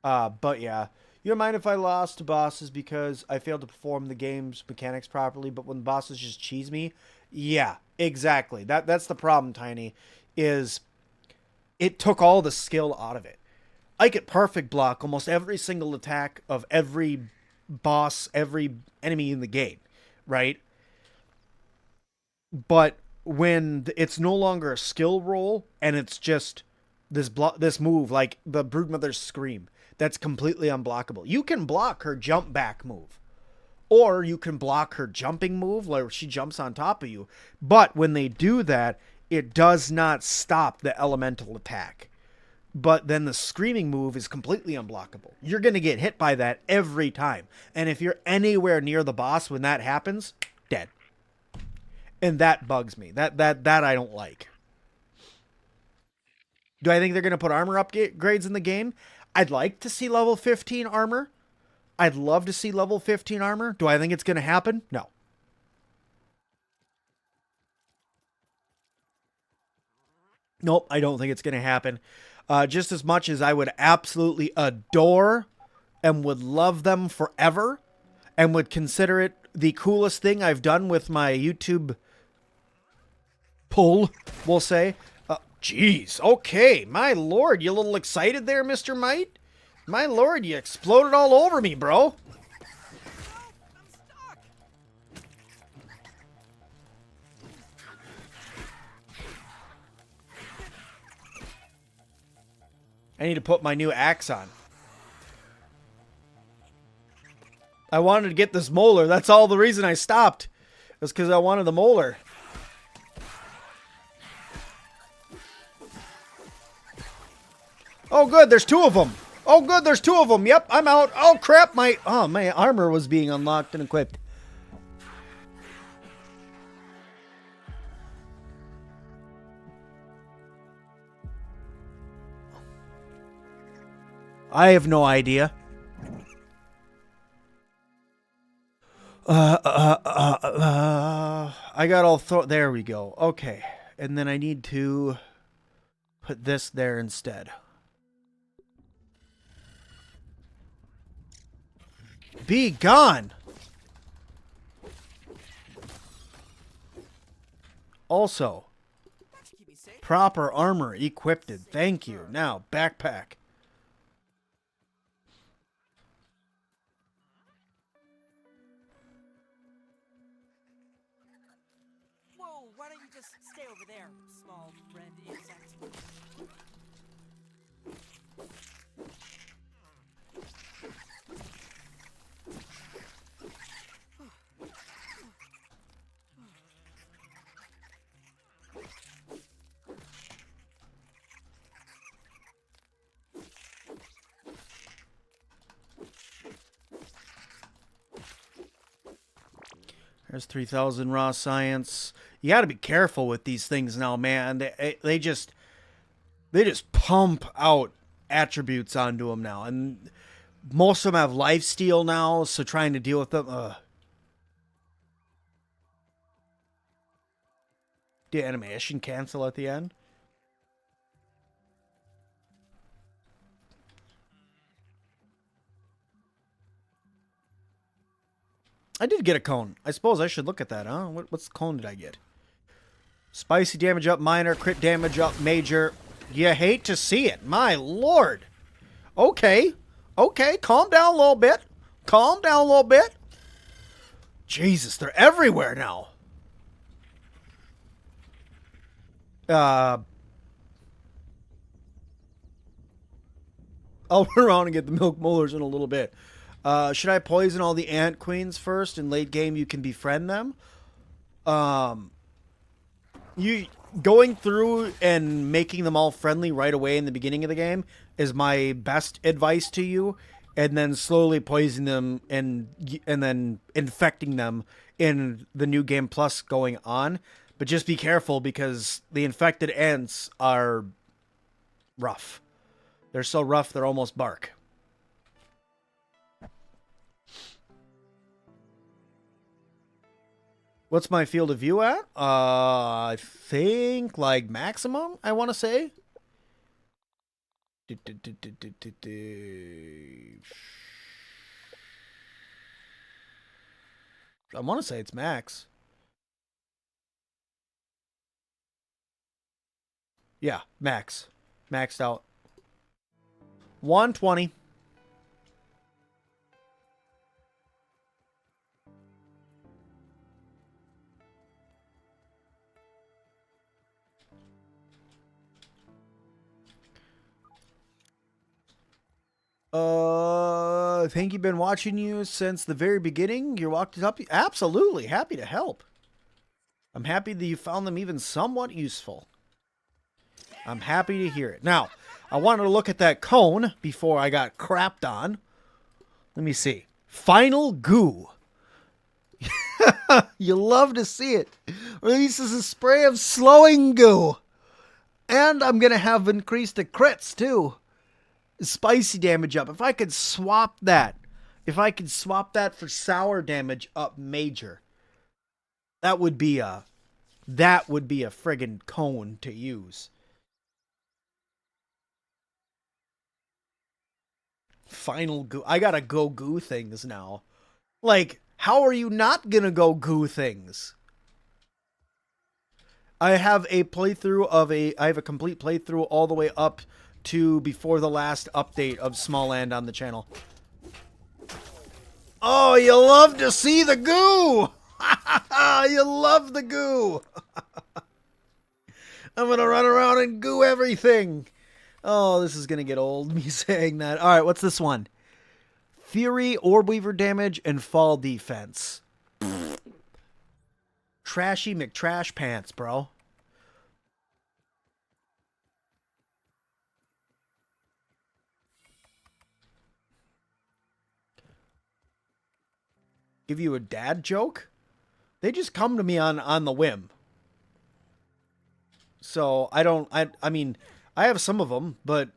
But yeah. You don't mind if I lost to bosses because I failed to perform the game's mechanics properly, but when bosses just cheese me? Yeah, exactly. That's the problem, Tiny, is it took all the skill out of it. I could perfect block almost every single attack of every boss, every enemy in the game, right? But when it's no longer a skill roll and it's just this move, like the Broodmother's Scream, that's completely unblockable. You can block her jump back move, or you can block her jumping move where she jumps on top of you. But when they do that, it does not stop the elemental attack. But then the screaming move is completely unblockable. You're going to get hit by that every time. And if you're anywhere near the boss when that happens, dead. And that bugs me. That I don't like. Do I think they're going to put armor upgrades in the game? I'd like to see level 15 armor. I'd love to see level 15 armor. Do I think it's going to happen? No. Nope, I don't think it's going to happen. Just as much as I would absolutely adore and would love them forever and would consider it the coolest thing I've done with my YouTube pull, we'll say. Jeez, okay, my lord, you a little excited there, Mr. Might? My lord, you exploded all over me, bro. I need to put my new axe on. I wanted to get this molar. That's all the reason I stopped. That's because I wanted the molar. Oh, good. There's two of them. Oh, good. There's two of them. Yep, I'm out. Oh, crap. My armor was being unlocked and equipped. I have no idea. I got all there we go. Okay. And then I need to put this there instead. Be gone! Also, That should keep me safe. proper armor equipped. Thank you. Now, backpack. Whoa, why don't you just stay over there, small friend insect? There's 3,000 raw science. You got to be careful with these things now, man. They just pump out attributes onto them now, and most of them have lifesteal now. So trying to deal with them, did animation cancel at the end? I did get a cone. I suppose I should look at that, huh? What's cone did I get? Spicy damage up minor, crit damage up major. You hate to see it. My lord. Okay. Okay, calm down a little bit. Calm down a little bit. Jesus, they're everywhere now. I'll run around and get the milk molars in a little bit. Should I poison all the ant queens first? In late game, you can befriend them. You going through and making them all friendly right away in the beginning of the game is my best advice to you, and then slowly poisoning them and then infecting them in the new game plus going on. But just be careful because the infected ants are rough. They're so rough they're almost bark. What's my field of view at? I think like maximum, I want to say. I want to say it's max. Yeah, max. Maxed out. 120. Think you've been watching you since the very beginning. You're walked up. Absolutely. Happy to help. I'm happy that you found them even somewhat useful. I'm happy to hear it. Now, I wanted to look at that cone before I got crapped on. Let me see. Final goo. You love to see it. Releases a spray of slowing goo. And I'm going to have increased the crits too. Spicy damage up. If I could swap that. If I could swap that for sour damage up major. That would be a friggin' cone to use. Final goo. I gotta go goo things now. Like, how are you not gonna go goo things? I have a playthrough of I have a complete playthrough all the way up to before the last update of Small Land on the channel. Oh, you love to see the goo! You love the goo! I'm gonna run around and goo everything. Oh, this is gonna get old, me saying that. Alright, what's this one? Fury, Orb Weaver damage, and Fall defense. Trashy McTrash pants, bro. Give you a dad joke? They just come to me on the whim. So I mean, I have some of them, but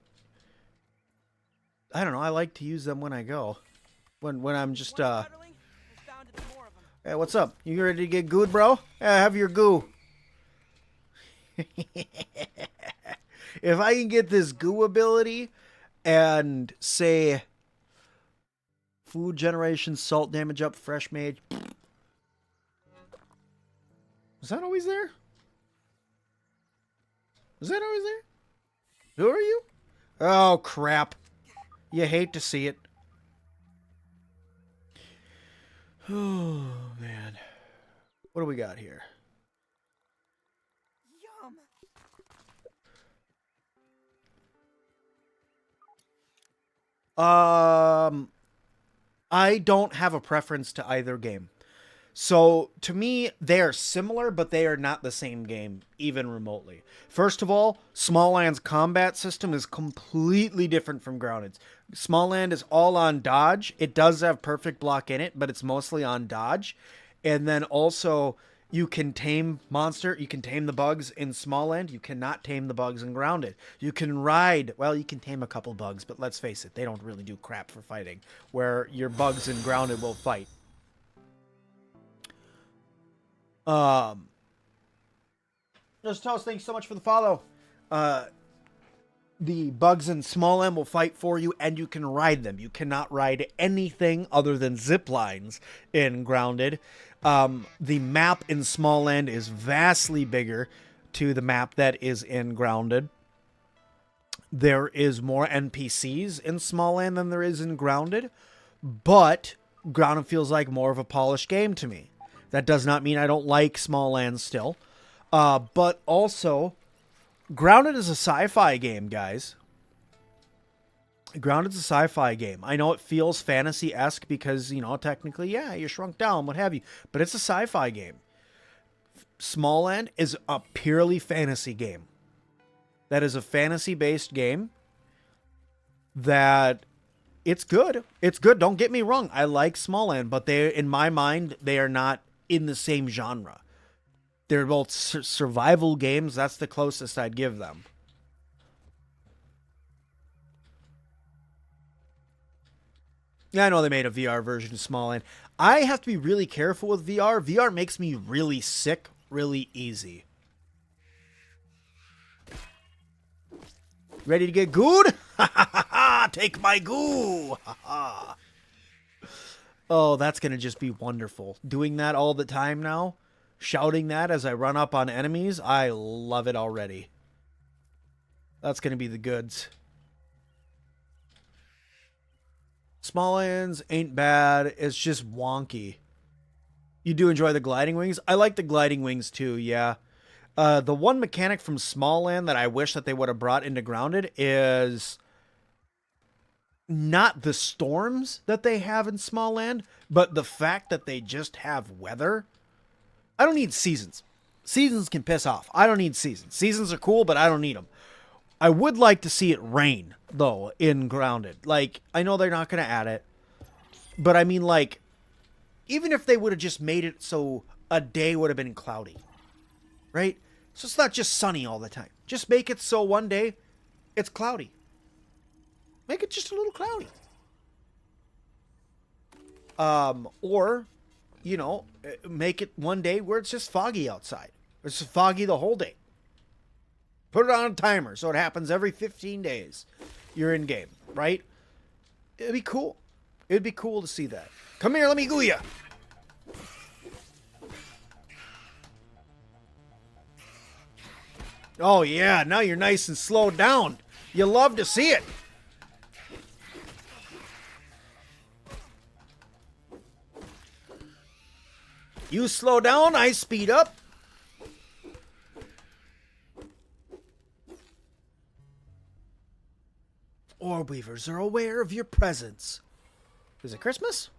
I don't know. I like to use them when I go. When I'm just Once cuddling, there's bound to be more of 'em. Hey, what's up? You ready to get gooed, bro? Yeah, have your goo. If I can get this goo ability and say food generation, salt damage up, fresh mage. Is that always there? Is that always there? Who are you? Oh, crap. You hate to see it. Oh, man. What do we got here? Yum. I don't have a preference to either game. So, to me, they are similar, but they are not the same game, even remotely. First of all, Small Land's combat system is completely different from Grounded's. Small Land is all on dodge. It does have perfect block in it, but it's mostly on dodge. And then also, you can tame you can tame the bugs in Small Land. You cannot tame the bugs in Grounded. You can ride, well, you can tame a couple bugs, but let's face it, they don't really do crap for fighting, where your bugs in Grounded will fight. Just Toast, thanks so much for the follow. The bugs in Small Land will fight for you, and you can ride them. You cannot ride anything other than zip lines in Grounded. The map in Small Land is vastly bigger to the map that is in Grounded. There is more NPCs in Small Land than there is in Grounded, but Grounded feels like more of a polished game to me. That does not mean I don't like Small Land still. But also, Grounded is a sci-fi game, guys. Grounded's a sci-fi game. I know it feels fantasy-esque because, you know, technically, yeah, you're shrunk down, what have you. But it's a sci-fi game. Small Land is a purely fantasy game. That is a fantasy-based game that... It's good. It's good. Don't get me wrong. I like Small Land, but they, in my mind, they are not in the same genre. They're both survival games. That's the closest I'd give them. Yeah, I know they made a VR version of Small Land. I have to be really careful with VR. VR makes me really sick really easy. Ready to get gooed? Ha ha ha ha! Take my goo! Ha ha! Oh, that's going to just be wonderful. Doing that all the time now. Shouting that as I run up on enemies. I love it already. That's going to be the goods. Small Lands ain't bad. It's just wonky. You do enjoy the gliding wings? I like the gliding wings too, yeah. The one mechanic from Small Land that I wish that they would have brought into Grounded is... not the storms that they have in Small Land, but the fact that they just have weather. I don't need seasons. Seasons can piss off. I don't need seasons. Seasons are cool, but I don't need them. I would like to see it rain, though, in Grounded. Like, I know they're not going to add it, but I mean, like, even if they would have just made it so a day would have been cloudy, right? So it's not just sunny all the time. Just make it so one day it's cloudy. Make it just a little cloudy. Or, you know, make it one day where it's just foggy outside. It's just foggy the whole day. Put it on a timer so it happens every 15 days. You're in game, right? It'd be cool. It'd be cool to see that. Come here, let me goo ya. Oh yeah, now you're nice and slowed down. You love to see it. You slow down, I speed up. Orb weavers are aware of your presence. Is it Christmas?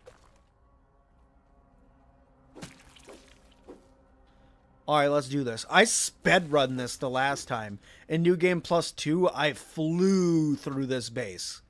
Alright, let's do this. I sped run this the last time. In New Game Plus 2, I flew through this base.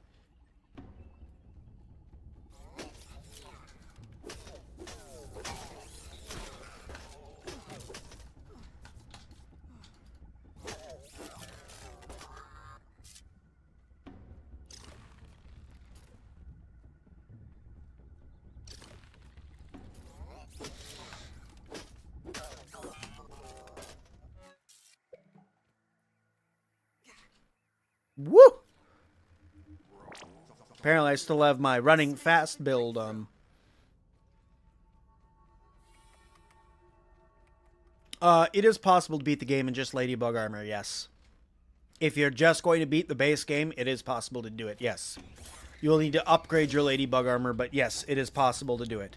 Woo! Apparently I still have my running fast build. It is possible to beat the game in just Ladybug armor, yes. If you're just going to beat the base game, it is possible to do it, yes. You will need to upgrade your Ladybug armor, but yes, it is possible to do it.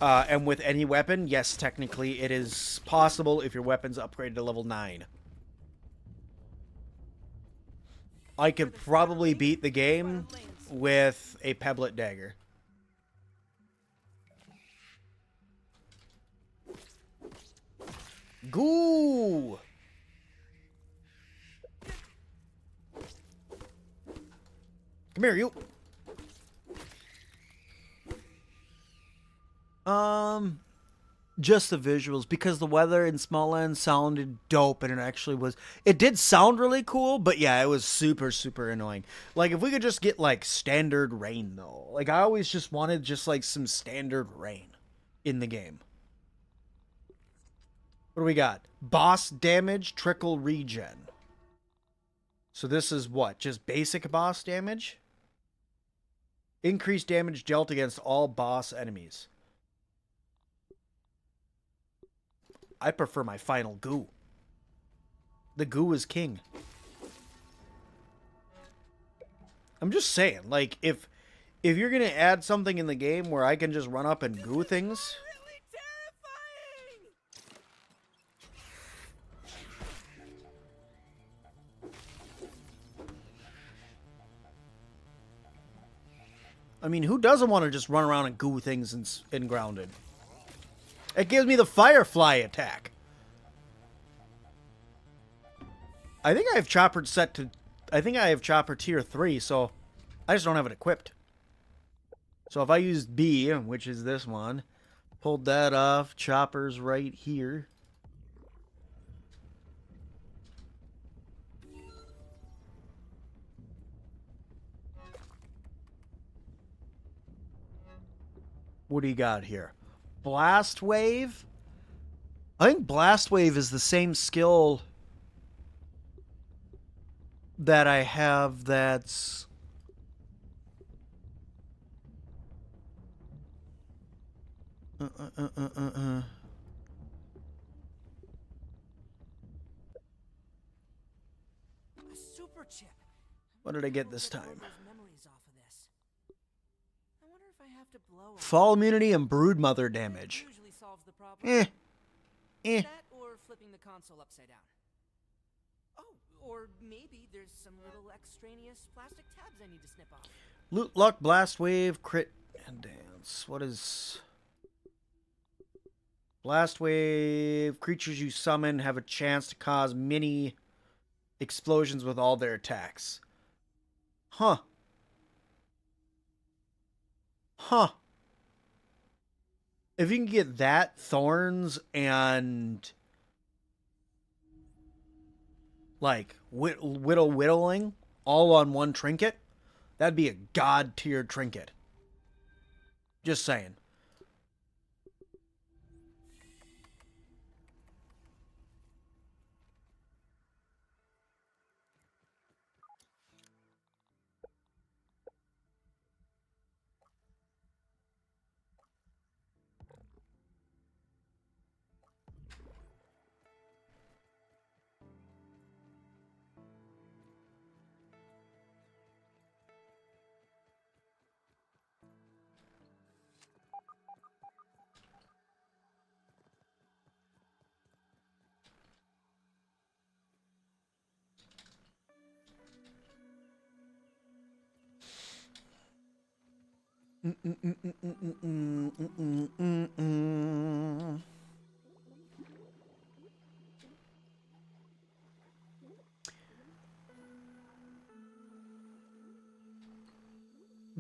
And with any weapon, yes, technically it is possible if your weapon's upgraded to level 9. I could probably beat the game with a Pebblet Dagger. Goo! Come here, you. Just the visuals, because the weather in Smallland sounded dope, and it actually was. It did sound really cool, but yeah, it was super, super annoying. Like, if we could just get, like, standard rain, though. Like, I always just wanted just, like, some standard rain in the game. What do we got? Boss damage, trickle regen. So this is what? Just basic boss damage? Increased damage dealt against all boss enemies. I prefer my final goo. The goo is king. I'm just saying, like, if you're gonna add something in the game where I can just run up and goo things. Really terrifying! I mean, who doesn't want to just run around and goo things in Grounded? It gives me the Firefly attack. I think I have Chopper set to... I think I have Chopper tier 3, so I just don't have it equipped. So if I use B, which is this one, pulled that off, Chopper's right here. What do you got here? Blast Wave? I think Blast Wave is the same skill that I have that's... A super chip. What did I get this time? Memories off of this. I wonder if I have to blow Fall immunity and Broodmother damage. Usually solves the problem. Eh. That or flipping the console upside down. Oh, or maybe there's some little extraneous plastic tabs I need to snip off. Loot Luck, Blast Wave, Crit, and Dance. What is... Blast Wave. Creatures you summon have a chance to cause mini explosions with all their attacks. Huh. Huh. If you can get that, Thorns, and... like, Whittling all on one trinket, that'd be a god-tier trinket. Just saying.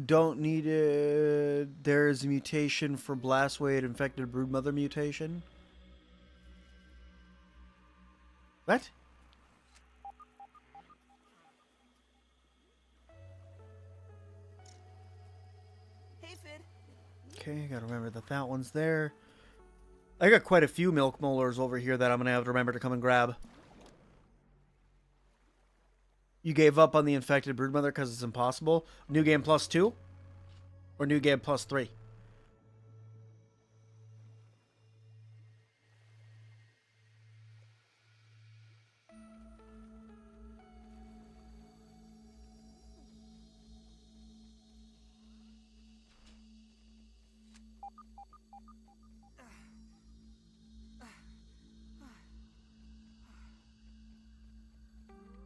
Don't need it. There's a mutation for Blastwade infected Broodmother mutation. What? Hey, Fid. Okay, gotta remember that that one's there. I got quite a few milk molars over here that I'm gonna have to remember to come and grab. You gave up on the infected broodmother because it's impossible. New game +2? Or new game +3?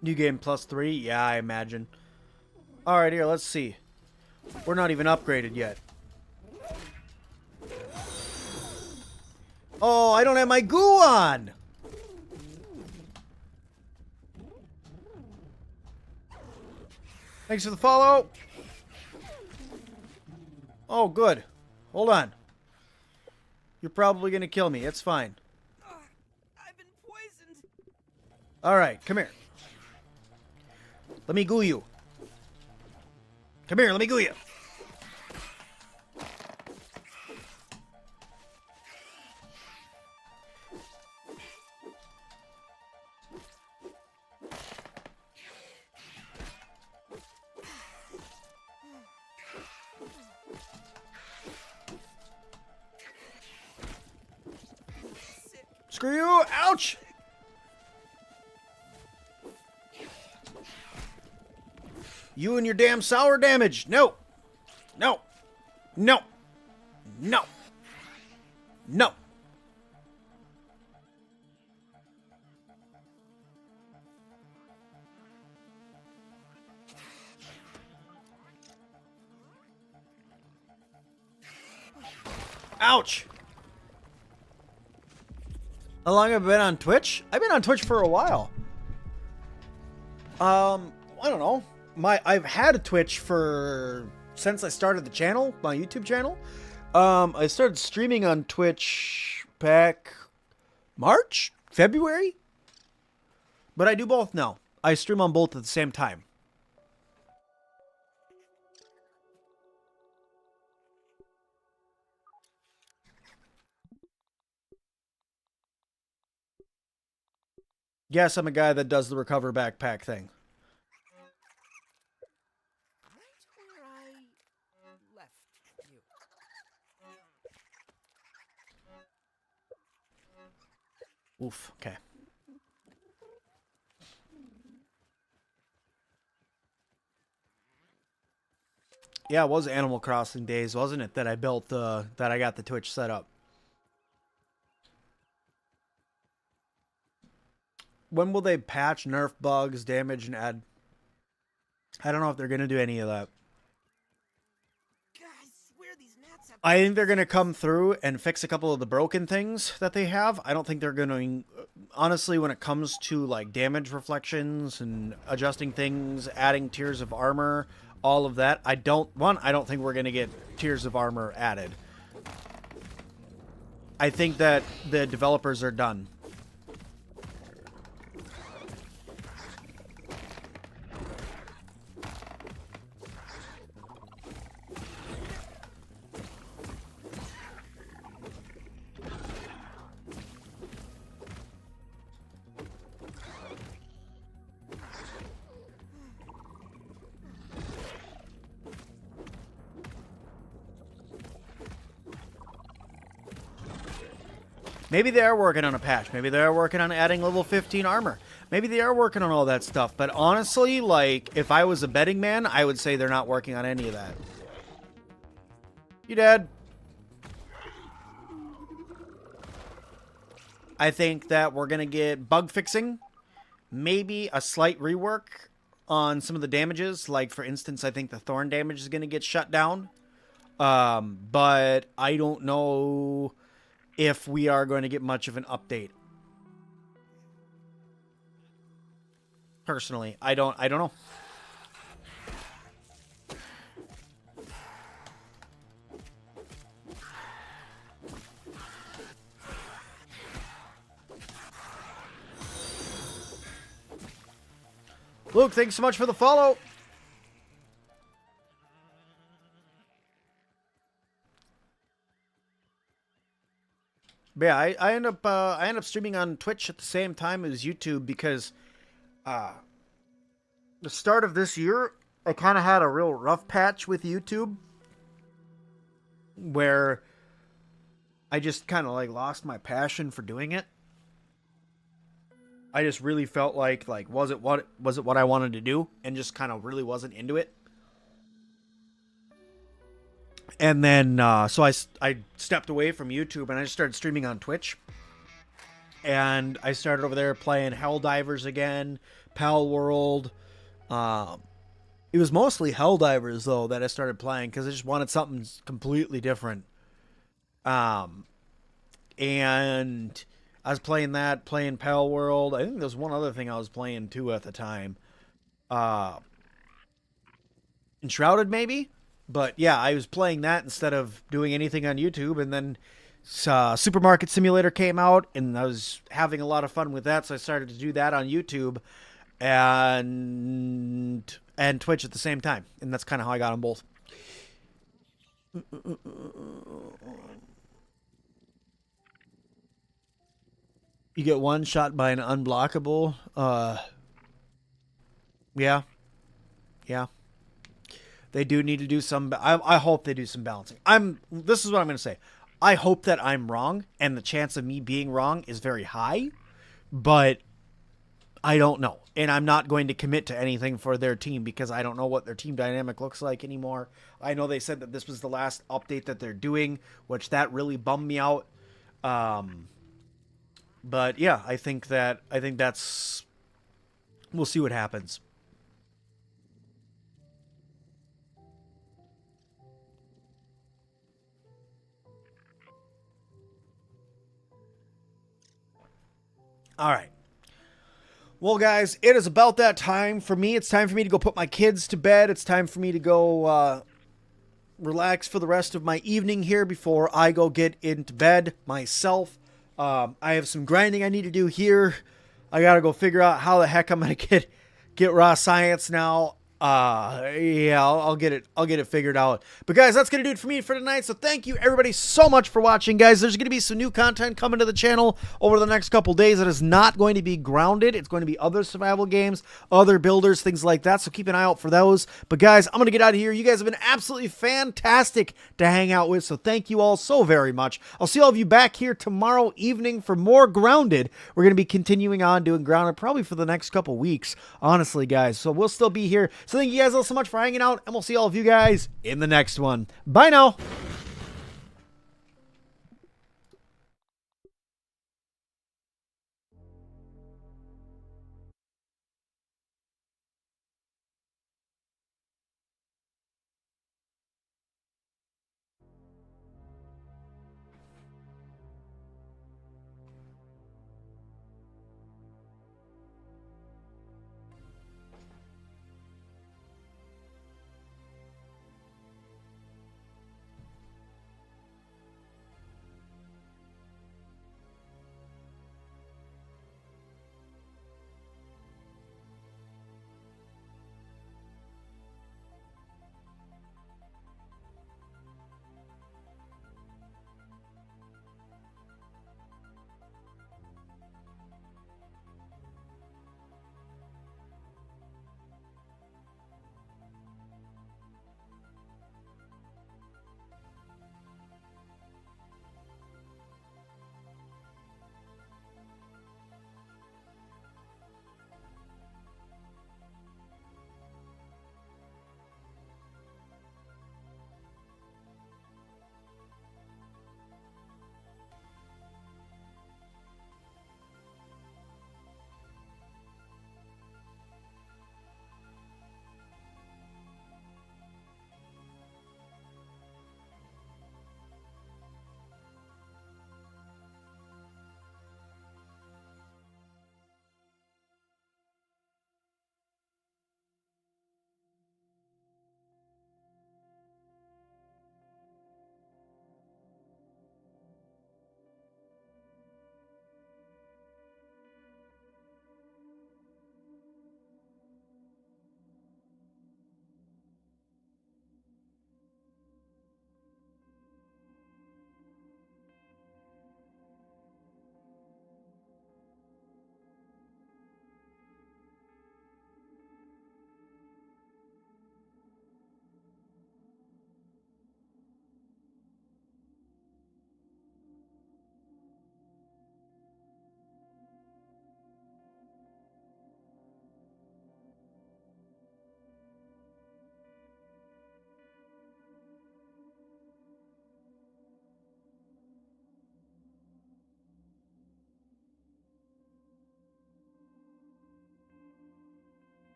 New game +3? Yeah, I imagine. Alright, here, let's see. We're not even upgraded yet. Oh, I don't have my goo on! Thanks for the follow. Oh, good. Hold on. You're probably going to kill me. It's fine. I've been poisoned. Alright, come here. Let me goo you. Come here, let me goo you. Screw you! Ouch! You and your damn sour damage! No! No! No! No! No! Ouch! How long have I been on Twitch? I've been on Twitch for a while. I don't know. I've had a Twitch since I started the channel, my YouTube channel. I started streaming on Twitch back March, February. But I do both now. I stream on both at the same time. Yes, I'm a guy that does the recover backpack thing. Right where I left you. Oof, okay. Yeah, it was Animal Crossing days, wasn't it, that I built that I got the Twitch set up. When will they patch, nerf bugs, damage, and add? I don't know if they're going to do any of that. God, I swear these gnats have... I think they're going to come through and fix a couple of the broken things that they have. I don't think they're going to... Honestly, when it comes to like damage reflections and adjusting things, adding tiers of armor, all of that, I don't think we're going to get tiers of armor added. I think that the developers are done. Maybe they are working on a patch. Maybe they are working on adding level 15 armor. Maybe they are working on all that stuff. But honestly, like, if I was a betting man, I would say they're not working on any of that. You dead? I think that we're going to get bug fixing. Maybe a slight rework on some of the damages. Like, for instance, I think the thorn damage is going to get shut down. But I don't know if we are going to get much of an update. Personally, I don't know. Luke, thanks so much for the follow. But yeah, I end up streaming on Twitch at the same time as YouTube because the start of this year, I kind of had a real rough patch with YouTube where I just kind of like lost my passion for doing it. I just really felt like was it what I wanted to do, and just kind of really wasn't into it. And then so I stepped away from YouTube and I just started streaming on Twitch. And I started over there playing Helldivers again, Pal World. It was mostly Helldivers though that I started playing because I just wanted something completely different. And I was playing that, playing Pal World. I think there's one other thing I was playing too at the time. Enshrouded maybe? But yeah, I was playing that instead of doing anything on YouTube. And then Supermarket Simulator came out, and I was having a lot of fun with that. So I started to do that on YouTube and Twitch at the same time. And that's kind of how I got them both. You get one shot by an unblockable. Yeah. They do need to do some. I hope they do some balancing. This is what I'm going to say. I hope that I'm wrong, and the chance of me being wrong is very high, but I don't know. And I'm not going to commit to anything for their team because I don't know what their team dynamic looks like anymore. I know they said that this was the last update that they're doing, which that really bummed me out. But yeah, I think that's, we'll see what happens. All right. Well, guys, it is about that time for me. It's time for me to go put my kids to bed. It's time for me to go relax for the rest of my evening here before I go get into bed myself. I have some grinding I need to do here. I got to go figure out how the heck I'm going to get raw science now. Yeah, I'll get it figured out. But guys, that's gonna do it for me for tonight. So thank you everybody so much for watching, guys. There's gonna be some new content coming to the channel over the next couple days. It is not going to be grounded. It's going to be other survival games, other builders, things like that. So keep an eye out for those. But guys, I'm gonna get out of here. You guys have been absolutely fantastic to hang out with. So thank you all so very much. I'll see all of you back here tomorrow evening for more Grounded. We're gonna be continuing on doing Grounded probably for the next couple weeks, honestly, guys. So we'll still be here. So thank you guys all so much for hanging out, and we'll see all of you guys in the next one. Bye now.